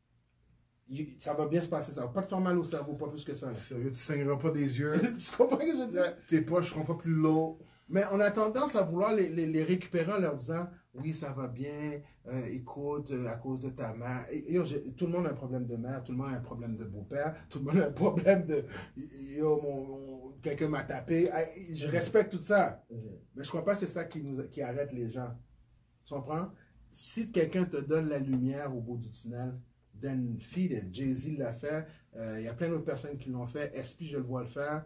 S3: Ça va bien se passer, ça va pas te faire mal au cerveau, pas plus que ça.
S2: Sérieux, tu saigneras pas des yeux.
S3: Tu comprends ce que je veux dire?
S2: Tes poches seront pas plus lourdes.
S3: Mais on a tendance à vouloir les récupérer en leur disant oui, ça va bien, écoute, à cause de ta mère. Tout le monde a un problème de mère, tout le monde a un problème de beau-père, tout le monde a un problème de quelqu'un m'a tapé. Je respecte tout ça. Mais je crois pas que c'est ça qui arrête les gens. Tu comprends? Si quelqu'un te donne la lumière au bout du tunnel, then feed it. Jay-Z l'a fait. Il y a plein d'autres personnes qui l'ont fait. SP, je le vois le faire.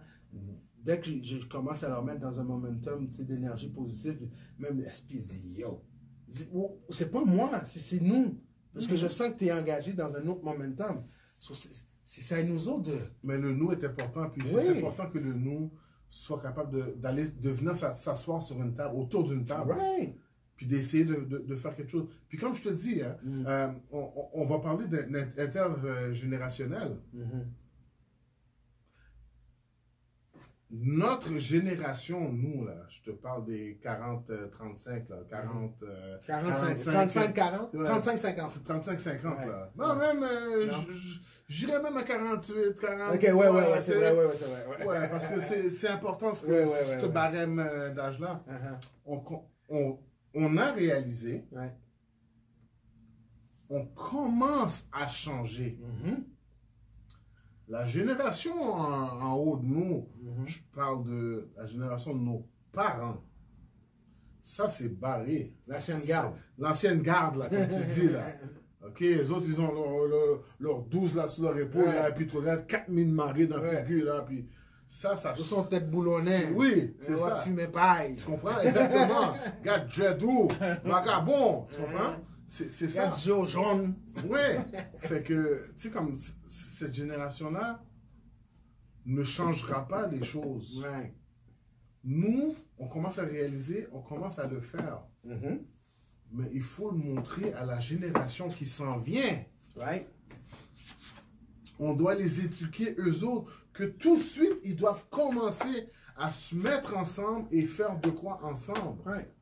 S3: Dès que je commence à leur mettre dans un momentum d'énergie positive, même SP dit yo. C'est pas moi, c'est nous. Parce que je sens que tu es engagé dans un autre momentum. C'est à nous autres de.
S2: Mais le nous est important. Puis c'est important que le nous soit capable de venir s'asseoir sur une table, autour d'une table.
S3: Right.
S2: Puis d'essayer de faire quelque chose. Puis comme je te dis, hein, on va parler d'intergénérationnel. Notre génération, nous, là, je te parle des 40-35, là,
S3: 35-40, 35-50.
S2: 35-50, là. Non, même, j'irais même à 48, 40.
S3: Ok, ouais, c'est vrai, c'est vrai.
S2: Ouais, parce que c'est important ce barème d'âge-là. On a réalisé, on commence à changer. La génération en haut de nous, je parle de la génération de nos parents, ça c'est barré.
S3: L'ancienne garde.
S2: L'ancienne garde, là, comme tu dis, là. OK, les autres, ils ont leur 12 là sur leur épaule, là, et puis tu regardes 4000 marées dans la figure, là, puis ça...
S3: Ils sont peut-être boulonnais.
S2: Oui, c'est ça.
S3: Fumer paille.
S2: Tu comprends? Exactement. Regarde, Dreadou, vagabond, tu comprends? C'est ça.
S3: Joe jaune.
S2: Ouais. Fait que, tu sais, comme cette génération-là ne changera pas les choses.
S3: Ouais.
S2: Nous, on commence à réaliser, on commence à le faire. Mais il faut le montrer à la génération qui s'en vient.
S3: Right.
S2: On doit les éduquer, eux autres, que tout de suite, ils doivent commencer à se mettre ensemble et faire de quoi ensemble.
S3: Right.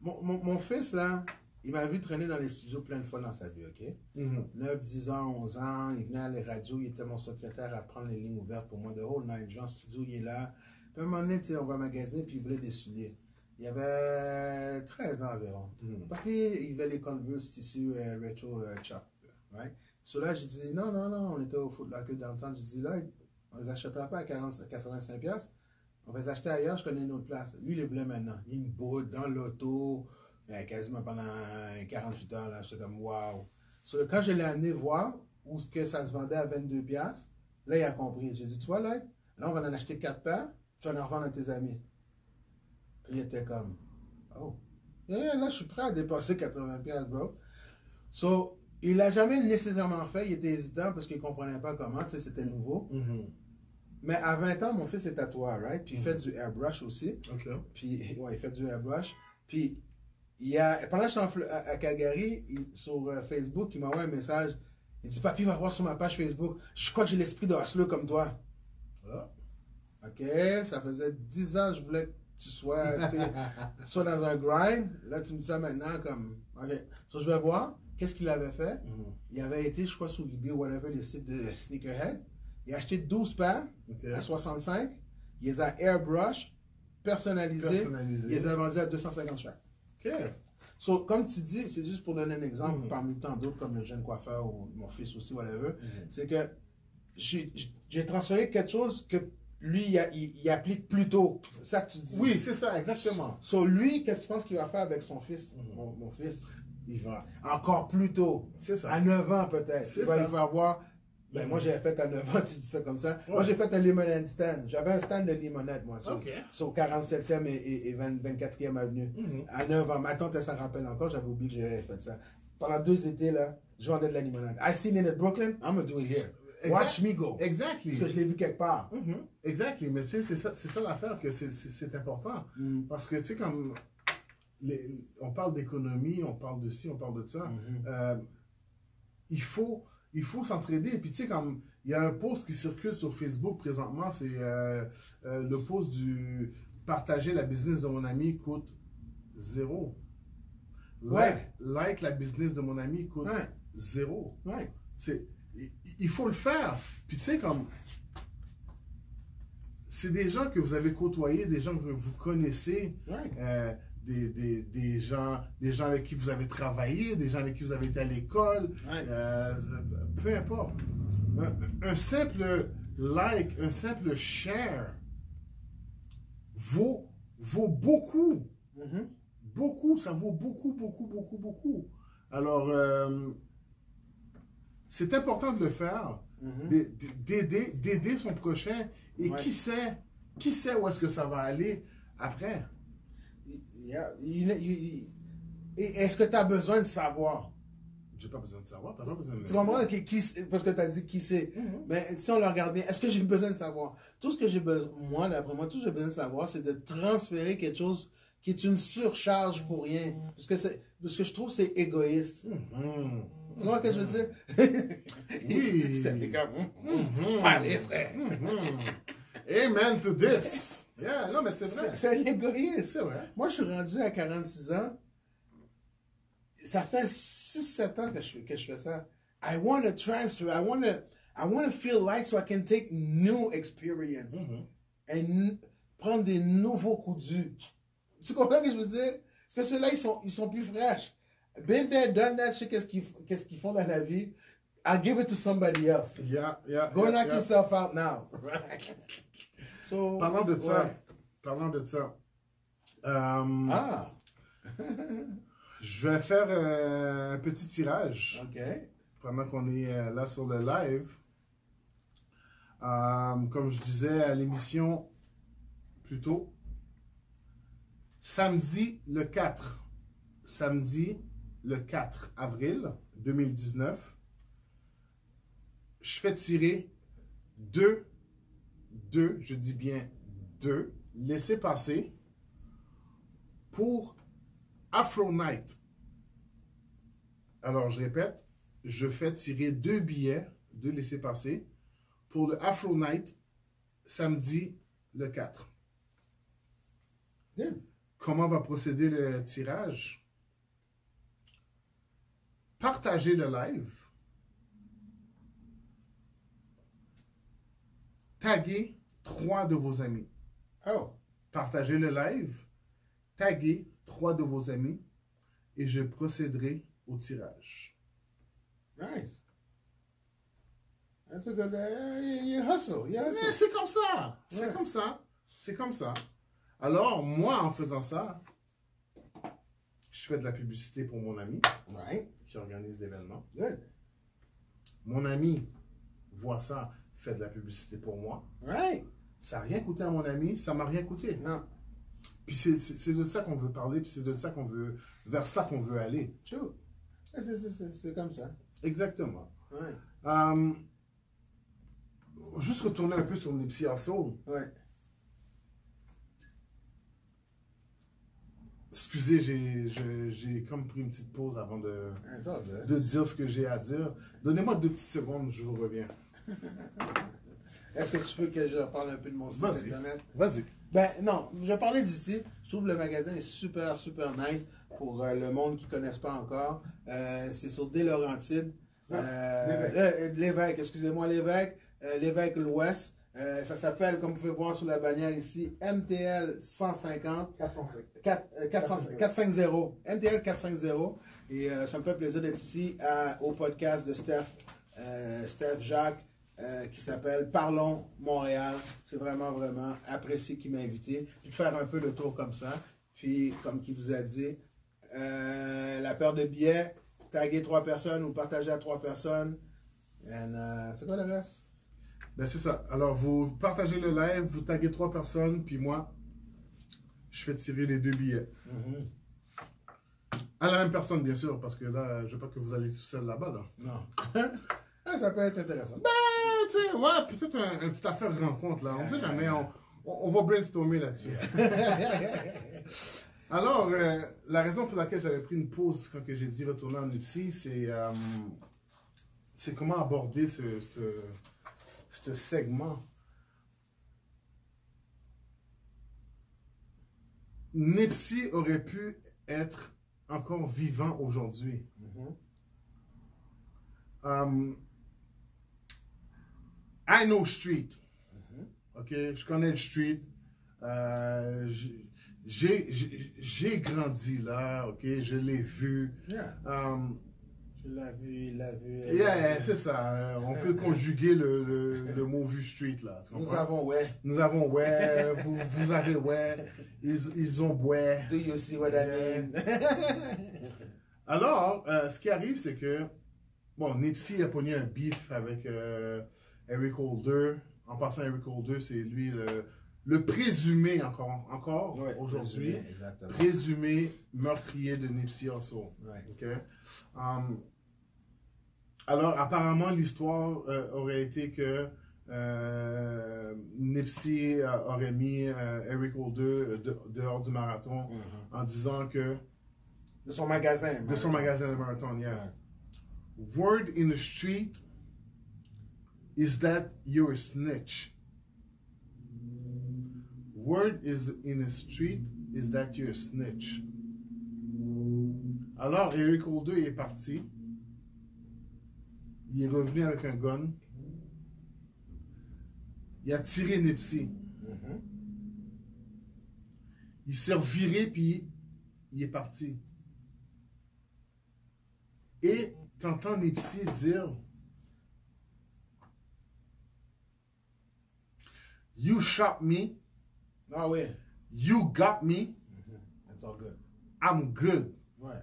S3: Mon fils, là, il m'a vu traîner dans les studios plein de fois dans sa vie, OK? 9, 10 ans, 11 ans, il venait à les radios, il était mon secrétaire à prendre les lignes ouvertes pour moi. The whole night, genre, studio, il est là. Puis à un moment donné, tu sais, on va magasiner, puis il voulait des souliers. Il y avait 13 ans environ. Parce qu'il voulait les Converse tissu retro chop, right? So là, j'ai dit, non, on était au Foot Locker downtown. J'ai dit, là, on les achètera pas à 85$. On va les acheter ailleurs, je connais une autre place. Lui, il les voulait maintenant. Il me boude dans l'auto. Quasiment pendant 48 heures, là, j'étais comme wow. So, quand je l'ai amené voir où que ça se vendait à 22$, là, il a compris. J'ai dit, tu vois, là on va en acheter 4 paires, tu vas en revendre à tes amis. Puis il était comme, oh. Là, je suis prêt à dépenser 80$, bro. So, il l'a jamais nécessairement fait, il était hésitant parce qu'il comprenait pas comment, tu sais, c'était nouveau. Mais à 20 ans, mon fils est tatoueur, right? Puis il fait du airbrush aussi. Puis, ouais, il fait du airbrush. Puis, pendant que j'étais à Calgary, sur Facebook, il m'a envoyé un message. Il dit, Papi, va voir sur ma page Facebook. Je crois que j'ai l'esprit de hustler comme toi. OK, ça faisait 10 ans que je voulais que tu sois dans un grind. Là, tu me dis ça maintenant comme, OK. So, je vais voir. Qu'est-ce qu'il avait fait? Il avait été, je crois, sur eBay ou whatever, les sites de Sneakerhead. Il a acheté 12 paires à 65. Il les a airbrush, personnalisés. Il les a vendus à 250 chaque.
S2: OK.
S3: So, comme tu dis, c'est juste pour donner un exemple parmi tant d'autres, comme le jeune coiffeur ou mon fils aussi, whatever. C'est que j'ai transféré quelque chose que lui, il applique plus tôt. C'est ça que tu dis.
S2: Oui, c'est ça, exactement.
S3: So, lui, qu'est-ce que tu penses qu'il va faire avec son fils, mon fils? Il va encore plus tôt.
S2: C'est ça.
S3: À 9 ans peut-être. Il va lui faire voir Ben, moi, j'avais fait à 9 ans, tu dis ça comme ça.
S2: Ouais.
S3: Moi, j'ai fait un limonade stand. J'avais un stand de limonade, moi,
S2: OK.
S3: sur 47e et 24e avenue. À 9 ans. Ma tante, elle s'en rappelle encore. J'avais oublié que j'avais fait ça. Pendant 2 étés, là, je vendais de la limonade. I seen it in Brooklyn, I'm gonna do it here. Watch me go.
S2: Exactly.
S3: Parce que je l'ai vu quelque part.
S2: Exactly. Mais c'est ça l'affaire, que c'est important. Parce que, tu sais, comme on parle d'économie, on parle de ci, on parle de ça. Il faut s'entraider. Et puis, tu sais, comme il y a un post qui circule sur Facebook présentement, c'est le post du partager la business de mon ami coûte 0. Like la business de mon ami coûte 0.
S3: Ouais.
S2: Il faut le faire. Puis, tu sais, comme c'est des gens que vous avez côtoyés, des gens que vous connaissez. Des gens avec qui vous avez travaillé, des gens avec qui vous avez été à l'école, peu importe. Un simple like, un simple share vaut beaucoup. Beaucoup, ça vaut beaucoup. Alors, c'est important de le faire, d'aider son prochain, et qui sait où est-ce que ça va aller après.
S3: Est-ce que tu as besoin de savoir?
S2: J'ai pas besoin de savoir, t'as pas besoin de
S3: Tu comprends? Parce que tu as dit qui c'est. Mais si on le regarde bien, est-ce que j'ai besoin de savoir? Tout ce que j'ai besoin, moi, d'après moi, tout ce que j'ai besoin de savoir, c'est de transférer quelque chose qui est une surcharge pour rien. Parce que je trouve que c'est égoïste. Tu vois ce que je veux dire?
S2: Oui.
S3: C'était comme, parlez, frère.
S2: Amen to this. Yeah, non, mais c'est vrai.
S3: C'est un égoïste.
S2: C'est vrai.
S3: Moi, je suis rendu à 46 ans. Ça fait 6-7 ans que je fais ça. I want to transfer. I want to feel light so I can take new experience. Et prendre des nouveaux coups durs. Tu comprends ce que je veux dire? Parce que ceux-là, ils sont plus fraîches. Been there, done that, je sais qu'est-ce qu'ils font dans la vie. I'll give it to somebody else. Go knock yourself out now. So,
S2: Parlant de ça, je vais faire un petit tirage.
S3: OK.
S2: Pendant qu'on est là sur le live. Comme je disais à l'émission plus tôt, samedi le 4 avril 2019, je fais tirer deux, je dis bien deux, laissez-passer pour Afro Night. Alors, je répète, je fais tirer 2 billets, 2 laissez-passer pour le Afro Night samedi le 4.
S3: Good.
S2: Comment va procéder le tirage? Partagez le live. Taguez 3 de vos amis.
S3: Oh.
S2: Partagez le live. Taguez 3 de vos amis et je procéderai au tirage.
S3: Nice. That's a good. You hustle. You hustle.
S2: Mais c'est comme ça. C'est
S3: Ouais.
S2: comme ça. C'est comme ça. Alors, moi, en faisant ça, je fais de la publicité pour mon ami
S3: Right.
S2: qui organise l'événement.
S3: Good.
S2: Mon ami voit ça, fait de la publicité pour moi.
S3: Right.
S2: Ça n'a rien coûté à mon ami, ça m'a rien coûté.
S3: Non.
S2: Puis c'est de ça qu'on veut parler, puis c'est de ça qu'on veut, vers ça qu'on veut aller.
S3: True. C'est comme ça.
S2: Exactement.
S3: Ouais.
S2: Juste retourner un peu sur Nipsey Hussle.
S3: Ouais.
S2: Excusez, j'ai comme pris une petite pause avant
S3: That's all good.
S2: de dire ce que j'ai à dire. Donnez-moi 2 petites secondes, je vous reviens.
S3: Est-ce que tu veux que je parle un peu de mon site
S2: Vas-y.
S3: internet?
S2: Vas-y.
S3: Ben non, je vais parler d'ici. Je trouve que le magasin est super nice pour le monde qui ne connaisse pas encore. C'est sur des Laurentides. L'évêque, excusez-moi, l'évêque l'Ouest. Ça s'appelle, comme vous pouvez voir sur la bannière ici, MTL 150. 450. MTL 450. Et ça me fait plaisir d'être ici au podcast de Steph Jacques, qui s'appelle Parlons Montréal. C'est vraiment apprécié qu'il m'a invité. Puis de faire un peu le tour comme ça. Puis, comme il vous a dit, la paire de billets, taguer 3 personnes ou partager à 3 personnes. And, c'est quoi le reste?
S2: Ben, c'est ça. Alors, vous partagez le live, vous taguez 3 personnes, puis moi, je fais tirer les 2 billets.
S3: Mhm.
S2: À la même personne, bien sûr, parce que là, je veux pas que vous allez tout seul là-bas, là.
S3: Non. Ah, ça peut être intéressant.
S2: Ben, tu sais, ouais, peut-être un petit affaire rencontre, là. On ne sait jamais, on va brainstormer là-dessus. Alors, la raison pour laquelle j'avais pris une pause quand que j'ai dit retourner en Nipsey, c'est comment aborder ce segment. Nipsey aurait pu être encore vivant aujourd'hui.
S3: Mhm.
S2: I know street. Ok, je connais le street. J'ai grandi là, ok, je l'ai vu.
S3: Yeah. Tu l'as vu, il l'a vu.
S2: Yeah, c'est ça. On peut conjuguer le mot vu street là. Tu
S3: Nous
S2: comprends?
S3: avons, ouais.
S2: Nous avons ouais, vous avez ouais, ils ont ouais.
S3: Do you see what I mean?
S2: Alors, ce qui arrive, c'est que, bon, Nipsey a pogné un beef avec Eric Holder. En passant, Eric Holder, c'est lui le présumé encore
S3: Ouais,
S2: aujourd'hui,
S3: présumé, exactement.
S2: présumé meurtrier de Nipsey Hussle.
S3: Ouais.
S2: Ok? Alors, apparemment, l'histoire aurait été que Nipsey aurait mis Eric Holder dehors du marathon en disant que
S3: De son magasin.
S2: de son magasin de marathon, yeah. Word in the street is that you're a snitch. Word is in the street is that you're a snitch. Alors, Eric Holder est parti. Il est revenu avec un gun. Il a tiré Nipsey.
S3: Mhm.
S2: Il s'est reviré, puis il est parti. Et t'entends Nipsey dire You shot me,
S3: Ah oui.
S2: you got me,
S3: That's all good.
S2: I'm good.
S3: Ouais.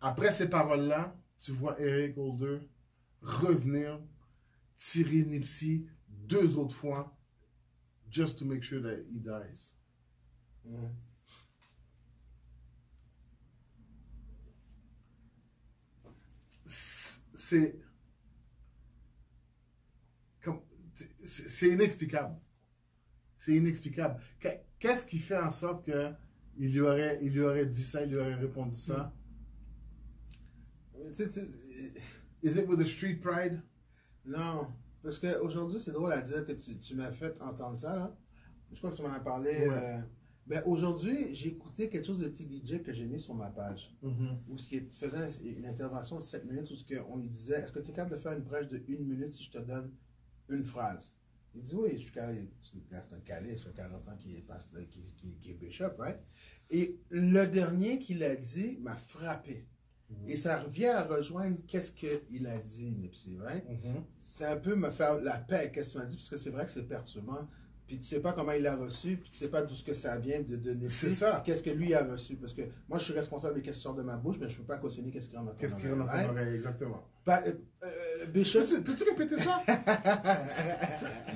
S2: Après ces paroles-là, tu vois Eric Holder revenir, tirer Nipsey 2 autres fois, just to make sure that he dies.
S3: Mhm.
S2: C'est c'est inexplicable. C'est inexplicable. Qu'est-ce qui fait en sorte que il lui aurait dit ça, il lui aurait répondu ça?
S3: Tu sais,
S2: Is it with the street pride?
S3: non, parce qu'aujourd'hui, c'est drôle à dire que tu m'as fait entendre ça, là. Je crois que tu m'en as parlé.
S2: Ouais.
S3: Ben, aujourd'hui, j'ai écouté quelque chose de petit DJ que j'ai mis sur ma page, où ce qui faisait une intervention de 7 minutes, où on lui disait, est-ce que tu es capable de faire une prêche de 1 minute si je te donne une phrase? Il dit, oui, je suis capable. C'est un calé, ça fait 40 ans qu'il est bishop, right? Et le dernier qu'il a dit m'a frappé. Et ça revient à rejoindre qu'est-ce qu'il a dit, Nipsey, right? C'est un peu me faire la paix avec ce que tu m'as dit, parce que c'est vrai que c'est perturbant. Puis tu sais pas comment il l'a reçu, puis tu sais pas d'où ce que ça vient de Nipsey.
S2: C'est ça.
S3: Qu'est-ce que lui a reçu. Parce que moi, je suis responsable de qu'est-ce qui sort de ma bouche, mais je ne peux pas cautionner qu'est-ce qui rentre dans ton
S2: Qu'est-ce qu'il y a dans
S3: oreille,
S2: ton
S3: right?
S2: oreille, exactement.
S3: Bishop,
S2: Peux-tu répéter ça?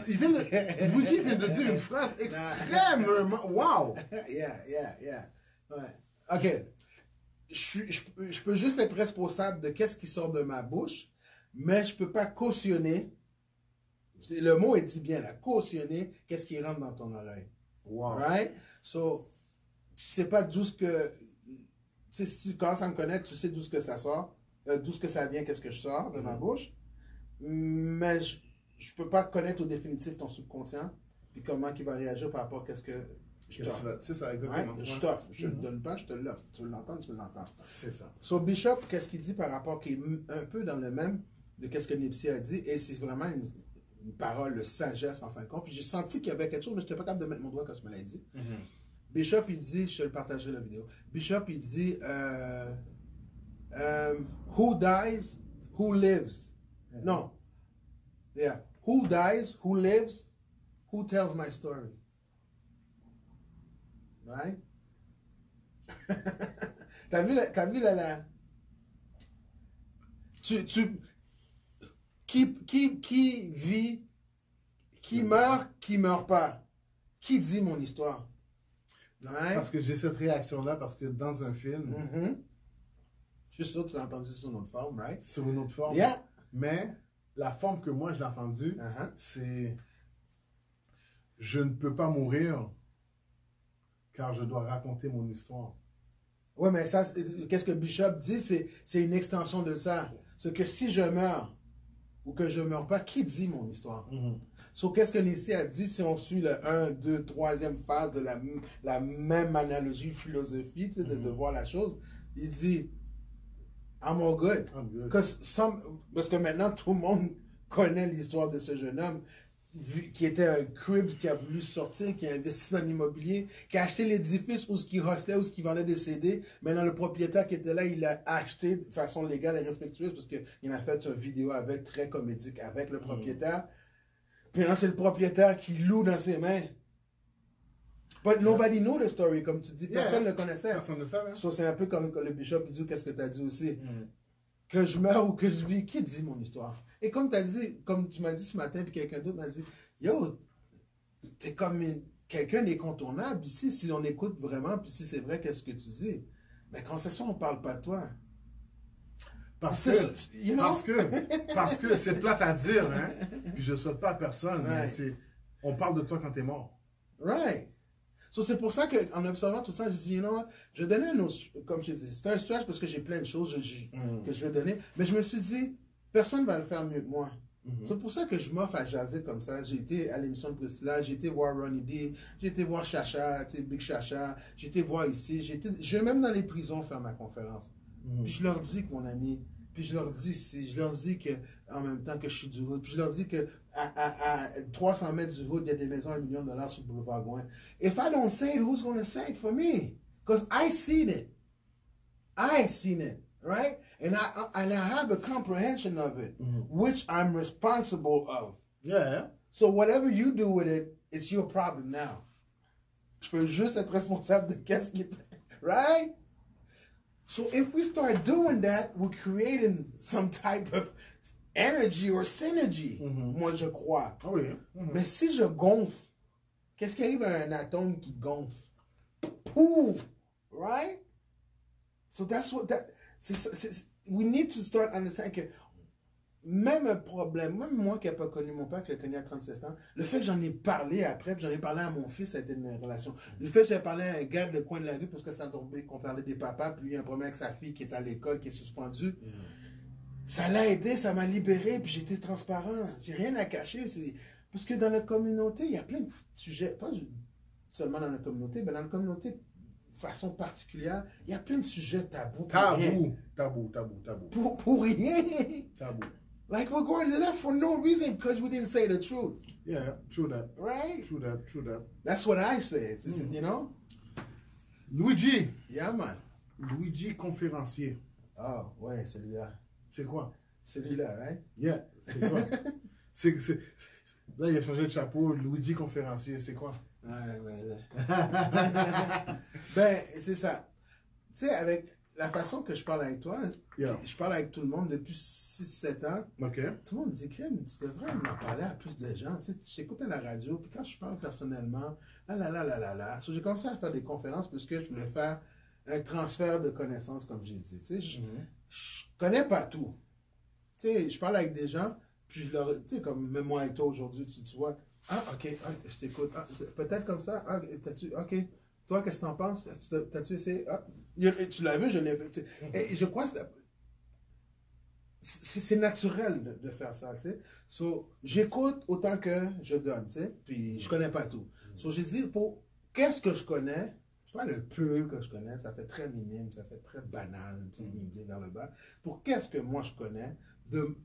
S2: Luigi vient de dire une phrase extrêmement... Wow!
S3: yeah. Ouais. OK. Je peux juste être responsable de qu'est-ce qui sort de ma bouche, mais je peux pas cautionner. Le mot est dit bien là. Cautionner qu'est-ce qui rentre dans ton oreille.
S2: Wow.
S3: Right? So, tu sais pas d'où ce que... Tu sais, si tu commences à me connaître, tu sais d'où ce que ça sort, d'où ce que ça vient, qu'est-ce que je sors de ma bouche. Mais je peux pas connaître au définitif ton subconscient, puis comment il va réagir par rapport à qu'est-ce que je t'offre.
S2: C'est ça, exactement.
S3: Ouais? Je t'offre. Je ne te donne pas, je te l'offre. Tu veux l'entendre, tu l'entends.
S2: C'est ça.
S3: So, Bishop, qu'est-ce qu'il dit par rapport, qui est un peu dans le même de qu'est-ce que Nipsey a dit, et c'est vraiment une parole de sagesse en fin de compte. Puis j'ai senti qu'il y avait quelque chose, mais je n'étais pas capable de mettre mon doigt quand tu me l'as dit. Bishop, il dit, je te le partagerai la vidéo. Bishop, il dit, who dies, who lives. Non. Yeah. Who dies, who lives, who tells my story. Right? T'as vu la... Qui vit, qui meurt pas? Qui dit mon histoire? Ouais.
S2: Parce que j'ai cette réaction-là, parce que dans un film,
S3: Je suis sûr que tu l'as entendu sur une autre forme, right?
S2: sur une autre forme,
S3: Yeah.
S2: mais la forme que moi je l'ai entendue, c'est je ne peux pas mourir car je dois raconter mon histoire.
S3: Oui, mais ça, qu'est-ce que Bishop dit, c'est une extension de ça. C'est que si je meurs ou que je ne meurs pas, qui dit mon histoire? So, qu'est-ce que Nissi a dit si on suit le 1, 2, 3e phase de la même analogie, philosophie, tu sais, de voir la chose? Il dit, I'm all good.
S2: I'm good.
S3: Parce que maintenant, tout le monde connaît l'histoire de ce jeune homme qui était un crib, qui a voulu sortir, qui a investi dans l'immobilier, qui a acheté l'édifice où ce qui hostelait, où ce qui vendait des CD. Maintenant, le propriétaire qui était là, il l'a acheté de façon légale et respectueuse parce qu'il en a fait une vidéo avec, très comédique avec le propriétaire. Puis maintenant, c'est le propriétaire qui loue dans ses mains. But nobody knew the story, comme tu dis. Personne ne le connaissait.
S2: Personne ne savait.
S3: So, c'est un peu comme le bishop dit, qu'est-ce que tu as dit aussi. Que je meurs ou que je vis, qui dit mon histoire? Et comme tu m'as dit ce matin, puis quelqu'un d'autre m'a dit, yo, t'es comme quelqu'un d'incontournable ici, si on écoute vraiment, puis si c'est vrai, qu'est-ce que tu dis? Mais quand c'est ça, on parle pas de toi.
S2: Parce que c'est plate à dire, hein? Puis je ne souhaite pas à personne, mais on parle de toi quand tu es mort.
S3: Right. So, c'est pour ça qu'en observant tout ça, j'ai dit, je donnais un autre, comme je dis, c'est un stretch parce que j'ai plein de choses que je vais donner, mais je me suis dit, personne ne va le faire mieux que moi. C'est pour ça que je m'offre à jaser comme ça. J'ai été à l'émission de Priscilla, j'ai été voir Ronnie D, j'ai été voir Chacha, Big Chacha, j'ai été voir ici, je vais même dans les prisons faire ma conférence. Puis je leur dis que mon ami, puis je leur dis ici, je leur dis que en même temps que je suis du hood, puis je leur dis que à 300 mètres du hood, il y a des maisons à $1 million sur le boulevard Gouin. If I don't say it, who's going to say it for me? Because I seen it. I seen it, right? And I have a comprehension of it, which I'm responsible of.
S2: Yeah.
S3: So whatever you do with it, it's your problem now. Je peux juste être responsable de qu'est-ce qui est, right? So if we start doing that, we're creating some type of energy or synergy, moi je crois.
S2: Ah oui.
S3: Mais si je gonfle, qu'est-ce qui arrive à un atome qui gonfle? Pouf! Right? So that's what we need to start understanding que même un problème, même moi qui n'ai pas connu mon père, qui l'a connu à 37 ans, le fait que j'en ai parlé après, puis j'en ai parlé à mon fils, ça a été une relation. Le fait que j'ai parlé à un gars de le coin de la rue, parce que ça tombait, qu'on parlait des papas, puis il y a un problème avec sa fille qui est à l'école, qui est suspendue. Ça l'a aidé, ça m'a libéré, puis j'étais transparent. J'ai rien à cacher. Parce que dans la communauté, il y a plein de sujets, pas seulement dans la communauté, mais dans la communauté de façon particulière, il y a plein de sujets tabous.
S2: Tabou.
S3: Pour rien.
S2: Tabou.
S3: Like we're going left for no reason because we didn't say the truth.
S2: Yeah, true that.
S3: Right?
S2: True that.
S3: That's what I say. You know?
S2: Luigi.
S3: Yeah, man.
S2: Luigi conférencier.
S3: Oh, ouais, celui-là.
S2: C'est quoi?
S3: Celui-là, right?
S2: Yeah, c'est quoi? Là, il a changé de chapeau. Luigi conférencier, c'est quoi?
S3: Ben, c'est ça. Tu sais, avec la façon que je parle avec toi, je parle avec tout le monde depuis 6-7 ans.
S2: OK.
S3: Tout le monde dit, Kim, tu devrais en parler à plus de gens. Tu sais, j'écoute à la radio, puis quand je parle personnellement, So, j'ai commencé à faire des conférences parce que je voulais faire un transfert de connaissances, comme j'ai dit. Tu sais, je connais pas tout. Tu sais, je parle avec des gens, puis je leur... Tu sais, comme même moi et toi aujourd'hui, tu vois... Ah, OK, je t'écoute. Ah, peut-être comme ça. Ah, OK. Toi, qu'est-ce que t'en penses? T'as-tu essayé? Ah, tu l'as vu, je l'ai vu. Et je crois que c'est naturel de faire ça, tu sais. So, j'écoute autant que je donne, tu sais. Puis, je connais pas tout. So, j'ai dit, qu'est-ce que je connais? C'est pas le peu que je connais, ça fait très minime, ça fait très banal, tu sais, nivelé vers le bas. Pour qu'est-ce que moi je connais,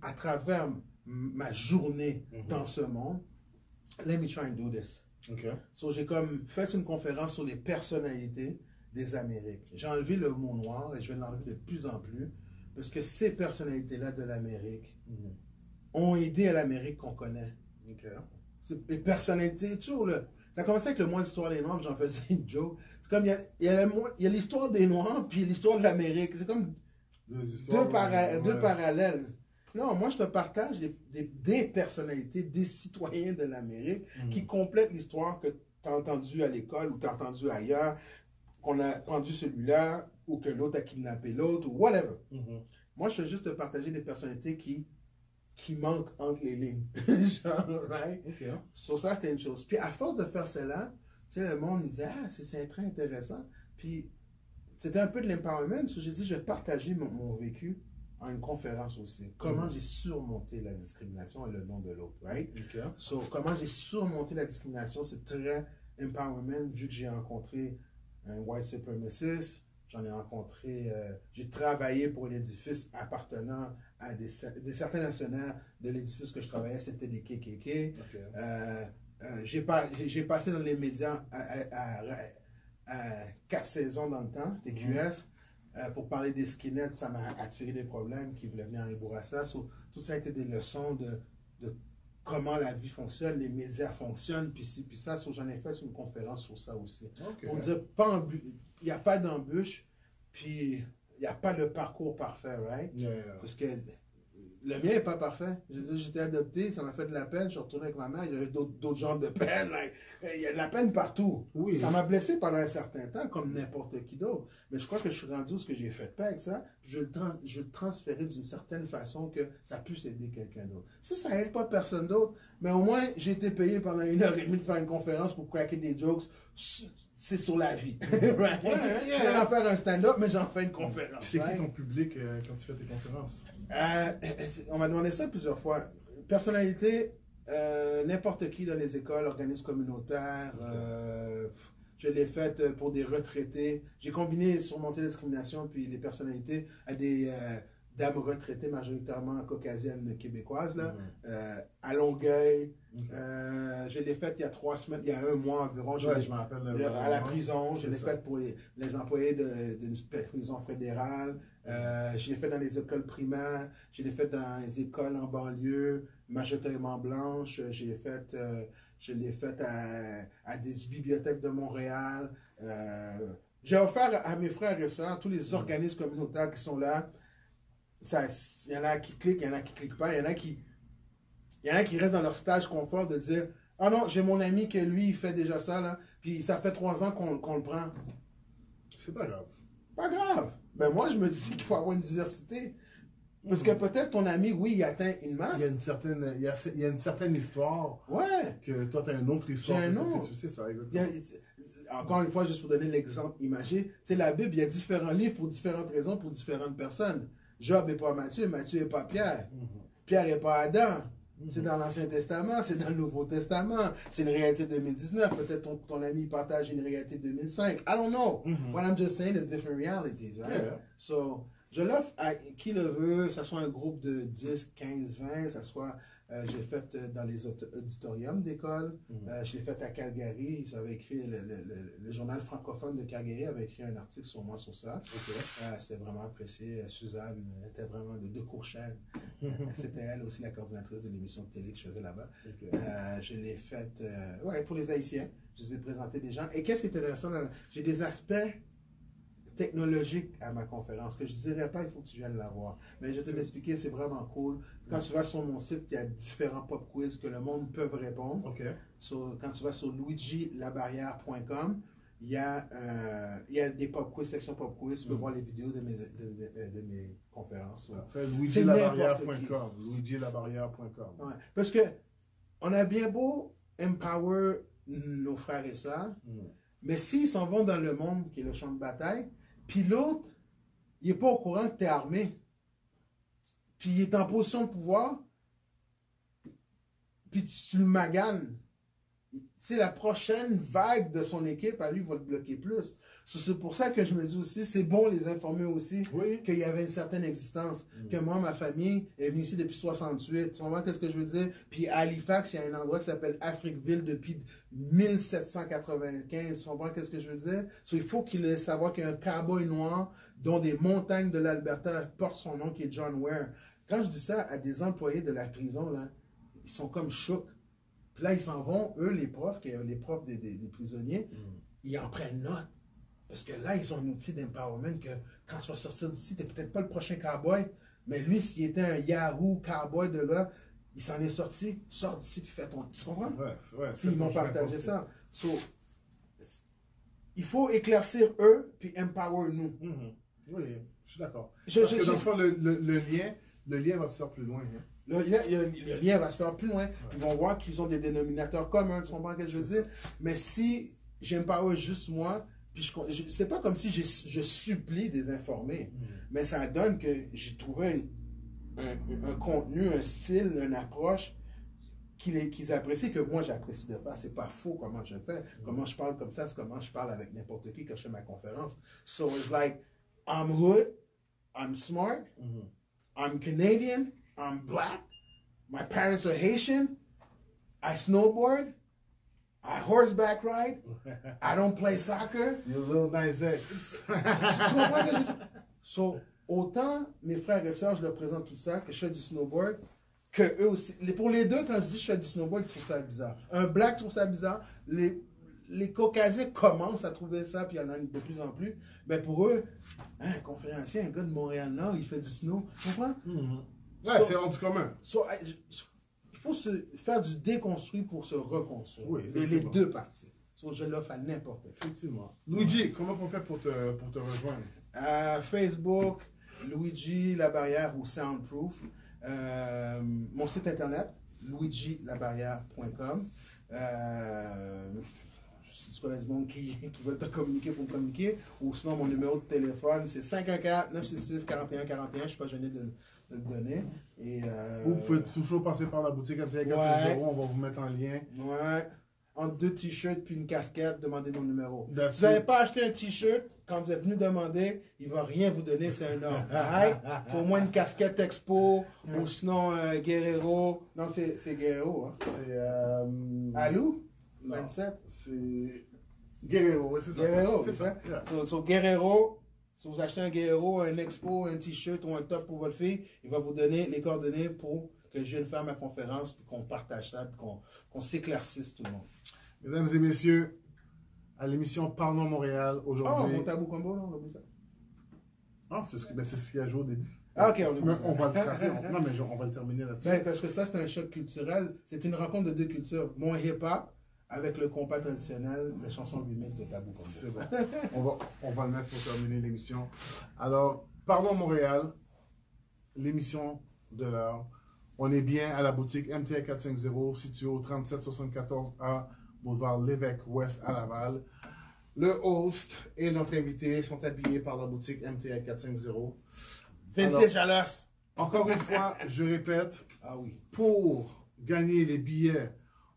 S3: à travers ma journée dans ce monde, let me try and do this.
S2: Okay.
S3: So, j'ai comme fait une conférence sur les personnalités des Amériques. J'ai enlevé le mot noir et je vais l'enlever de plus en plus parce que ces personnalités-là de l'Amérique ont aidé à l'Amérique qu'on connaît.
S2: Okay.
S3: Les personnalités, toujours ça a commencé avec le mois d'histoire des Noirs, j'en faisais une joke. C'est comme, il y a l'histoire des Noirs puis l'histoire de l'Amérique. C'est comme Deux parallèles. Non, moi, je te partage des personnalités, des citoyens de l'Amérique qui complètent l'histoire que tu as entendue à l'école ou tu as entendue ailleurs, qu'on a pendu celui-là ou que l'autre a kidnappé l'autre ou whatever. Moi, je veux juste te partager des personnalités qui manquent entre les lignes. Genre, right? Sur ça, c'était une chose. Puis, à force de faire cela, tu sais, le monde me disait, ah, c'est très intéressant. Puis, c'était un peu de l'empowerment. J'ai dit, je vais partager mon vécu en une conférence aussi. Comment j'ai surmonté la discrimination et le nom de l'autre, right? So, comment j'ai surmonté la discrimination, c'est très empowerment, vu que j'ai rencontré un white supremacist, j'en ai rencontré, j'ai travaillé pour l'édifice appartenant à des certains actionnaires de l'édifice que je travaillais, c'était des KKK. J'ai passé dans les médias à 4 saisons dans le temps, TQS. Pour parler des skinheads, ça m'a attiré des problèmes qui voulaient venir en Bourassa. So, tout ça a été des leçons de comment la vie fonctionne, les médias fonctionnent, puis ci, puis ça. So, j'en ai fait une conférence sur ça aussi. Pour dire, il n'y a pas d'embûche, puis il n'y a pas de parcours parfait, right? Parce que le mien n'est pas parfait. J'étais adopté, ça m'a fait de la peine. Je suis retourné avec ma mère, il y avait d'autres genres de peine. Like, il y a de la peine partout. Oui. Ça m'a blessé pendant un certain temps, comme n'importe qui d'autre. Mais je crois que je suis rendu où ce que j'ai fait de paix avec ça. Je vais le transférer d'une certaine façon que ça puisse aider quelqu'un d'autre. Si ça n'aide pas personne d'autre, mais au moins, j'ai été payé pendant 1h30 de faire une conférence pour craquer des jokes. C'est sur la vie. Right? Je vais en faire un stand-up, mais j'en fais une conférence.
S2: C'est qui ton public quand tu fais tes conférences?
S3: On m'a demandé ça plusieurs fois. Personnalité, n'importe qui dans les écoles, organismes communautaires. Je l'ai faite pour des retraités. J'ai combiné surmonter la discrimination puis les personnalités à des dames retraitées majoritairement caucasiennes québécoises là, à Longueuil. Je l'ai faite il y a 3 semaines, il y a 1 mois environ.
S2: Je me rappelle.
S3: À la prison. Je l'ai faite pour les employés d'une prison fédérale. Je l'ai fait dans les écoles primaires. Je l'ai fait dans les écoles en banlieue, majoritairement blanches. Je l'ai fait à des bibliothèques de Montréal. J'ai offert à mes frères et sœurs, tous les organismes communautaires qui sont là. Il y en a qui cliquent, il y en a qui ne cliquent pas. Il y en a qui restent dans leur stage confort de dire « Ah non, j'ai mon ami que lui, il fait déjà ça, là, puis ça fait 3 ans qu'on le prend. »
S2: C'est pas grave.
S3: Pas grave. Ben moi, je me dis qu'il faut avoir une diversité. Parce que peut-être ton ami, oui, il atteint une masse.
S2: Il y a une certaine histoire.
S3: Ouais.
S2: Que toi, tu as une autre histoire.
S3: J'ai un autre.
S2: Tu sais ça, exactement.
S3: Encore une fois, juste pour donner l'exemple imagé, tu sais, la Bible, il y a différents livres pour différentes raisons, pour différentes personnes. Job n'est pas Matthieu, Matthieu n'est pas Pierre. Pierre n'est pas Adam. C'est dans l'Ancien Testament, c'est dans le Nouveau Testament. C'est une réalité 2019. Peut-être ton ami partage une réalité 2005. I don't know. What I'm just saying is different realities, right? Yeah. So, je l'offre à qui le veut, que ce soit un groupe de 10, 15, 20, ça soit... j'ai fait dans les auditoriums d'école. Je l'ai fait à Calgary. Ils avaient écrit, le journal francophone de Calgary avait écrit un article sur moi sur ça. C'était vraiment apprécié. Suzanne était vraiment de Courchelles. C'était elle aussi la coordinatrice de l'émission de télé que je faisais là-bas. Je l'ai fait pour les Haïtiens. Je les ai présentés des gens. Et qu'est-ce qui est intéressant? J'ai des aspects technologique à ma conférence, que je ne dirais pas, il faut que tu viennes la voir. Mais je vais te l'expliquer, c'est vraiment cool. Quand tu vas sur mon site, il y a différents pop quiz que le monde peut répondre. Quand tu vas sur luigilabarrière.com, il y a des pop quiz, section pop quiz, tu peux voir les vidéos de mes conférences.
S2: luigilabarrière.com. luigilabarrière.com.
S3: Ouais. Parce que on a bien beau empower nos frères et sœurs, mais s'ils s'en vont dans le monde qui est le champ de bataille, puis l'autre, il n'est pas au courant que tu es armé, puis il est en position de pouvoir, puis tu le maganes, c'est la prochaine vague de son équipe, à lui, va le bloquer plus. C'est pour ça que je me dis aussi, c'est bon les informer aussi qu'il y avait une certaine existence. Que moi, ma famille est venue ici depuis 68. Tu comprends qu'est-ce que je veux dire? Puis à Halifax, il y a un endroit qui s'appelle Africville depuis 1795. Tu comprends qu'est-ce que je veux dire? Il faut qu'il ait savoir qu'il y a un cowboy noir dont des montagnes de l'Alberta portent son nom, qui est John Ware. Quand je dis ça à des employés de la prison, là, ils sont comme chocs. Puis là, ils s'en vont, eux, les profs des prisonniers, ils en prennent note. Parce que là, ils ont un outil d'empowerment que quand tu vas sortir d'ici, tu n'es peut-être pas le prochain cowboy, mais lui, s'il était un Yahoo cowboy de là, il s'en est sorti, sors d'ici puis fais ton. Tu comprends?
S2: Ouais.
S3: S'ils m'ont partagé ça. So, il faut éclaircir eux puis empower nous.
S2: Oui, je suis d'accord.
S3: Je-
S2: Parce
S3: je-
S2: que dans
S3: je-
S2: le fond, le lien va se faire plus loin. Hein.
S3: Le lien va se faire plus loin. Ils vont voir qu'ils ont des dénominateurs communs, tu comprends ce que je veux dire? Mais si j'empower juste moi, puis c'est pas comme si je supplie des informés, mais ça donne que j'ai trouvé un contenu, un style, une approche qu'ils apprécient, que moi j'apprécie de faire. C'est pas faux comment je fais. Comment je parle comme ça, c'est comment je parle avec n'importe qui quand je fais ma conférence. So it's like, I'm hood, I'm smart, I'm Canadian, I'm black, my parents are Haitian, I snowboard, I horseback ride, I don't play soccer.
S2: You little nice ex.
S3: Tu comprends que So, autant mes frères et sœurs, je leur présente tout ça, que je fais du snowboard, que eux aussi. Pour les deux, quand je dis je fais du snowboard, ils trouvent ça bizarre. Un black trouve ça bizarre. Les Caucasiens commencent à trouver ça, puis il y en a de plus en plus. Mais pour eux, un conférencier, un gars de Montréal-Nord, il fait du snow. Tu comprends?
S2: Ouais, c'est rendu commun.
S3: Il faut faire du déconstruit pour se reconstruire.
S2: Oui,
S3: les
S2: effectivement.
S3: deux parties. So, je l'offre à n'importe qui.
S2: Effectivement. Luigi, comment on fait pour te rejoindre?
S3: Facebook, Luigi Labarrière ou Soundproof. Mon site internet, luigilabarrière.com. Si tu connais du monde qui veut te communiquer pour me communiquer, ou sinon mon numéro de téléphone, c'est 514-966-4141. Je ne suis pas gêné de le donner. Et,
S2: Vous pouvez toujours passer par la boutique MTL 450,
S3: Ouais.
S2: on va vous mettre en lien.
S3: Ouais. Entre 2 t-shirts puis une casquette, demandez mon numéro.
S2: That's
S3: Si vous n'avez
S2: it.
S3: pas acheté un t-shirt, quand vous êtes venu demander, il ne va rien vous donner, c'est un homme. Right? Faut au moins une casquette Expo, ou sinon Guerrero. Non, c'est Guerrero. Hein?
S2: C'est.
S3: Alou?
S2: Non.
S3: 27?
S2: C'est. Guerrero, oui, c'est ça.
S3: Guerrero,
S2: c'est
S3: c'est
S2: ça.
S3: ça?
S2: Yeah.
S3: So, Guerrero, si vous achetez un Guerrero, un Expo, un t-shirt ou un top pour votre fille, il va vous donner les coordonnées pour que je vienne faire ma conférence, puis qu'on partage ça, puis qu'on s'éclaircisse tout le monde.
S2: Mesdames et messieurs, à l'émission Parlons Montréal
S3: Oh,
S2: aujourd'hui.
S3: mon tabou combo, là, on oublie ça.
S2: Ah, c'est ce qu'il y a joué au début.
S3: Ah, ok, on oublie
S2: Mais
S3: ça.
S2: on va le frapper. Non, mais on va le terminer là-dessus.
S3: Ben, parce que ça, c'est un choc culturel. C'est une rencontre de deux cultures. Mon hip-hop avec le compas traditionnel, les chansons remix de Tabou Combo.
S2: C'est bon. On va le mettre pour terminer l'émission. Alors, Parlons Montréal, l'émission de l'heure. On est bien à la boutique MTL 450, située au 3774A, boulevard Lévesque Ouest à Laval. Le host et notre invité sont habillés par la boutique MTL 450.
S3: Vintage à l'os.
S2: Encore une fois, je répète,
S3: Ah oui.
S2: pour gagner les billets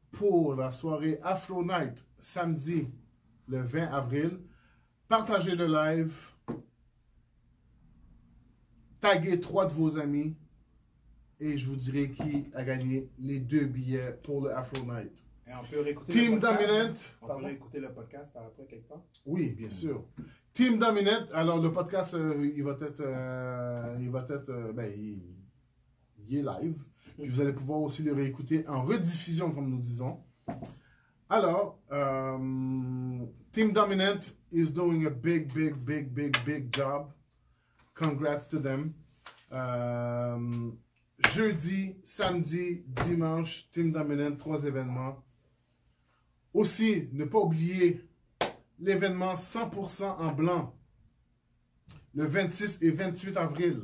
S2: pour la soirée Afro Night samedi le 20 avril, partagez le live, taguez 3 de vos amis et je vous dirai qui a gagné les 2 billets pour le Afro Night.
S3: Et on peut réécouter
S2: Team
S3: le podcast.
S2: Dominant.
S3: On peut réécouter le podcast par après quelque part.
S2: Oui, bien sûr. Team Dominant. Alors le podcast, il va être, il est live. Puis vous allez pouvoir aussi le réécouter en rediffusion, comme nous disons. Alors, Team Dominant is doing a big job. Congrats to them. Jeudi, samedi, dimanche, Team Dominant, 3 événements. Aussi, ne pas oublier l'événement 100% en blanc, le 26 et 28 avril.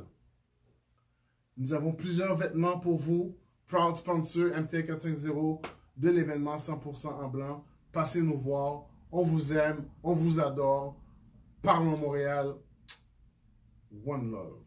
S2: Nous avons plusieurs vêtements pour vous. Proud sponsor MTL 450 de l'événement 100% en blanc. Passez nous voir. On vous aime. On vous adore. Parlons Montréal. One love.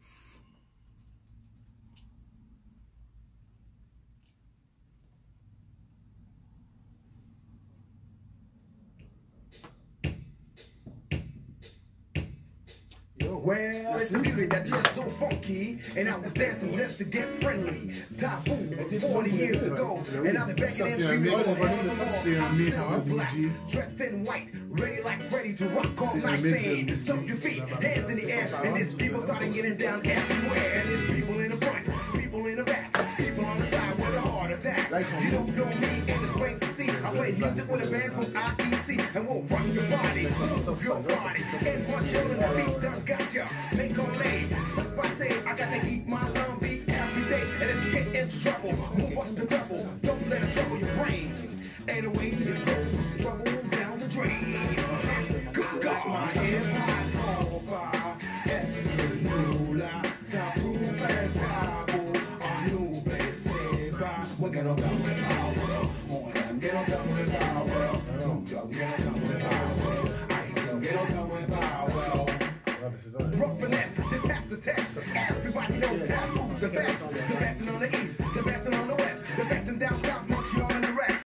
S1: Well, it's a beauty that just so funky, and I was dancing just to get friendly. Taboo, 40 years ago, and I'm back
S2: Ça,
S1: in
S2: c'est un
S1: screaming
S2: mix.
S1: for
S2: C'est un mix
S1: I'm
S2: de
S1: black,
S2: Luigi.
S1: dressed in white, ready like ready to rock all
S2: C'est un
S1: night,
S2: mix de
S1: saying,
S2: Luigi.
S1: stomp your feet, hands in the air, and there's people starting getting down everywhere. And there's people in the front, people in the back, people on the side with a heart attack. You don't know me, and it's plain to see. I play music with a band from IEC. and we'll rock your body, move your body, and punch you in the beat done gotcha. Make a lay, so I say I gotta eat my zombie every day, and if you get in trouble, move up the double, don't let it trouble your brain. And away it goes, trouble down the drain. Cause my hip hop over, Escalula, Sapu Fantabo, a new base saver. We're gonna come with power, more than get on come with power. Get on come with power, I ain't get on come with power. Rough finesse, they pass the test. Everybody knows that moves the best.